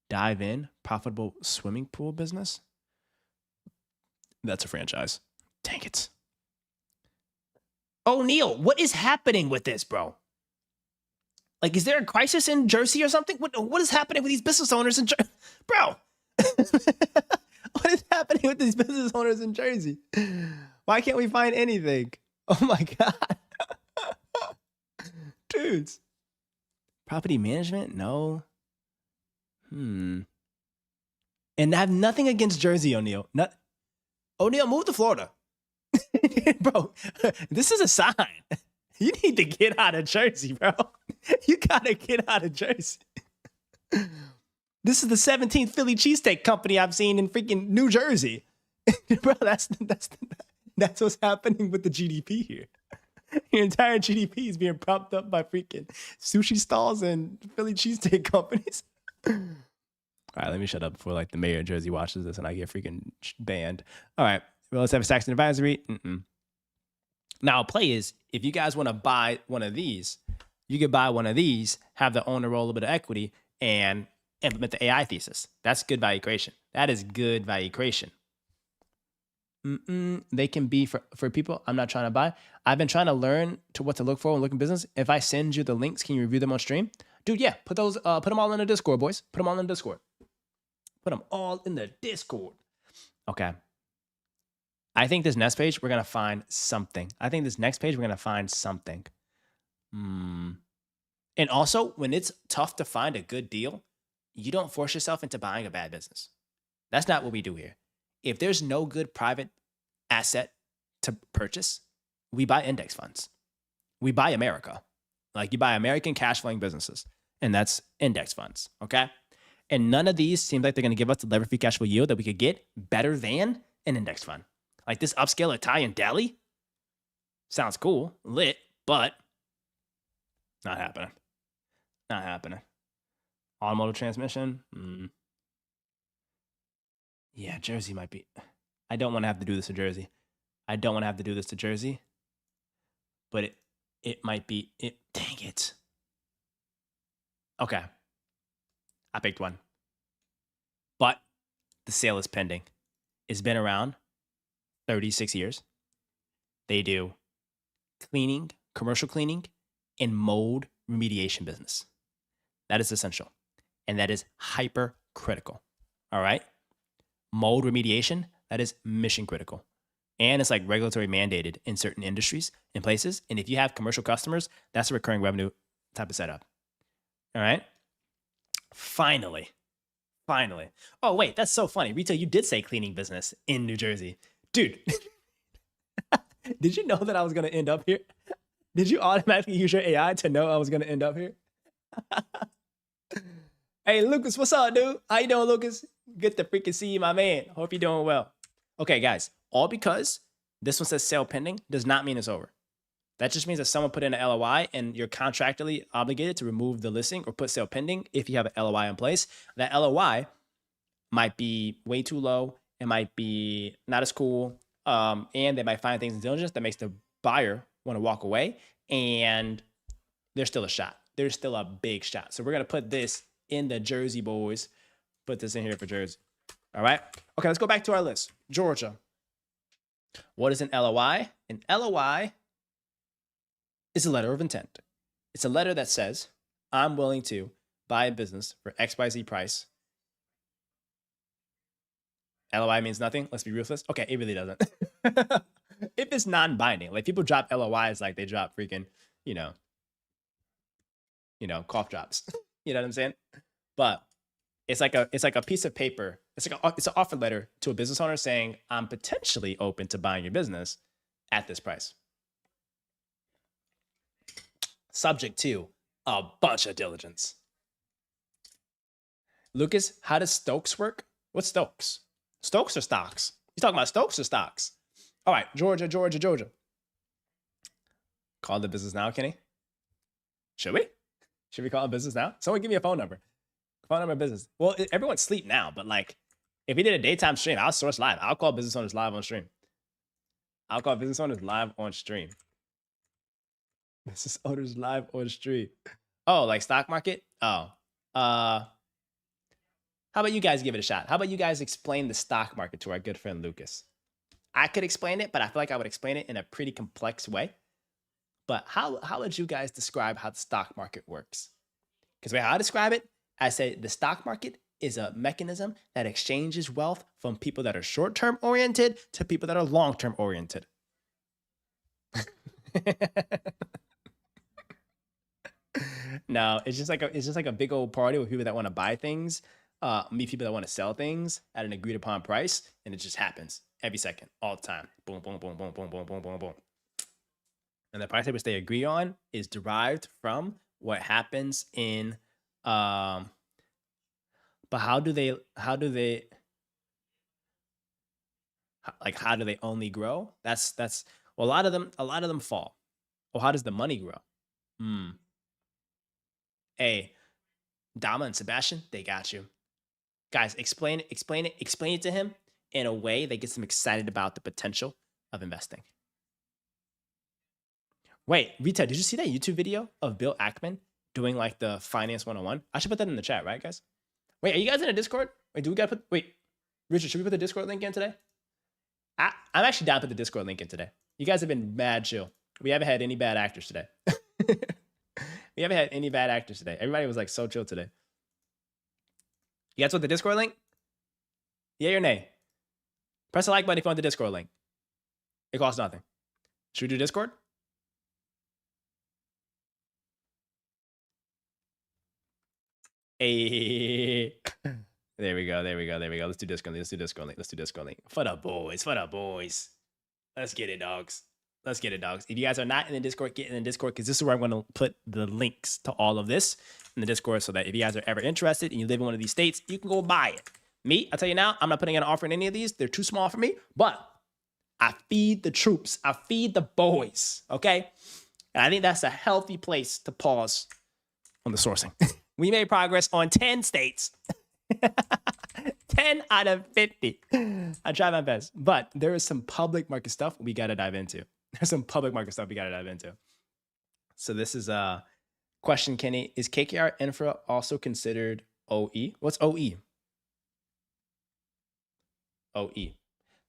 Dive in, profitable swimming pool business? That's a franchise. Dang it. Oh, Neil, what is happening with this, bro? Like, is there a crisis in Jersey or something? What is happening with these business owners in Jersey? Bro, what is happening with these business owners in Jersey? Why can't we find anything? Oh my God. Dudes. Property management? No. And I have nothing against Jersey, O'Neal. O'Neal, move to Florida. Bro, this is a sign. You need to get out of Jersey, bro. You gotta get out of Jersey. This is the 17th Philly cheesesteak company I've seen in freaking New Jersey. Bro, that's what's happening with the GDP here. Your entire GDP is being propped up by freaking sushi stalls and Philly cheesesteak companies. All right, let me shut up before like the mayor of Jersey watches this and I get freaking banned. All right, well, let's have a Saxon advisory. Now, play is, if you guys want to buy one of these, you could buy one of these, have the owner roll a bit of equity, and implement the AI thesis. That's good value creation. That is good value creation. They can be for people I'm not trying to buy. I've been trying to learn to what to look for when looking business. If I send you the links, can you review them on stream? Dude, yeah, put them all in the Discord, boys. Put them all in the Discord. Put them all in the Discord. Okay. I think this next page, we're going to find something. And also, when it's tough to find a good deal, you don't force yourself into buying a bad business. That's not what we do here. If there's no good private asset to purchase, we buy index funds. We buy America. Like you buy American cash flowing businesses, and that's index funds, okay? And none of these seem like they're going to give us the levered free cash flow yield that we could get better than an index fund. Like this upscale Italian deli sounds cool, lit, but not happening. Not happening. Automotive transmission. Yeah, Jersey might be. I don't want to have to do this to Jersey. But it might be it. Dang it. Okay. I picked one. But the sale is pending. It's been around 36 years. They do cleaning, commercial cleaning, and mold remediation business. That is essential. And that is hyper critical. All right. Mold remediation, that is mission critical. And it's like regulatory mandated in certain industries and places. And if you have commercial customers, that's a recurring revenue type of setup. All right. Finally. Oh, wait, that's so funny. Retail, you did say cleaning business in New Jersey. Dude, did you know that I was going to end up here? Did you automatically use your AI to know I was going to end up here? Hey, Lucas, what's up, dude? How you doing, Lucas? Good to freaking see you, my man. Hope you're doing well. Okay, guys, all because this one says sale pending does not mean it's over. That just means that someone put in an LOI and you're contractually obligated to remove the listing or put sale pending if you have an LOI in place. That LOI might be way too low. It might be not as cool. And they might find things in diligence that makes the buyer want to walk away. And there's still a shot. There's still a big shot. So we're going to put this in the Jersey, boys. Put this in here for Jersey. All right. Okay, let's go back to our list. Georgia. What is an LOI? An LOI is a letter of intent. It's a letter that says, I'm willing to buy a business for XYZ price. LOI means nothing. Let's be ruthless. Okay, it really doesn't. If it's non-binding, like people drop LOIs like they drop freaking, cough drops. You know what I'm saying? But it's like a piece of paper. It's an offer letter to a business owner saying, I'm potentially open to buying your business at this price. Subject to a bunch of diligence. Lucas, how does Stokes work? What's Stokes? Stokes or stocks? You talking about Stokes or stocks? All right, Georgia. Call the business now, Kenny. Should we? Should we call a business now? Someone give me a phone number. Phone number of business. Well, everyone's asleep now, but like, if we did a daytime stream, I'll source live. I'll call business owners live on stream. Business owners live on stream. Oh, like stock market? Oh. How about you guys give it a shot? How about you guys explain the stock market to our good friend Lucas? I could explain it, but I feel like I would explain it in a pretty complex way. But how would you guys describe how the stock market works? Because the way I describe it, I say the stock market is a mechanism that exchanges wealth from people that are short-term oriented to people that are long-term oriented. No, it's just like a big old party with people that want to buy things, meet people that want to sell things at an agreed upon price, and it just happens every second, all the time. Boom, boom, boom, boom, boom, boom, boom, boom, boom. And the price at which they agree on is derived from what happens in but how do they only grow? That's well, a lot of them fall. Well, how does the money grow? Hey, Dama and Sebastian, they got you. Guys, explain it to him in a way that gets him excited about the potential of investing. Wait, Rita, did you see that YouTube video of Bill Ackman doing like the Finance 101? I should put that in the chat, right, guys? Wait, are you guys in a Discord? Wait, Richard, should we put the Discord link in today? I'm actually down to put the Discord link in today. You guys have been mad chill. We haven't had any bad actors today. Everybody was like so chill today. You guys want the Discord link? Yay or nay? Press the like button if you want the Discord link. It costs nothing. Should we do Discord? Hey. There we go. Let's do Discord link. For the boys. Let's get it, dogs. If you guys are not in the Discord, get in the Discord, because this is where I'm going to put the links to all of this in the Discord, so that if you guys are ever interested and you live in one of these states, you can go buy it. Me, I'll tell you now, I'm not putting an offer in any of these. They're too small for me, but I feed the troops. I feed the boys, okay? And I think that's a healthy place to pause on the sourcing. We made progress on 10 states. 10 out of 50. I tried my best. But there is some public market stuff we got to dive into. So this is a question, Kenny. Is KKR Infra also considered OE? What's OE? OE.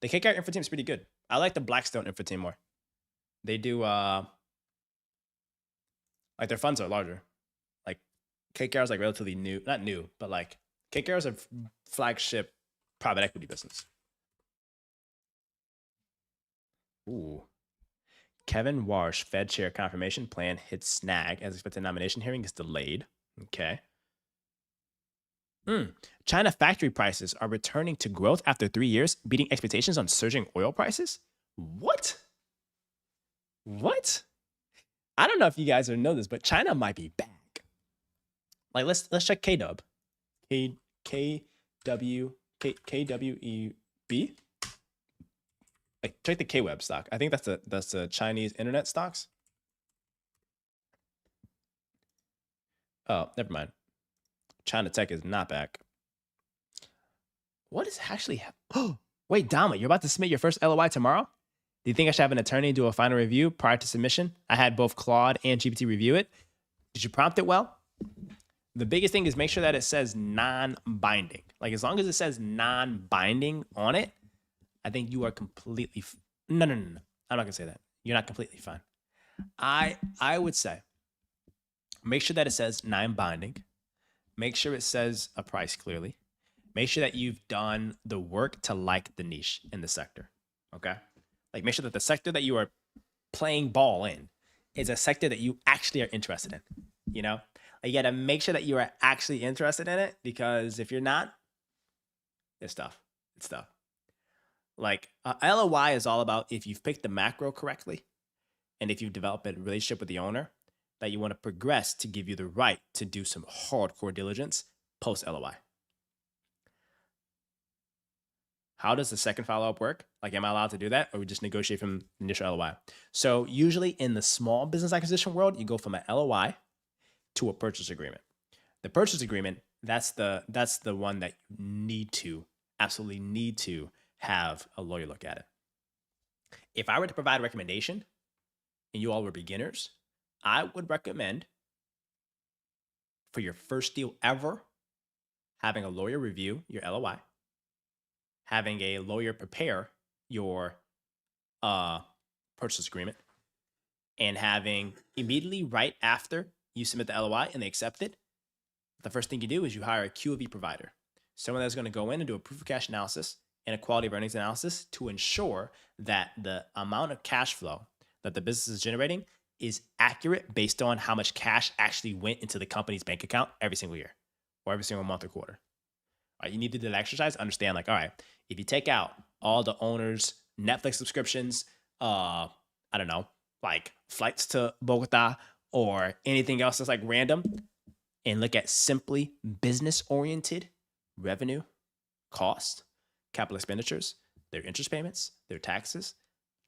The KKR Infra team is pretty good. I like the Blackstone Infra team more. They do, like, their funds are larger. Like, KKR is like relatively new, not new, but like KKR is a flagship private equity business. Ooh. Kevin Warsh, Fed chair confirmation plan hits snag as expected. Nomination hearing is delayed. Okay. China factory prices are returning to growth after 3 years, beating expectations on surging oil prices. What? I don't know if you guys know this, but China might be back. Like, let's check KW. KWEB. Like, check the KWeb stock. I think that's the Chinese internet stocks. Oh, never mind. China Tech is not back. What is actually happening? Wait, Dama, you're about to submit your first LOI tomorrow? Do you think I should have an attorney do a final review prior to submission? I had both Claude and GPT review it. Did you prompt it well? The biggest thing is make sure that it says non-binding. Like, as long as it says non-binding on it, I think you are completely... No. I'm not going to say that. You're not completely fine. I would say make sure that it says non-binding. Make sure it says a price clearly. Make sure that you've done the work to like the niche in the sector, okay? Like, make sure that the sector that you are playing ball in is a sector that you actually are interested in, you know? Like, you got to make sure that you are actually interested in it, because if you're not, it's tough. It's tough. Like, LOI is all about if you've picked the macro correctly and if you've developed a relationship with the owner, that you want to progress to give you the right to do some hardcore diligence post LOI. How does the second follow-up work? Like, am I allowed to do that, or we just negotiate from initial LOI? So usually in the small business acquisition world, you go from an LOI to a purchase agreement. The purchase agreement, that's the one that you absolutely need to have a lawyer look at it. If I were to provide a recommendation and you all were beginners, I would recommend, for your first deal ever, having a lawyer review your LOI, having a lawyer prepare your purchase agreement, and having immediately right after you submit the LOI and they accept it, the first thing you do is you hire a QOV provider, someone that's going to go in and do a proof of cash analysis and a quality of earnings analysis to ensure that the amount of cash flow that the business is generating is accurate based on how much cash actually went into the company's bank account every single year or every single month or quarter. All right, you need to do that exercise, understand, like, all right, if you take out all the owners' Netflix subscriptions, I don't know, like flights to Bogota or anything else that's like random, and look at simply business-oriented revenue, cost, capital expenditures, their interest payments, their taxes,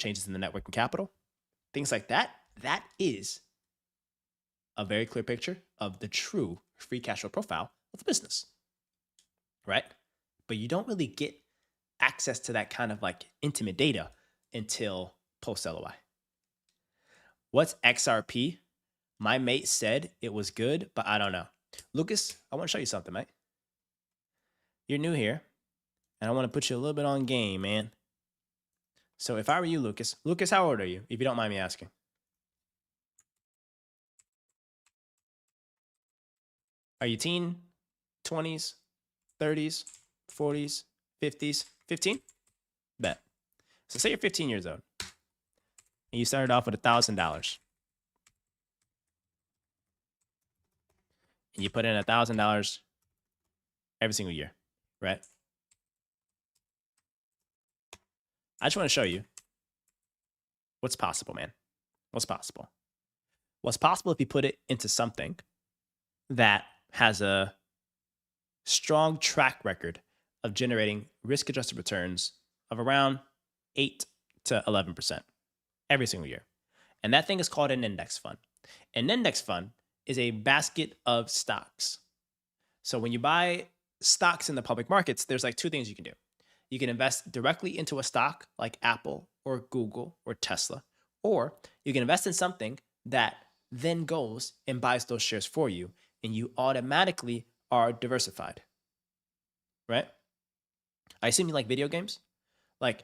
changes in the net working capital, things like that, that is a very clear picture of the true free cash flow profile of the business, right? But you don't really get access to that kind of like intimate data until post LOI. What's XRP? My mate said it was good, but I don't know. Lucas, I want to show you something, mate. You're new here, and I want to put you a little bit on game, man. So if I were you, Lucas, how old are you, if you don't mind me asking? Are you teen, 20s, 30s, 40s, 50s, 15? Bet. So say you're 15 years old and you started off with $1,000 and you put in $1,000 every single year, right? I just want to show you what's possible, man. What's possible? What's possible if you put it into something that has a strong track record of generating risk-adjusted returns of around 8 to 11% every single year. And that thing is called an index fund. An index fund is a basket of stocks. So when you buy stocks in the public markets, there's like two things you can do. You can invest directly into a stock like Apple or Google or Tesla, or you can invest in something that then goes and buys those shares for you, and you automatically are diversified, right? I assume you like video games. Like,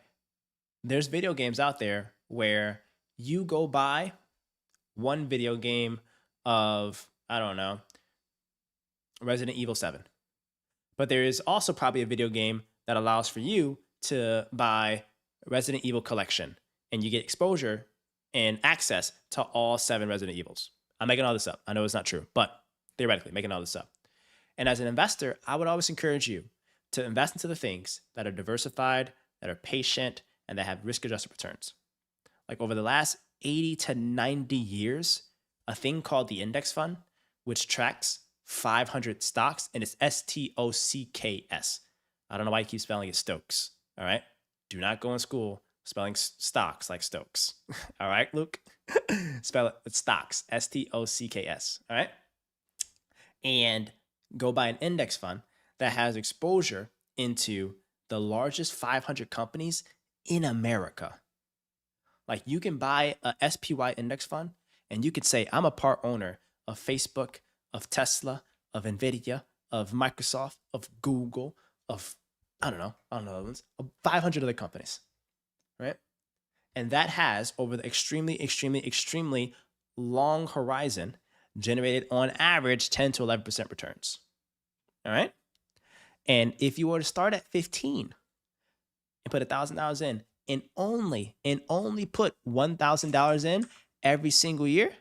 there's video games out there where you go buy one video game of, I don't know, Resident Evil 7. But there is also probably a video game that allows for you to buy Resident Evil Collection, and you get exposure and access to all 7 Resident Evils. I'm making all this up. I know it's not true, but theoretically, making all this up. And as an investor, I would always encourage you to invest into the things that are diversified, that are patient, and that have risk-adjusted returns. Like over the last 80 to 90 years, a thing called the index fund, which tracks 500 stocks, and it's STOCKS. I don't know why you keep spelling it Stokes. All right. Do not go in school spelling stocks like Stokes. All right, Luke? Spell it. It's stocks. STOCKS. All right. And go buy an index fund that has exposure into the largest 500 companies in America. Like, you can buy a SPY index fund and you could say, I'm a part owner of Facebook, of Tesla, of Nvidia, of Microsoft, of Google, of, I don't know other ones, of 500 other companies, right? And that has, over the extremely long horizon, generated on average 10 to 11% returns. All right. And if you were to start at 15 and put $1,000 in and only put $1,000 in every single year,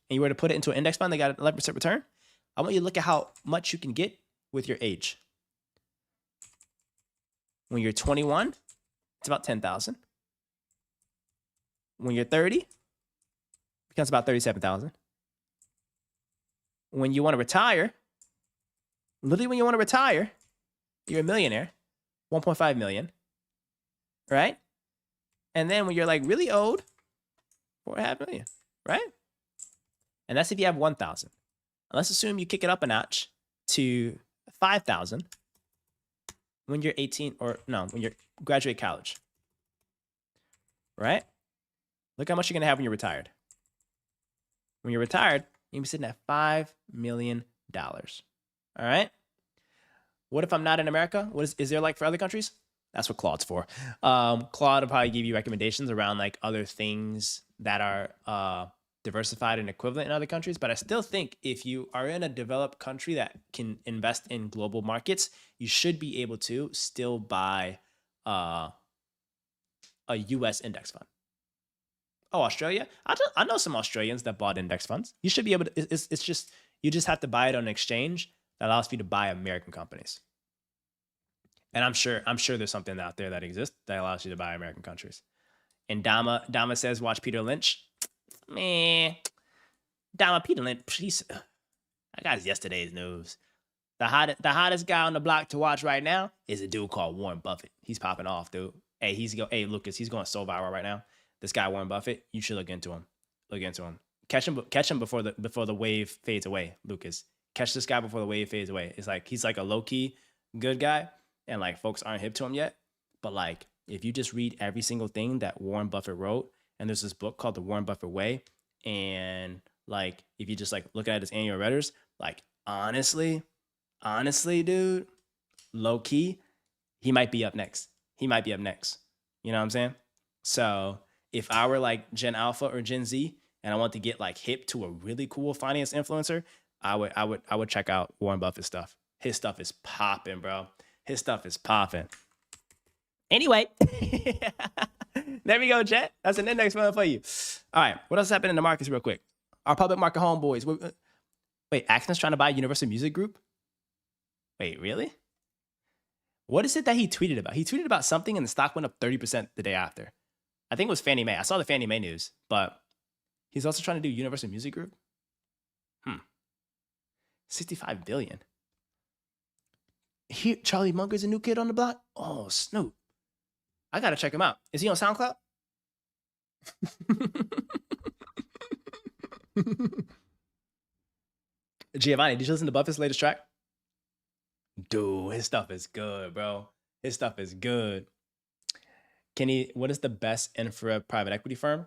and you were to put it into an index fund that got an 11% return, I want you to look at how much you can get with your age. When you're 21, it's about 10,000. When you're 30, it becomes about 37,000. When you want to retire, literally when you want to retire, you're a millionaire, 1.5 million, right? And then when you're like really old, 4.5 million, right? And that's if you have 1,000. Let's assume you kick it up a notch to 5,000 when you're 18, or no, when you graduate college, right? Look how much you're going to have when you're retired. When you're retired, you're going to be sitting at $5 million. All right? What if I'm not in America? What is there like for other countries? That's what Claude's for. Claude will probably give you recommendations around like other things that are diversified and equivalent in other countries. But I still think if you are in a developed country that can invest in global markets, you should be able to still buy a U.S. index fund. Oh, Australia? I know some Australians that bought index funds. You should be able to. It's just, you just have to buy it on an exchange that allows for you to buy American companies. And I'm sure there's something out there that exists that allows you to buy American countries. And Dama says, watch Peter Lynch. Man, Peter Lynch, that guy's yesterday's news. The hottest guy on the block to watch right now is a dude called Warren Buffett. He's popping off, dude. Hey, Lucas, he's going so viral right now. This guy, Warren Buffett, you should look into him. Catch him before the wave fades away, Lucas. Catch this guy before the wave fades away. It's like he's like a low-key good guy, and like folks aren't hip to him yet. But like, if you just read every single thing that Warren Buffett wrote, and there's this book called The Warren Buffett Way, and like if you just like look at his annual letters, like honestly, dude, low key, he might be up next. You know what I'm saying? So if I were like Gen Alpha or Gen Z and I want to get like hip to a really cool finance influencer, I would check out Warren Buffett's stuff. His stuff is popping, bro. His stuff is popping. Anyway, there we go, Jet. That's an index fund for you. All right, what else happened in the markets real quick? Our public market homeboys. Wait, Axon's trying to buy Universal Music Group? Wait, really? What is it that he tweeted about? He tweeted about something and the stock went up 30% the day after. I think it was Fannie Mae. I saw the Fannie Mae news, but he's also trying to do Universal Music Group. 65 billion. Here, Charlie Munger's a new kid on the block? Oh, Snoop. I gotta check him out. Is he on SoundCloud? Giovanni, did you listen to Buffett's latest track? Dude, his stuff is good, bro. His stuff is good. What is the best infra private equity firm?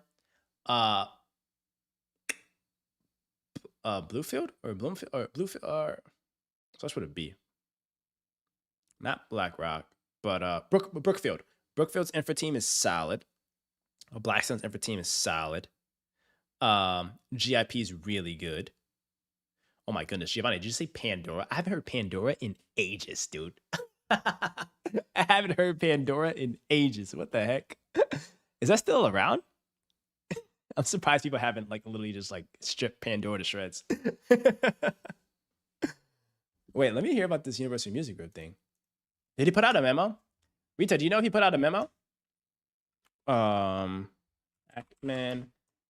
Bluefield or Bloomfield or Bluefield or starts with a B. Not BlackRock, but Brookfield. Brookfield's infra team is solid. Blackstone's infra team is solid. GIP is really good. Oh my goodness, Giovanni, did you say Pandora? I haven't heard Pandora in ages, dude. I haven't heard Pandora in ages. What the heck? Is that still around? I'm surprised people haven't like literally just like stripped Pandora to shreds. Wait, let me hear about this Universal Music Group thing. Did he put out a memo? Rita, do you know if he put out a memo? Ackman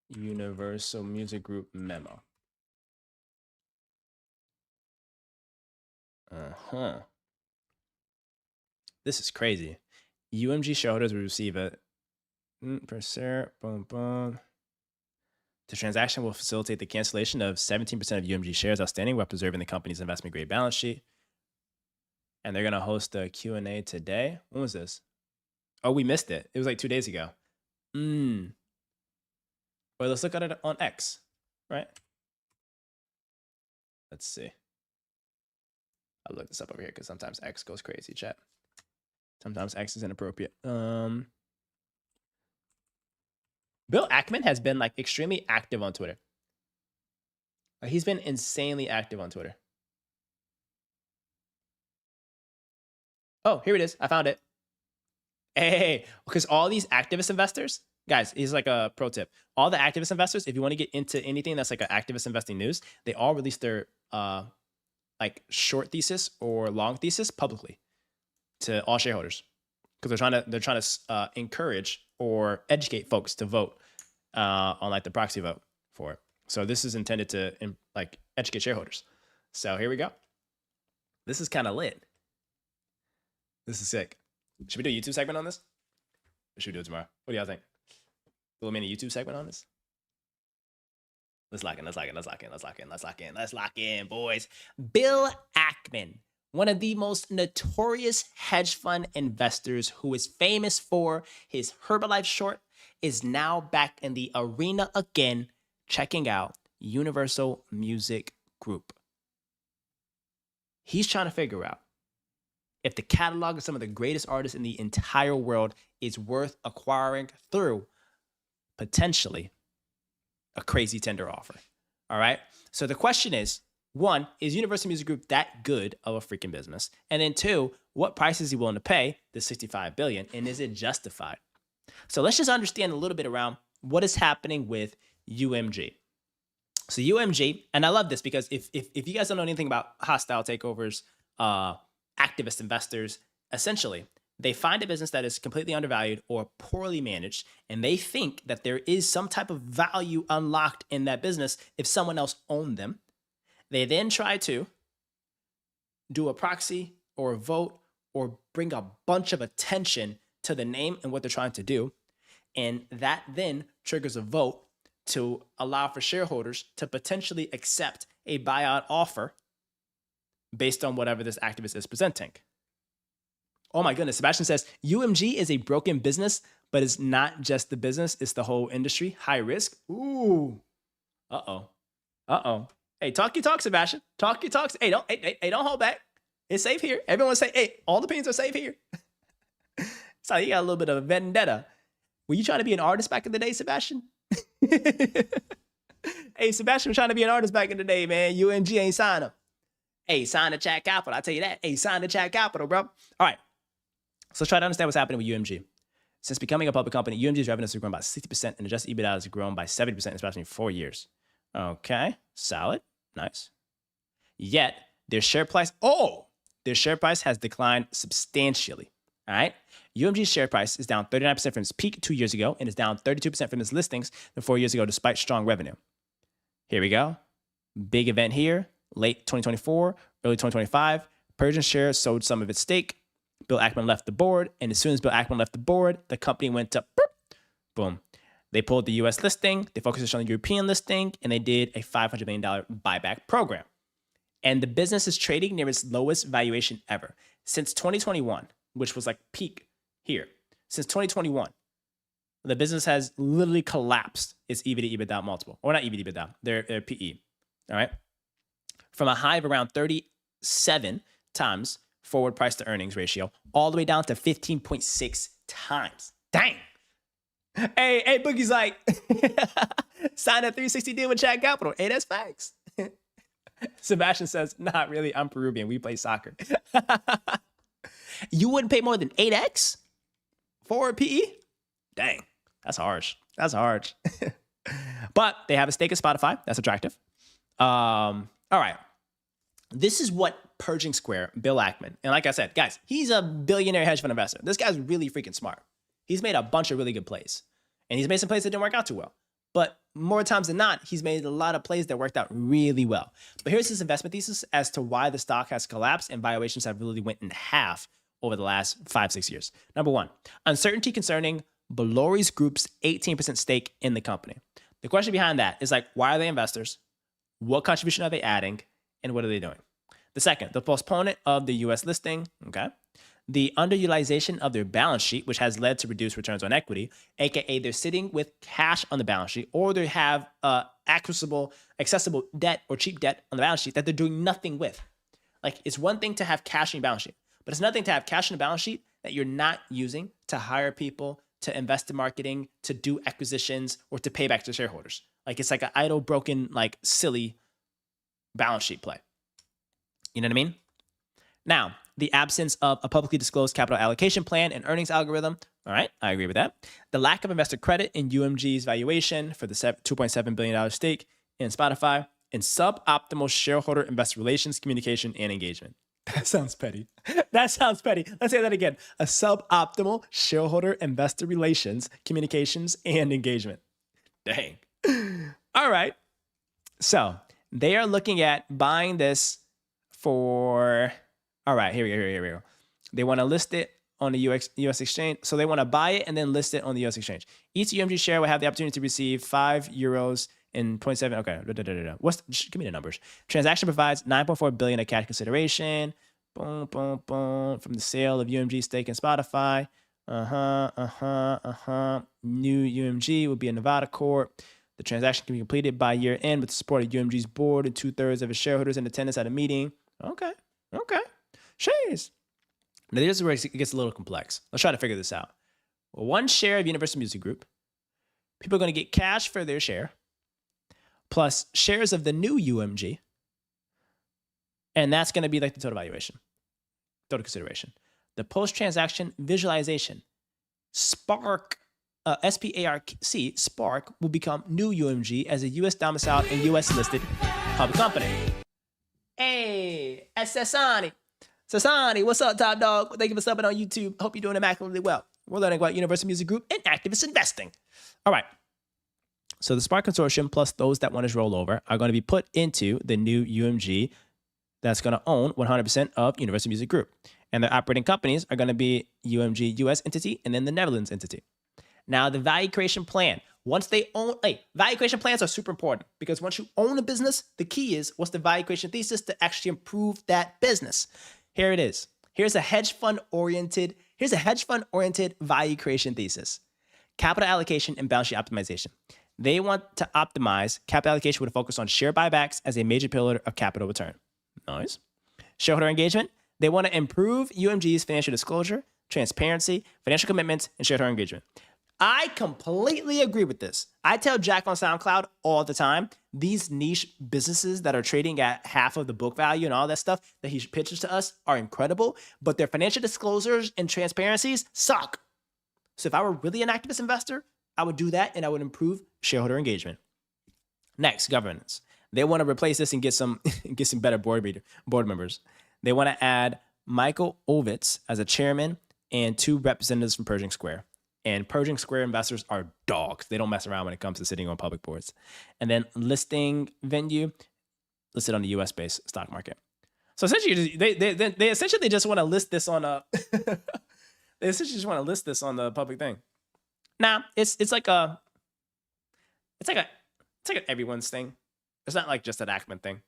Universal Music Group memo. This is crazy. UMG shareholders will receive a per share. Boom, boom. The transaction will facilitate the cancellation of 17% of UMG shares outstanding while preserving the company's investment grade balance sheet. And they're gonna host a Q&A today. When was this? Oh, we missed it. It was like 2 days ago. Well, let's look at it on X, right? Let's see. I'll look this up over here because sometimes X goes crazy, chat. Sometimes X is inappropriate. Bill Ackman has been like extremely active on Twitter. He's been insanely active on Twitter. Oh, here it is. I found it. Hey, because all these activist investors, guys, here's like a pro tip. All the activist investors, if you want to get into anything that's like an activist investing news, they all release their like short thesis or long thesis publicly to all shareholders because they're trying to encourage or educate folks to vote on like the proxy vote for it. So this is intended to like educate shareholders. So here we go. This is kind of lit. This is sick. Should we do a YouTube segment on this? Or should we do it tomorrow? What do y'all think? A little mini YouTube segment on this? Let's lock in, boys. Bill Ackman, one of the most notorious hedge fund investors who is famous for his Herbalife short, is now back in the arena again, checking out Universal Music Group. He's trying to figure out if the catalog of some of the greatest artists in the entire world is worth acquiring through potentially a crazy tender offer. All right. So the question is, one, is Universal Music Group that good of a freaking business? And then two, what price is he willing to pay, the $65 billion, and is it justified? So let's just understand a little bit around what is happening with UMG. So UMG, and I love this because if you guys don't know anything about hostile takeovers, activist investors, essentially, they find a business that is completely undervalued or poorly managed, and they think that there is some type of value unlocked in that business if someone else owned them. They then try to do a proxy or a vote or bring a bunch of attention to the name and what they're trying to do. And that then triggers a vote to allow for shareholders to potentially accept a buyout offer based on whatever this activist is presenting. Oh my goodness, Sebastian says, UMG is a broken business, but it's not just the business, it's the whole industry. High risk. Ooh. Uh-oh. Hey, talk your talk, Sebastian. Talk your talk. Hey, don't hold back. It's safe here. Everyone say, hey, all the opinions are safe here. So you got a little bit of a vendetta. Were you trying to be an artist back in the day, Sebastian? Hey, Sebastian was trying to be an artist back in the day, man. UMG ain't signed him. Hey, sign the chat capital. I'll tell you that. Hey, sign the chat capital, bro. All right. So let's try to understand what's happening with UMG. Since becoming a public company, UMG's revenues have grown by 60% and adjusted EBITDA has grown by 70% in approximately 4 years. Okay. Solid. Nice. Yet, their share price, their share price has declined substantially. All right. UMG's share price is down 39% from its peak 2 years ago and is down 32% from its listings than 4 years ago, despite strong revenue. Here we go. Big event here. Late 2024, early 2025. Pershing shares sold some of its stake. Bill Ackman left the board. And as soon as Bill Ackman left the board, the company went up. Boom. They pulled the US listing. They focused on the European listing. And they did a $500 million buyback program. And the business is trading near its lowest valuation ever. Since 2021, which was like peak here. Since 2021, the business has literally collapsed its EV to EBITDA multiple. Or not EV to EBITDA, their PE. All right. From a high of around 37 times forward price to earnings ratio, all the way down to 15.6 times. Dang. Hey, Boogie's like, sign a 360 deal with Chad Capital. Hey, that's facts. Sebastian says, not really. I'm Peruvian. We play soccer. You wouldn't pay more than 8x for PE? Dang, that's harsh. That's harsh. But they have a stake in Spotify. That's attractive. All right. This is what Pershing Square, Bill Ackman, and like I said, guys, he's a billionaire hedge fund investor. This guy's really freaking smart. He's made a bunch of really good plays. And he's made some plays that didn't work out too well. But more times than not, he's made a lot of plays that worked out really well. But here's his investment thesis as to why the stock has collapsed and valuations have really went in half over the last 5-6 years. Number one, uncertainty concerning Bolloré Group's 18% stake in the company. The question behind that is like, why are they investors? What contribution are they adding? And what are they doing? The second, the postponement of the US listing, okay? The underutilization of their balance sheet, which has led to reduced returns on equity, aka they're sitting with cash on the balance sheet, or they have accessible debt or cheap debt on the balance sheet that they're doing nothing with. Like, it's one thing to have cash in your balance sheet, but it's another thing to have cash in the balance sheet that you're not using to hire people, to invest in marketing, to do acquisitions, or to pay back to shareholders. Like, it's like an idle, broken, like silly balance sheet play. You know what I mean? Now, the absence of a publicly disclosed capital allocation plan and earnings algorithm. All right, I agree with that. The lack of investor credit in UMG's valuation for the $2.7 billion stake in Spotify, and suboptimal shareholder investor relations, communication, and engagement. That sounds petty. That sounds petty. Let's say that again. A suboptimal shareholder investor relations, communications, and engagement. Dang. All right. So they are looking at buying this for, all right, here we go. They want to list it on the US exchange. So they want to buy it and then list it on the US exchange. Each UMG share will have the opportunity to receive €5 and 0.7. Okay. Give me the numbers. Transaction provides $9.4 billion of cash consideration. Boom, boom, boom. From the sale of UMG stake in Spotify. New UMG will be a Nevada corp. The transaction can be completed by year end with the support of UMG's board and 2/3 of its shareholders in attendance at a meeting. Okay. Jeez. Now, this is where it gets a little complex. Let's try to figure this out. Well, one share of Universal Music Group, people are going to get cash for their share, plus shares of the new UMG, and that's going to be like the total valuation, total consideration. The post-transaction visualization, Spark, SPARC, Spark, will become new UMG as a U.S. domiciled and U.S. listed public company. Hey, Sasani, what's up, top dog? Thank you for subbing on YouTube. Hope you're doing immaculately well. We're learning about Universal Music Group and activist investing. All right. So the Spark Consortium plus those that want to roll over are going to be put into the new UMG that's going to own 100% of Universal Music Group. And their operating companies are going to be UMG US entity and then the Netherlands entity. Now, the value creation plan. Once they own, value creation plans are super important because once you own a business, the key is what's the value creation thesis to actually improve that business. Here it is. Here's a hedge fund oriented value creation thesis. Capital allocation and balance sheet optimization. They want to optimize capital allocation with a focus on share buybacks as a major pillar of capital return. Nice. Shareholder engagement. They want to improve UMG's financial disclosure, transparency, financial commitments, and shareholder engagement. I completely agree with this. I tell Jack on SoundCloud all the time, these niche businesses that are trading at half of the book value and all that stuff that he pitches to us are incredible, but their financial disclosures and transparencies suck. So if I were really an activist investor, I would do that and I would improve shareholder engagement. Next, governance. They want to replace this and get some better board members. They want to add Michael Ovitz as a chairman and 2 representatives from Pershing Square. And Pershing Square investors are dogs. They don't mess around when it comes to sitting on public boards. And then listing venue listed on the US-based stock market. So essentially, they essentially just want to list this on a. They essentially just want to list this on the public thing. Nah, it's like an everyone's thing. It's not like just an Ackman thing.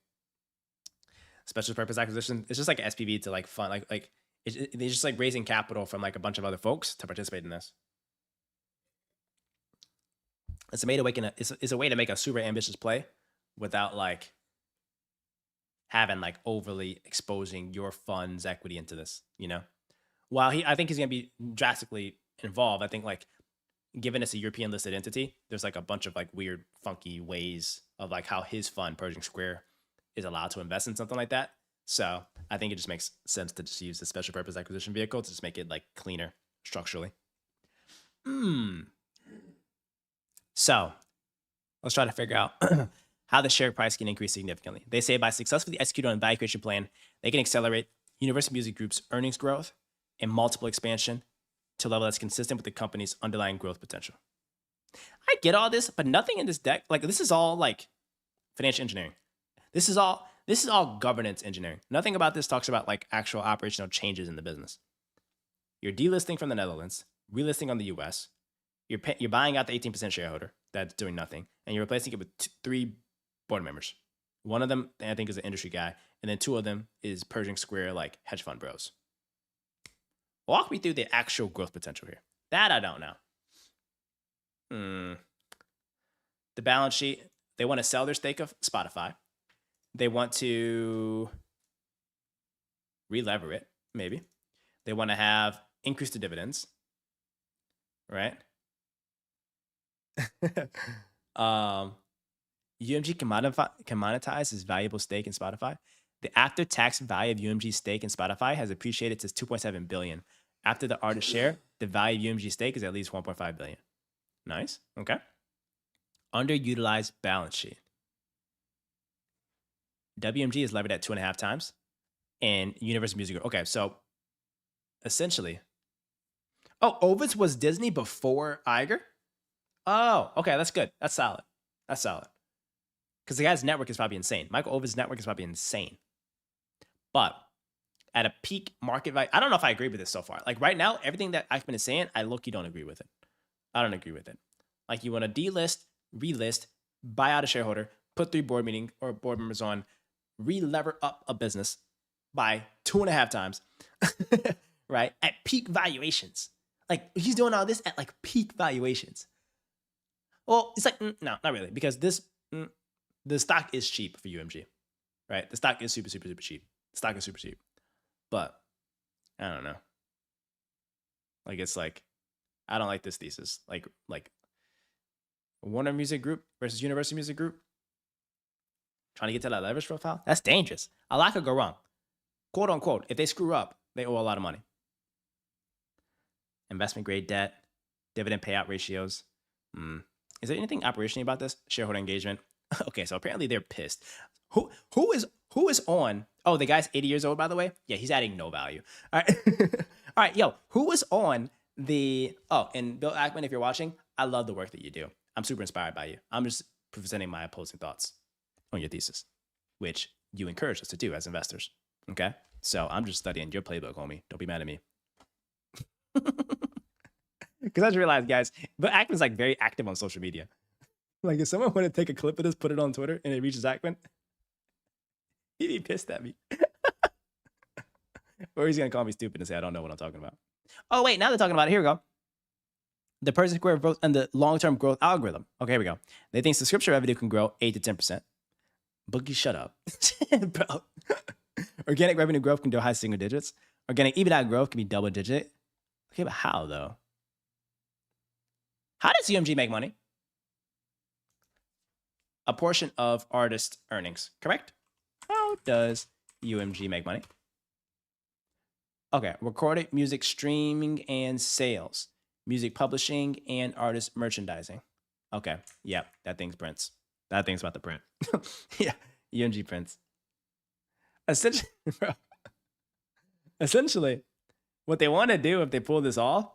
Special purpose acquisition. It's just like an SPV to like fund they're just like raising capital from like a bunch of other folks to participate in this. It's a way to make a super ambitious play without like having like overly exposing your fund's equity into this, you know? While I think he's going to be drastically involved, I think like given it's a European listed entity, there's like a bunch of like weird, funky ways of like how his fund, Pershing Square, is allowed to invest in something like that. So I think it just makes sense to just use the special purpose acquisition vehicle to just make it like cleaner structurally. So let's try to figure out how the share price can increase significantly. They say by successfully executing on a value creation plan, they can accelerate Universal Music Group's earnings growth and multiple expansion to a level that's consistent with the company's underlying growth potential. I get all this, but nothing in this deck, like this is all like financial engineering. This is all governance engineering. Nothing about this talks about like actual operational changes in the business. You're delisting from the Netherlands, relisting on the US. You're buying out the 18% shareholder that's doing nothing, and you're replacing it with 3 board members. One of them, I think, is an industry guy, and then 2 of them is Pershing Square, like hedge fund bros. Walk me through the actual growth potential here. That I don't know. The balance sheet, they want to sell their stake of Spotify. They want to re-lever it, maybe. They want to have increase the dividends, right? UMG can monetize his valuable stake in Spotify. The after-tax value of UMG's stake in Spotify has appreciated to $2.7 billion. After the artist share, the value of UMG's stake is at least $1.5 billion. Nice. Okay. Underutilized balance sheet. WMG is levered at 2.5 times, and Universal Music Group. Okay, so essentially, Ovitz was Disney before Iger. Oh, okay, that's good. That's solid. Because the guy's network is probably insane. Michael Ovitz's network is probably insane. But at a peak market value, I don't know if I agree with this so far. Like right now, everything that Ackman is saying, I low-key don't agree with it. I don't agree with it. Like you want to delist, relist, buy out a shareholder, put 3 board members on, re-lever up a business by 2.5 times, right? At peak valuations. Like he's doing all this at like peak valuations. Well, it's like, no, not really, because the stock is cheap for UMG, right? The stock is super, super, super cheap. The stock is super cheap. But I don't know. Like, it's like, I don't like this thesis. Like Warner Music Group versus Universal Music Group. Trying to get to that leverage profile. That's dangerous. A lot could go wrong. Quote unquote, if they screw up, they owe a lot of money. Investment grade debt, dividend payout ratios. Is there anything operationally about this? Shareholder engagement. Okay, so apparently they're pissed. Who is on? Oh, the guy's 80 years old, by the way. Yeah, he's adding no value. All right, all right, yo, who was on the? Oh, and Bill Ackman, if you're watching, I love the work that you do. I'm super inspired by you. I'm just presenting my opposing thoughts on your thesis, which you encourage us to do as investors. Okay, so I'm just studying your playbook, homie. Don't be mad at me. Because I just realized, guys, but Ackman's like very active on social media. Like if someone wanted to take a clip of this, put it on Twitter, and it reaches Ackman, he'd be pissed at me. Or he's gonna call me stupid and say I don't know what I'm talking about. Oh wait, now they're talking about it. Here we go. The Pershing Square growth and the long-term growth algorithm. Okay, here we go. They think subscription revenue can grow 8 to 10%. Boogie, shut up, bro. Organic revenue growth can do high single digits. Organic EBITDA growth can be double digit. Okay, but how though? How does UMG make money? A portion of artist earnings, correct? How does UMG make money? Okay, recorded music streaming and sales, music publishing and artist merchandising. Okay, yeah, that thing's prints. That thing's about to print. Yeah, UMG prints. Essentially, bro. Essentially, what they want to do if they pull this off,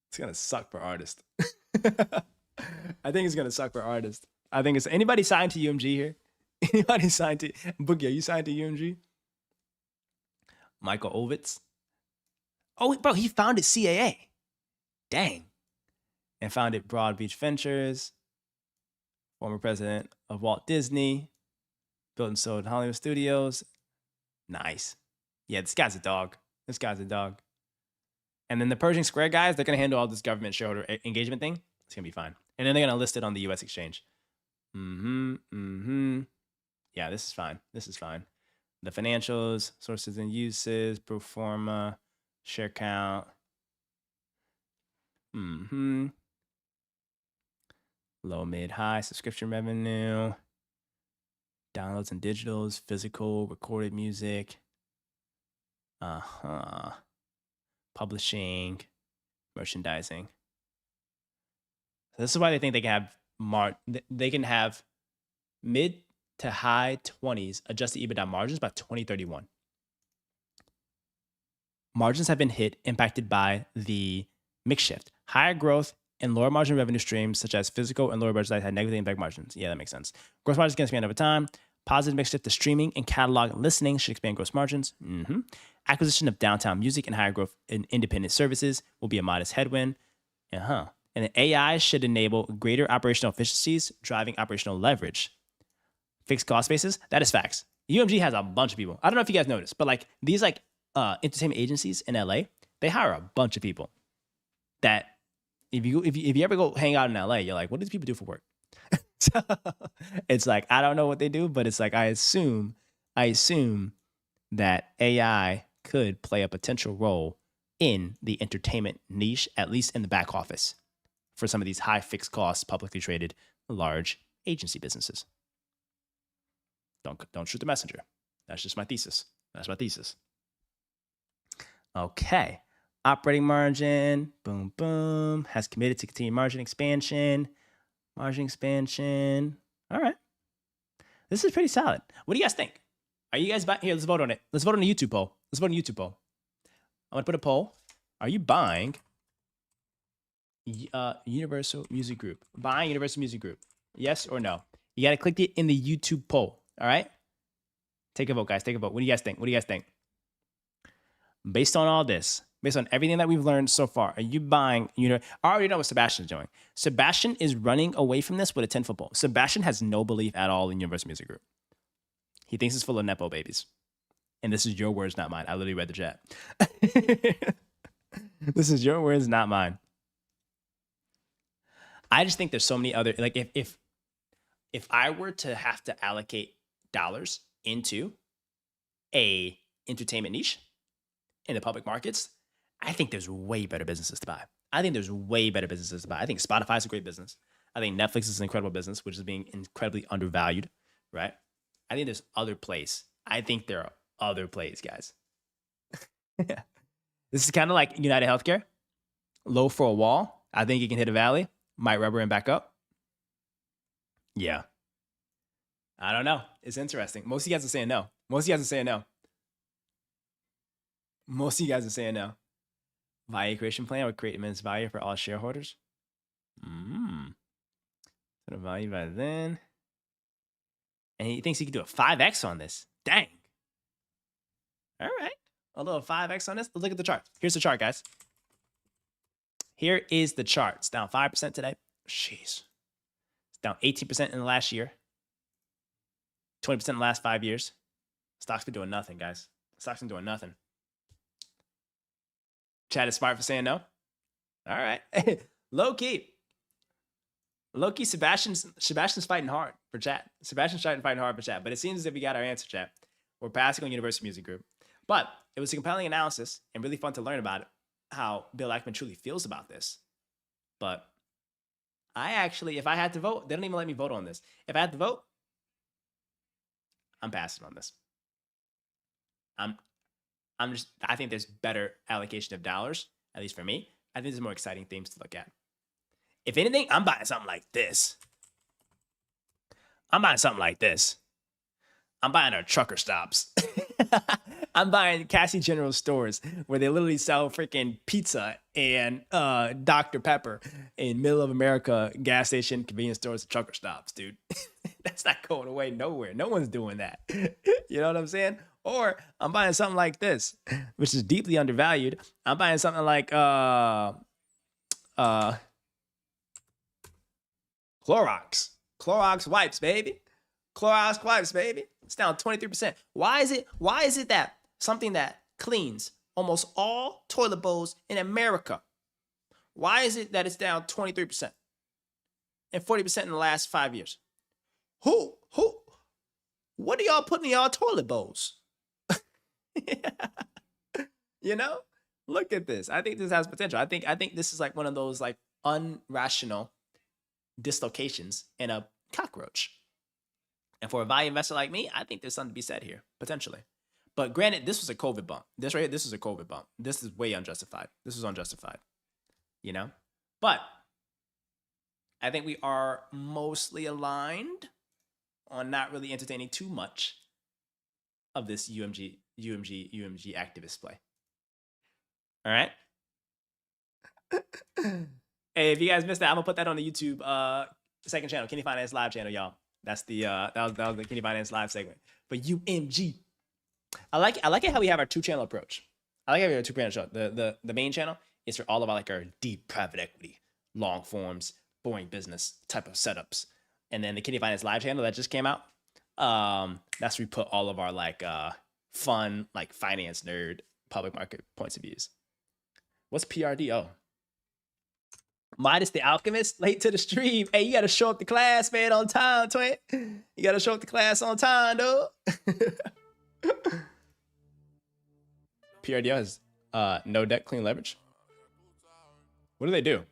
it's gonna suck for artists. I think it's gonna suck for artists. I think it's anybody signed to UMG here? Anybody signed to Boogie? Are you signed to UMG? Michael Ovitz. Oh, bro, he founded CAA. Dang. And founded Broad Beach Ventures. Former president of Walt Disney. Built and sold Hollywood Studios. Nice. Yeah, this guy's a dog. This guy's a dog. And then the Pershing Square guys, they're going to handle all this government shareholder engagement thing. It's going to be fine. And then they're going to list it on the U.S. exchange. Yeah, this is fine. This is fine. The financials, sources and uses, pro forma, share count. Low, mid, high, subscription revenue. Downloads and digitals, physical, recorded music. Publishing, merchandising. So this is why they think they can have mid to high 20s adjusted EBITDA margins by 2031. Margins have been impacted by the mix shift. Higher growth and lower margin revenue streams such as physical and lower merchandise had negatively impact margins. Yeah, that makes sense. Gross margins can expand over time. Positive mix shift to streaming and catalog listening should expand gross margins. Acquisition of downtown music and higher growth in independent services will be a modest headwind. And then AI should enable greater operational efficiencies, driving operational leverage. Fixed cost basis, that is facts. UMG has a bunch of people. I don't know if you guys noticed, but like these entertainment agencies in LA, they hire a bunch of people that if you ever go hang out in LA, you're like, what do these people do for work? So it's like, I don't know what they do, but it's like, I assume that AI could play a potential role in the entertainment niche, at least in the back office for some of these high fixed costs, publicly traded, large agency businesses. Don't shoot the messenger. That's just my thesis. That's my thesis. Okay. Operating margin, boom, boom, has committed to continue margin expansion. Margin expansion. All right. This is pretty solid. What do you guys think? Are you guys buying? Here, let's vote on it. Let's vote on a YouTube poll. Let's vote on a YouTube poll. I'm going to put a poll. Are you buying Universal Music Group? Buying Universal Music Group? Yes or no? You got to click it in the YouTube poll. All right? Take a vote, guys. Take a vote. What do you guys think? What do you guys think? Based on all this, based on everything that we've learned so far, are you buying, I already know what Sebastian's doing. Sebastian is running away from this with a 10-foot pole. Sebastian has no belief at all in Universal Music Group. He thinks it's full of Nepo babies. And this is your words, not mine. I literally read the chat. This is your words, not mine. I just think there's so many other, like if I were to have to allocate dollars into a entertainment niche in the public markets, I think there's way better businesses to buy. I think Spotify is a great business. I think Netflix is an incredible business, which is being incredibly undervalued, right? I think there's other plays. I think there are other plays, guys. This is kind of like United Healthcare. Low for a wall. I think you can hit a valley. Might rubber and back up. Yeah. I don't know. It's interesting. Most of you guys are saying no. Value creation plan would create immense value for all shareholders. Sort of value by then. And he thinks he can do a 5x on this. Dang. All right. A little 5x on this. Let's look at the chart. Here's the chart, guys. Here is the chart. It's down 5% today. Jeez. It's down 18% in the last year. 20% in the last 5 years. Stock's been doing nothing, guys. Stock's been doing nothing. Chad is smart for saying no. All right. Low key, Sebastian's fighting hard for chat. But it seems as if we got our answer, chat. We're passing on Universal Music Group. But it was a compelling analysis and really fun to learn about it, how Bill Ackman truly feels about this. But I actually, if I had to vote, they don't even let me vote on this. If I had to vote, I'm passing on this. I think there's better allocation of dollars, at least for me. I think there's more exciting themes to look at. If anything, I'm buying something like this. I'm buying our trucker stops. I'm buying Cassie General stores where they literally sell freaking pizza and Dr. Pepper in middle of America gas station, convenience stores, and trucker stops, dude. That's not going away nowhere. No one's doing that. You know what I'm saying? Or I'm buying something like this, which is deeply undervalued. I'm buying something like Clorox. Clorox wipes, baby. Clorox wipes, baby. It's down 23%. Why is it that something that cleans almost all toilet bowls in America, why is it that it's down 23% and 40% in the last 5 years? What do y'all put in y'all toilet bowls? You know? Look at this. I think this has potential. I think this is like one of those like unrational dislocations in a cockroach. And for a value investor like me, I think there's something to be said here, potentially. But granted, this was a COVID bump. This right here, this is a COVID bump. This is way unjustified. This is unjustified, you know? But I think we are mostly aligned on not really entertaining too much of this UMG activist play. All right? Hey, if you guys missed that, I'm gonna put that on the YouTube second channel, Kenny Finance Live channel, y'all. That's the that was the Kenny Finance Live segment. But UMG. I like it how we have our two-channel approach. I like how we have a two-channel show. The main channel is for all of our like our deep private equity, long forms, boring business type of setups. And then the Kenny Finance Live channel that just came out, that's where we put all of our like fun, like finance nerd, public market points of views. What's PRDO? Midas the Alchemist, late to the stream. Hey, you gotta show up to class, man, on time, twin. You gotta show up to class on time, dude. PRDO has no debt, clean leverage. What do they do?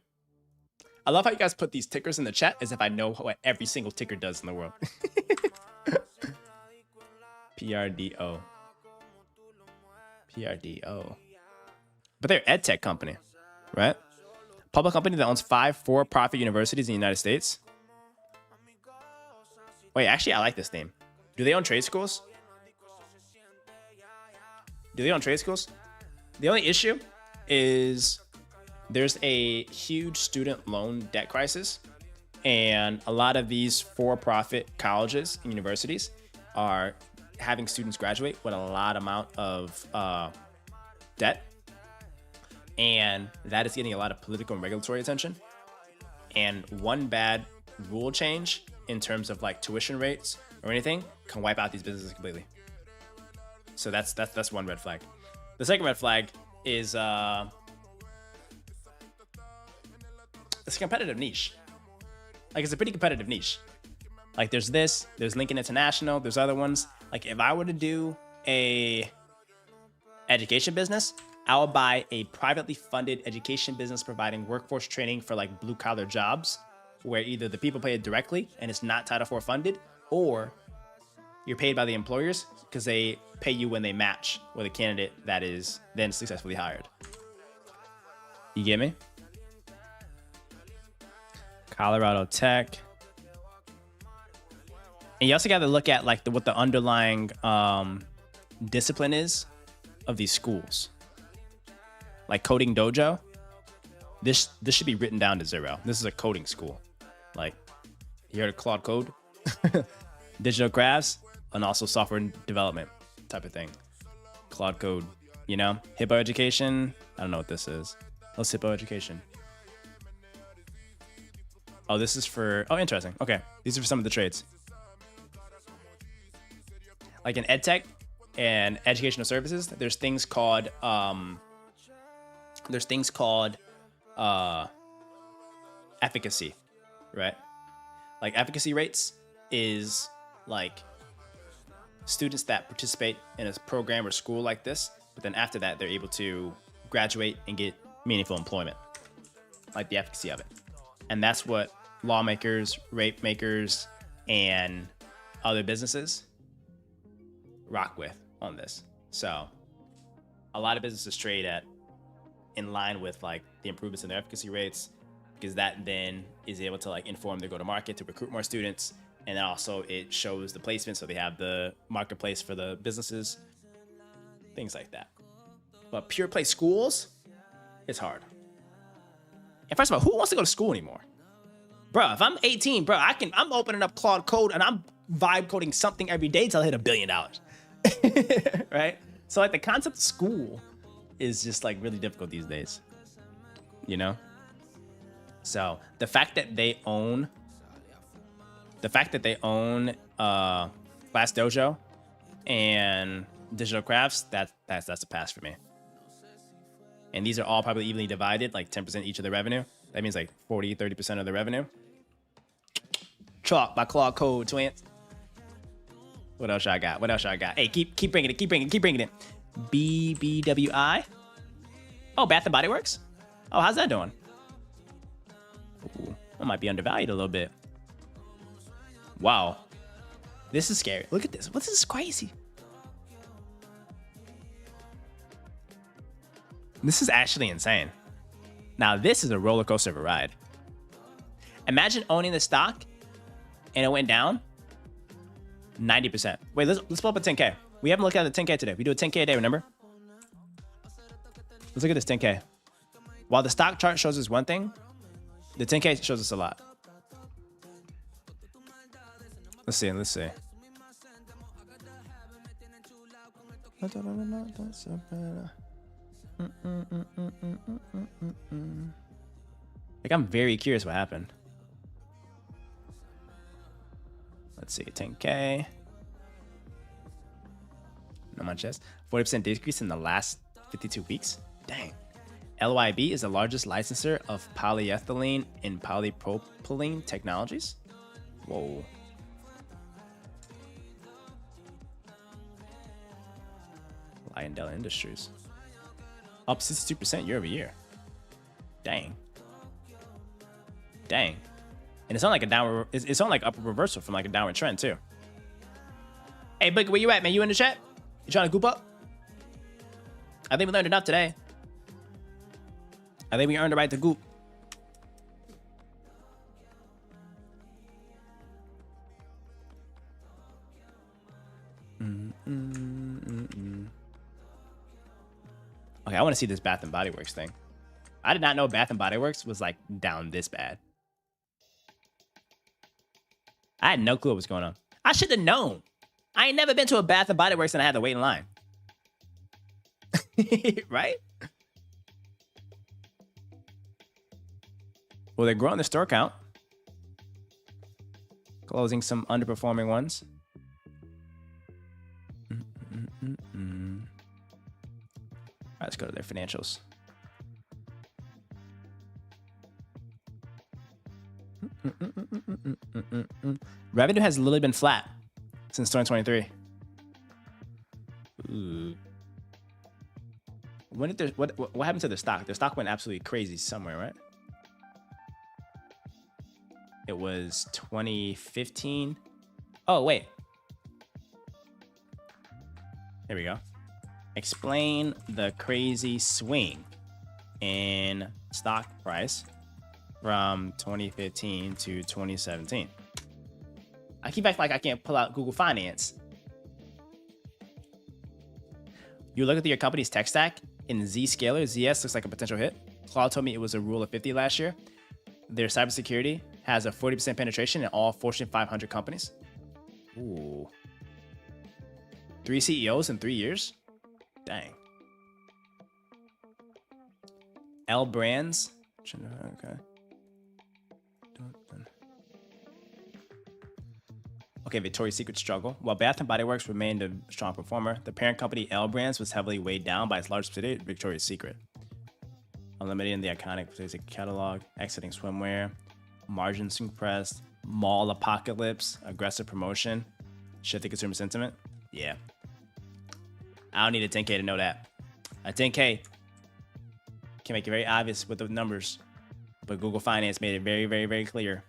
I love how you guys put these tickers in the chat as if I know what every single ticker does in the world. PRDO. PRDO. But they're an ed tech company, right? Public company that owns 5 for-profit universities in the United States. Wait, actually, I like this name. Do they own trade schools? Do they own trade schools? The only issue is there's a huge student loan debt crisis, and a lot of these for-profit colleges and universities are having students graduate with a lot amount of debt, and that is getting a lot of political and regulatory attention. And one bad rule change in terms of like tuition rates or anything can wipe out these businesses completely. So that's one red flag. The second red flag is it's a competitive niche. Like, it's a pretty competitive niche. Like, there's Lincoln International, there's other ones. Like, if I were to do a education business, I would buy a privately funded education business providing workforce training for like blue collar jobs, where either the people pay it directly and it's not Title IV funded, or you're paid by the employers because they pay you when they match with a candidate that is then successfully hired. You get me? Colorado Tech. And you also got to look at like what the underlying discipline is of these schools. Like Coding Dojo. This should be written down to 0. This is a coding school. Like, you heard of Claude Code? Digital crafts and also software development type of thing. Claude Code, you know? Hippo Education. I don't know what this is. What's Hippo Education? Oh, this is for... Oh, interesting. Okay. These are for some of the trades. Like in EdTech and educational services, there's things called... efficacy, right? Like efficacy rates is like students that participate in a program or school like this, but then after that, they're able to graduate and get meaningful employment, like the efficacy of it. And that's what lawmakers, rate makers, and other businesses rock with on this. So a lot of businesses trade at in line with like the improvements in their efficacy rates, because that then is able to like inform their go-to-market to recruit more students. And then also it shows the placement. So they have the marketplace for the businesses. things like that. But pure play schools, it's hard. And first of all, who wants to go to school anymore? Bro, if I'm 18, bro, I'm opening up Claude Code and I'm vibe coding something every day till I hit $1 billion. Right? So like the concept of school is just like really difficult these days. You know? So the fact that they own Class Dojo and Digital Crafts, that's a pass for me. And these are all probably evenly divided, like 10% each of the revenue. That means like 40-30% of the revenue. Chalk by Claude Code, twins. What else I got? Hey, keep bringing it. BBWI. Oh, Bath and Body Works. Oh, how's that doing? Ooh, I might be undervalued a little bit. Wow, this is scary. Look at this. What's this crazy? This is actually insane. Now, this is a roller coaster of a ride. Imagine owning the stock and it went down 90%. Wait, let's pull up a 10K. We haven't looked at the 10K today. We do a 10K a day, remember? Let's look at this 10K. While the stock chart shows us one thing, the 10K shows us a lot. Let's see. Like, I'm very curious what happened. Let's see, 10K. Not much else. 40% decrease in the last 52 weeks. Dang. LYB is the largest licensor of polyethylene and polypropylene technologies. Whoa. Lyondell Industries. Up 62% year over year. Dang. And it's on like a downward, it's on like upward reversal from like a downward trend too. Hey, Boogie, where you at, man? You in the chat? You trying to goop up? I think we learned enough today. I think we earned the right to goop. Okay, I want to see this Bath and Body Works thing. I did not know Bath and Body Works was like down this bad. I had no clue what was going on. I should have known. I ain't never been to a Bath and Body Works and I had to wait in line. Right? Well, they're growing the store count. Closing some underperforming ones. All right, let's go to their financials. Revenue has literally been flat since 2023. Ooh. When did there, what happened to the stock? The stock went absolutely crazy somewhere, right? It was 2015. Oh, wait. Here we go. Explain the crazy swing in stock price from 2015 to 2017. I keep acting like I can't pull out Google Finance. You look at your company's tech stack in Zscaler. ZS looks like a potential hit. Claude told me it was a rule of 50 last year. Their cybersecurity has a 40% penetration in all Fortune 500 companies. Ooh. 3 CEOs in 3 years? Dang. L Brands. Okay. Okay, Victoria's Secret struggle. While Bath & Body Works remained a strong performer, the parent company L Brands was heavily weighed down by its large subsidiary, Victoria's Secret. Eliminating the iconic catalog, exiting swimwear, margins compressed, mall apocalypse, aggressive promotion, shifting consumer sentiment. Yeah. I don't need a 10K to know that. A 10K can make it very obvious with the numbers, but Google Finance made it very, very, very clear.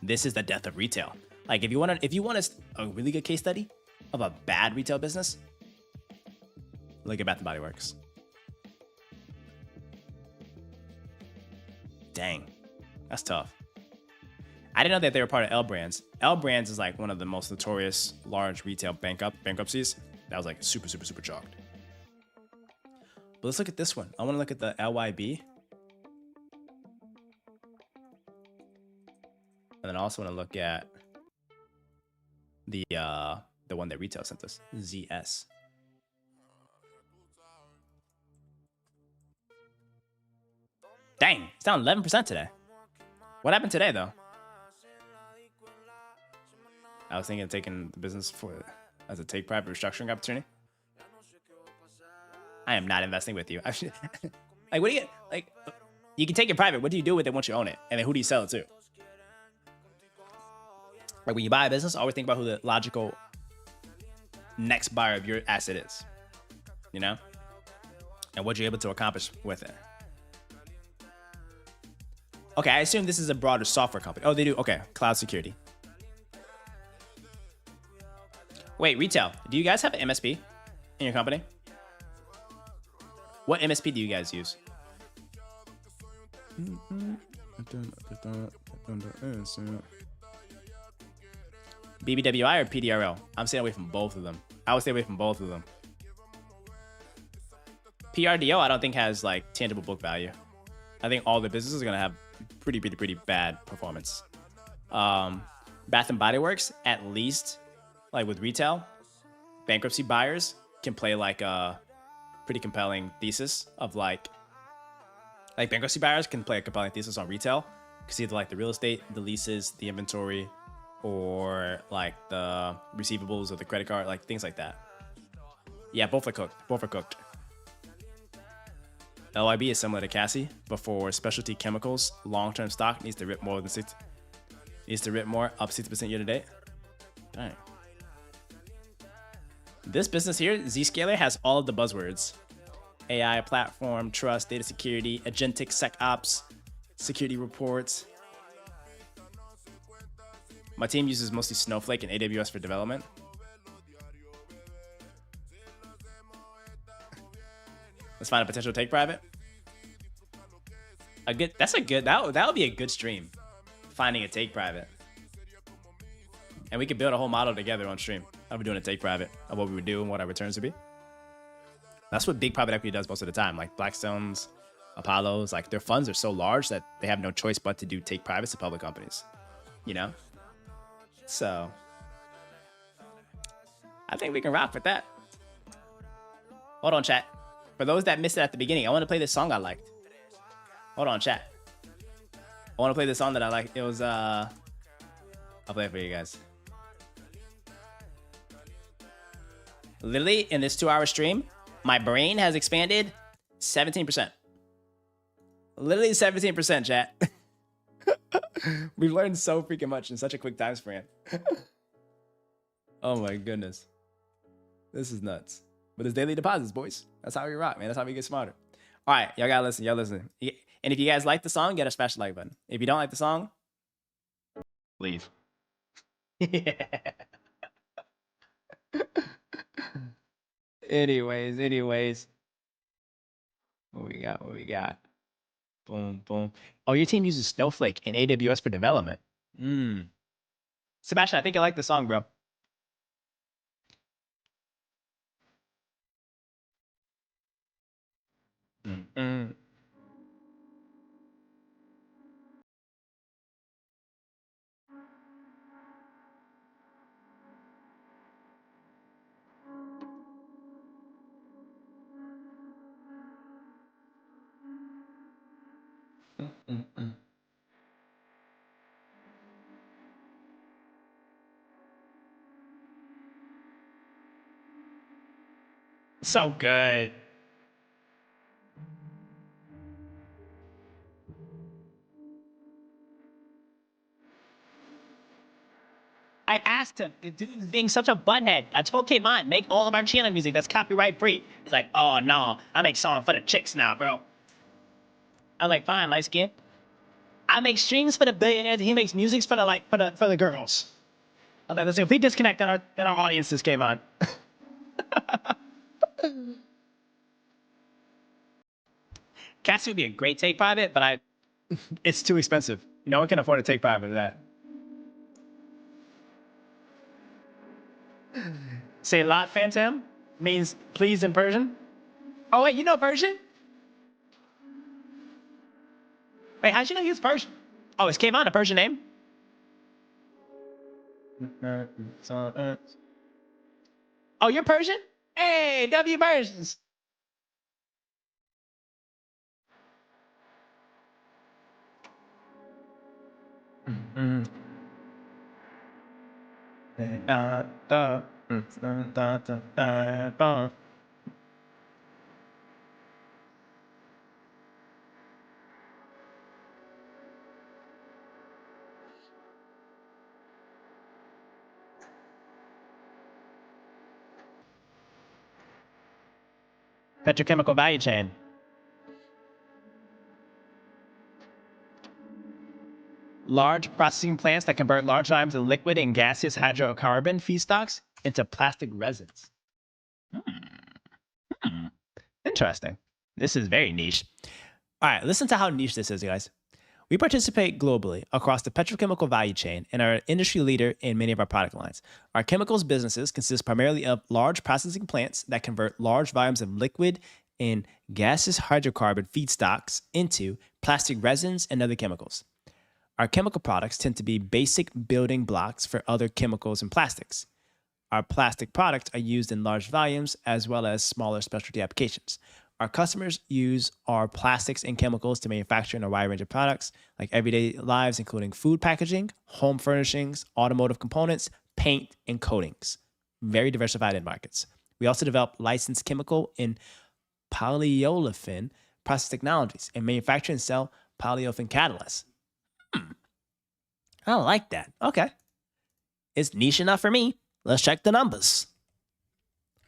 This is the death of retail. Like, if you want a really good case study of a bad retail business, look at Bath & Body Works. Dang, that's tough. I didn't know that they were part of L Brands. L Brands is like one of the most notorious large retail bankruptcies. That was like super, super, super chalked. But let's look at this one. I want to look at the LYB. And then I also want to look at the one that retail sent us, ZS. Dang, it's down 11% today. What happened today, though? I was thinking of taking the business as a take private restructuring opportunity. I am not investing with you. Like, what do you like? You can take it private. What do you do with it once you own it? And then who do you sell it to? Like, when you buy a business, always think about who the logical next buyer of your asset is, you know? And what you're able to accomplish with it. Okay, I assume this is a broader software company. Oh, they do. Okay, cloud security. Wait, retail. Do you guys have an MSP in your company? What MSP do you guys use? BBWI or PDRL? I'm staying away from both of them. I would stay away from both of them. PRDO, I don't think has like tangible book value. I think all the businesses are gonna have pretty bad performance. Bath and Body Works, at least, like with retail, bankruptcy buyers can play like a pretty compelling thesis of like bankruptcy buyers can play a compelling thesis on retail because either like the real estate, the leases, the inventory, or like the receivables or the credit card, like things like that. Yeah, both are cooked. Both are cooked. LIB is similar to Cassie, but for specialty chemicals, long-term stock needs to rip more than 60. Needs to rip more, up 60% year to date. All right. This business here, Zscaler, has all of the buzzwords: AI platform, trust, data security, agentic SecOps, security reports. My team uses mostly Snowflake and AWS for development. Let's find a potential take private. That would be a good stream. Finding a take private. And we could build a whole model together on stream. I'll be doing a take private of what we would do and what our returns would be. That's what big private equity does most of the time. Like Blackstone's, Apollo's, like their funds are so large that they have no choice but to do take privates to public companies. You know? So I think we can rock with that. Hold on, chat. For those that missed it at the beginning, I want to play this song I liked. Hold on, chat. I want to play this song that I liked. It was I'll play it for you guys. Literally, in this 2-hour stream, my brain has expanded 17%. Literally 17%, chat. We've learned so freaking much in such a quick time span. Oh my goodness. This is nuts. But it's daily deposits, boys. That's how we rock, man. That's how we get smarter. All right, y'all gotta listen. Y'all listen. And if you guys like the song, get a special like button. If you don't like the song, leave. Anyways. What we got? Boom. Oh, your team uses Snowflake and AWS for development. Sebastian, I think I like the song, bro. So good. I asked him, being such a butthead. I told Kmon, make all of our channel music that's copyright free. He's like, oh no, I make songs for the chicks now, bro. I'm like, fine, light skin. I make streams for the billionaires. He makes music for the girls. I'm like, there's a complete disconnect in our audiences, Kmon. Cassie would be a great take private, but it's too expensive. No one can afford to take private of that. Say lot, Phantom means please in Persian. Oh, wait, you know Persian? Wait, how'd you know he was Persian? Oh, is Kayvon a Persian name? Oh, you're Persian? Hey, W Persians. Petrochemical value chain. Large processing plants that convert large volumes of liquid and gaseous hydrocarbon feedstocks into plastic resins. Interesting. This is very niche. All right, listen to how niche this is, guys. We participate globally across the petrochemical value chain and are an industry leader in many of our product lines. Our chemicals businesses consist primarily of large processing plants that convert large volumes of liquid and gaseous hydrocarbon feedstocks into plastic resins and other chemicals. Our chemical products tend to be basic building blocks for other chemicals and plastics. Our plastic products are used in large volumes as well as smaller specialty applications. Our customers use our plastics and chemicals to manufacture a wide range of products like everyday lives, including food packaging, home furnishings, automotive components, paint, and coatings. Very diversified end markets. We also develop licensed chemical and polyolefin process technologies and manufacture and sell polyolefin catalysts. I like that. Okay. It's niche enough for me. Let's check the numbers.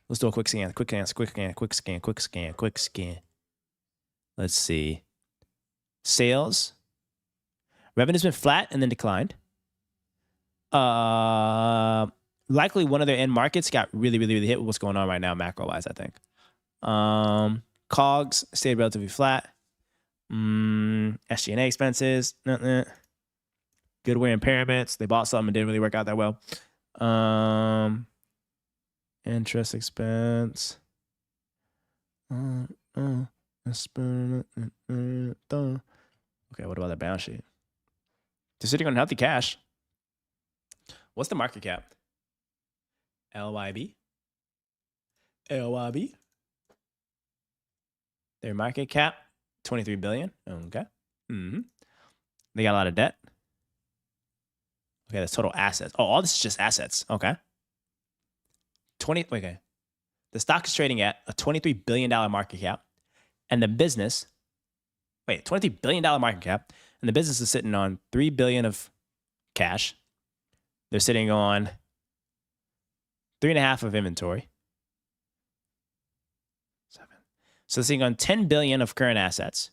Let's do a quick scan. Let's see. Sales. Revenue's been flat and then declined. Likely one of their end markets got really hit with what's going on right now, macro-wise, I think. COGS stayed relatively flat. SG&A expenses. Goodwill impairments. They bought something and didn't really work out that well. Interest expense. Okay, what about the balance sheet? They're sitting on healthy cash. What's the market cap? LYB. Their market cap, 23 billion. Okay. They got a lot of debt. Okay, that's total assets. Oh, all this is just assets. Okay. Okay. The stock is trading at a $23 billion market cap. And the business, $23 billion market cap. And the business is sitting on $3 billion of cash. They're sitting on 3.5 of inventory. 7. So they're sitting on 10 billion of current assets.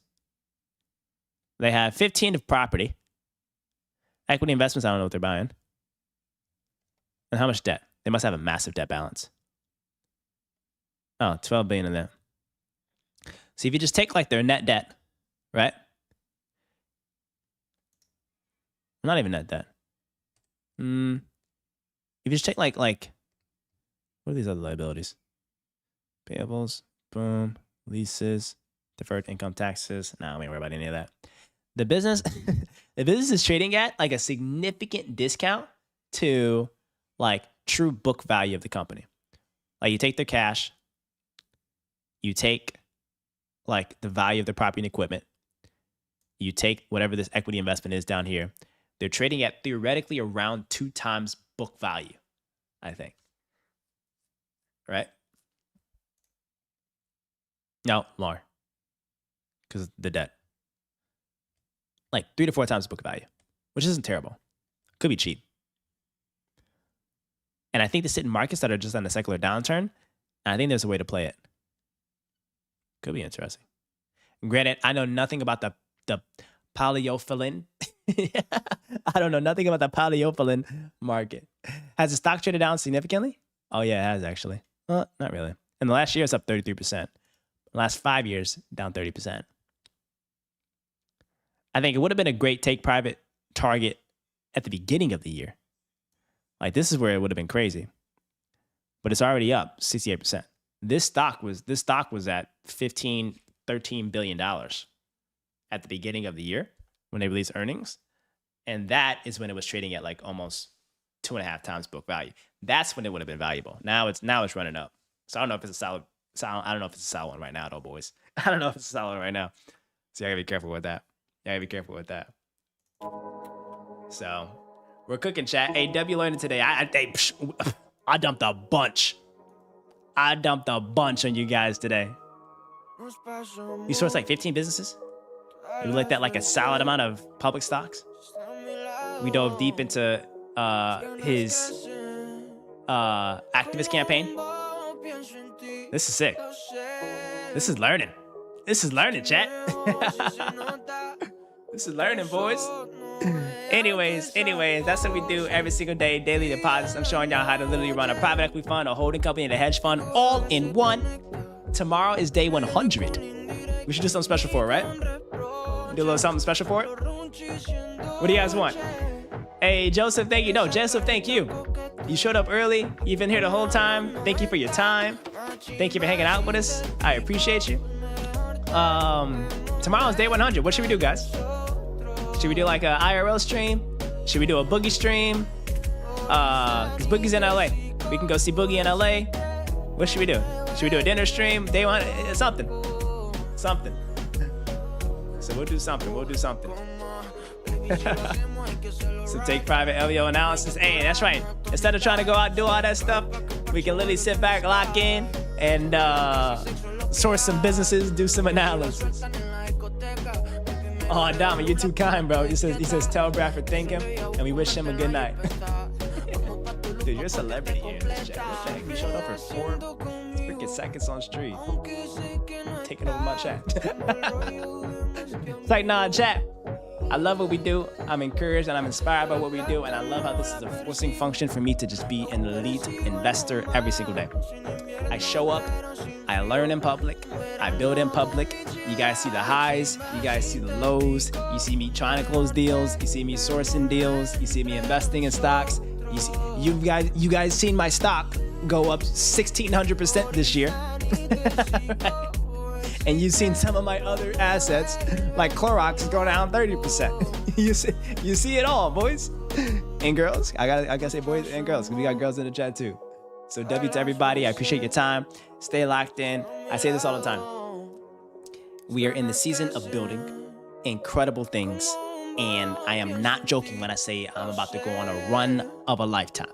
They have 15 of property. Equity investments, I don't know what they're buying. And how much debt? They must have a massive debt balance. Oh, 12 billion in that. So if you just take like their net debt, right? Not even net debt. If you just take like what are these other liabilities? Payables, boom, leases, deferred income taxes. No, we ain't worry about any of that. The business, the business is trading at like a significant discount to like true book value of the company. Like you take their cash, you take like the value of their property and equipment, you take whatever this equity investment is down here. They're trading at theoretically around 2 times book value, I think. Right? No, more. Because of the debt. Like 3 to 4 times book value, which isn't terrible. Could be cheap. And I think they sit in markets that are just on a secular downturn. And I think there's a way to play it. Could be interesting. Granted, I know nothing about the polyolefin. I don't know nothing about the polyolefin market. Has the stock traded down significantly? Oh, yeah, it has actually. Not really. In the last year, it's up 33%. The last 5 years, down 30%. I think it would have been a great take private target at the beginning of the year. Like this is where it would have been crazy. But it's already up 68%. This stock was at $13 billion at the beginning of the year when they released earnings. And that is when it was trading at like almost 2.5 times book value. That's when it would have been valuable. Now it's running up. So I don't know if it's a solid. I don't know if it's a solid one right now, though, boys. I don't know if it's a solid one right now. So you gotta be careful with that. So we're cooking, chat. Hey, W learning today. I dumped a bunch. On you guys today. You sourced like 15 businesses. We looked at like a solid amount of public stocks. We dove deep into his activist campaign. This is sick. This is learning. Chat. This is learning, boys. Anyways, that's what we do every single day, daily deposits. I'm showing y'all how to literally run a private equity fund, a holding company, and a hedge fund all in one. Tomorrow is day 100. We should do something special for it, right? Do a little something special for it? What do you guys want? Hey, Joseph, thank you. No, Joseph, thank you. You showed up early. You've been here the whole time. Thank you for your time. Thank you for hanging out with us. I appreciate you. Tomorrow is day 100. What should we do, guys? Should we do like an IRL stream? Should we do a Boogie stream? Because Boogie's in LA. We can go see Boogie in LA. What should we do? Should we do a dinner stream? Day 100? Something. So we'll do something. So take private LEO analysis. Hey, that's right. Instead of trying to go out and do all that stuff, we can literally sit back, lock in, and source some businesses, do some analysis. Oh, Dama, you're too kind, bro. He says tell Bradford thank him, and we wish him a good night. Dude, you're a celebrity here in this chat. What the heck? You showed up for 4 freaking seconds on stream. Taking over my chat. It's like, nah, chat. I love what we do. I'm encouraged and I'm inspired by what we do. And I love how this is a forcing function for me to just be an elite investor every single day. I show up. I learn in public. I build in public. You guys see the highs. You guys see the lows. You see me trying to close deals. You see me sourcing deals. You see me investing in stocks. You guys seen my stock go up 1,600% this year. Right? And you've seen some of my other assets, like Clorox, go down 30%. You see it all, boys and girls. I gotta say boys and girls, because we got girls in the chat too. So W to everybody. I appreciate your time. Stay locked in. I say this all the time. We are in the season of building incredible things. And I am not joking when I say I'm about to go on a run of a lifetime.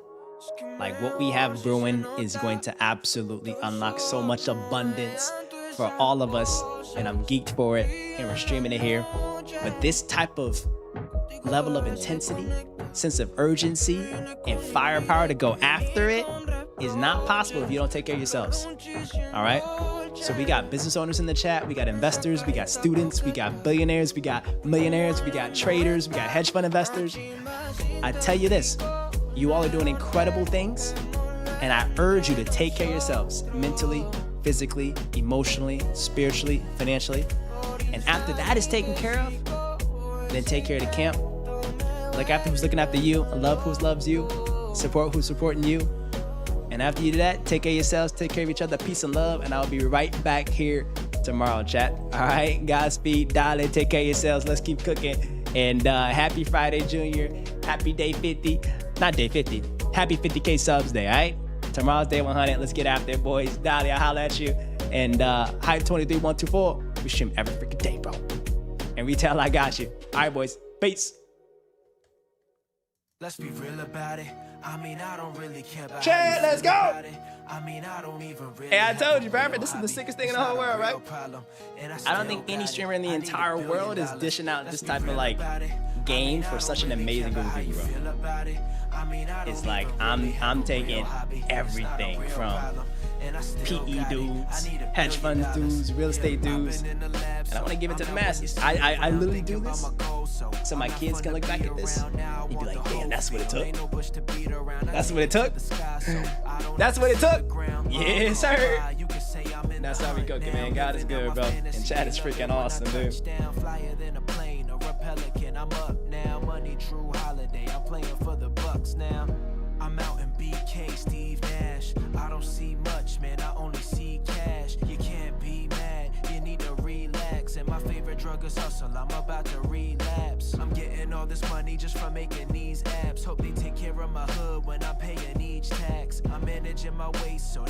Like what we have brewing is going to absolutely unlock so much abundance for all of us, and I'm geeked for it, and we're streaming it here. But this type of level of intensity, sense of urgency, and firepower to go after it is not possible if you don't take care of yourselves. All right? So we got business owners in the chat, we got investors, we got students, we got billionaires, we got millionaires, we got traders, we got hedge fund investors. I tell you this, you all are doing incredible things, and I urge you to take care of yourselves mentally, physically, emotionally, spiritually, financially. And after that is taken care of, then take care of the camp. Look after who's looking after you, love who loves you, support who's supporting you. And after you do that, take care of yourselves, take care of each other, peace and love, and I'll be right back here tomorrow, chat. All right, Godspeed, darling, take care of yourselves. Let's keep cooking. And happy Friday, Junior. Happy day 50. Not day 50. Happy 50K subs day, all right? Tomorrow's day 100. Let's get after it, boys. Dolly, I'll holler at you. And Hype 23124. We stream every freaking day, bro. And retail, I got you. All right, boys. Peace. Let's be real about it. I mean, I don't really care about Chad, let's go. I mean, I don't even really. Hey, I told you, Bradford, this is the sickest thing in the whole world, right? I don't think any streamer in the entire world is dishing out this type of like game for such an amazing group of people, bro. It's like I'm taking everything from PE dudes, hedge funds dudes, real estate dudes, and I want to give it to the masses. I literally do this so my kids can look back at this and be like, damn, that's what it took. That's what it took. That's what it took. Yes, sir. That's how we cooking, man. God is good, bro. And Chad is freaking awesome, dude. I'm up now, money, true holiday. I'm playing for the Bucks now. I'm out in BK, Steve Nash. I don't see much, man. I only see focus, hustle, I'm about to relapse. I'm getting all this money just from making these apps. Hope they take care of my hood when I'm paying each tax. I'm managing my waist so they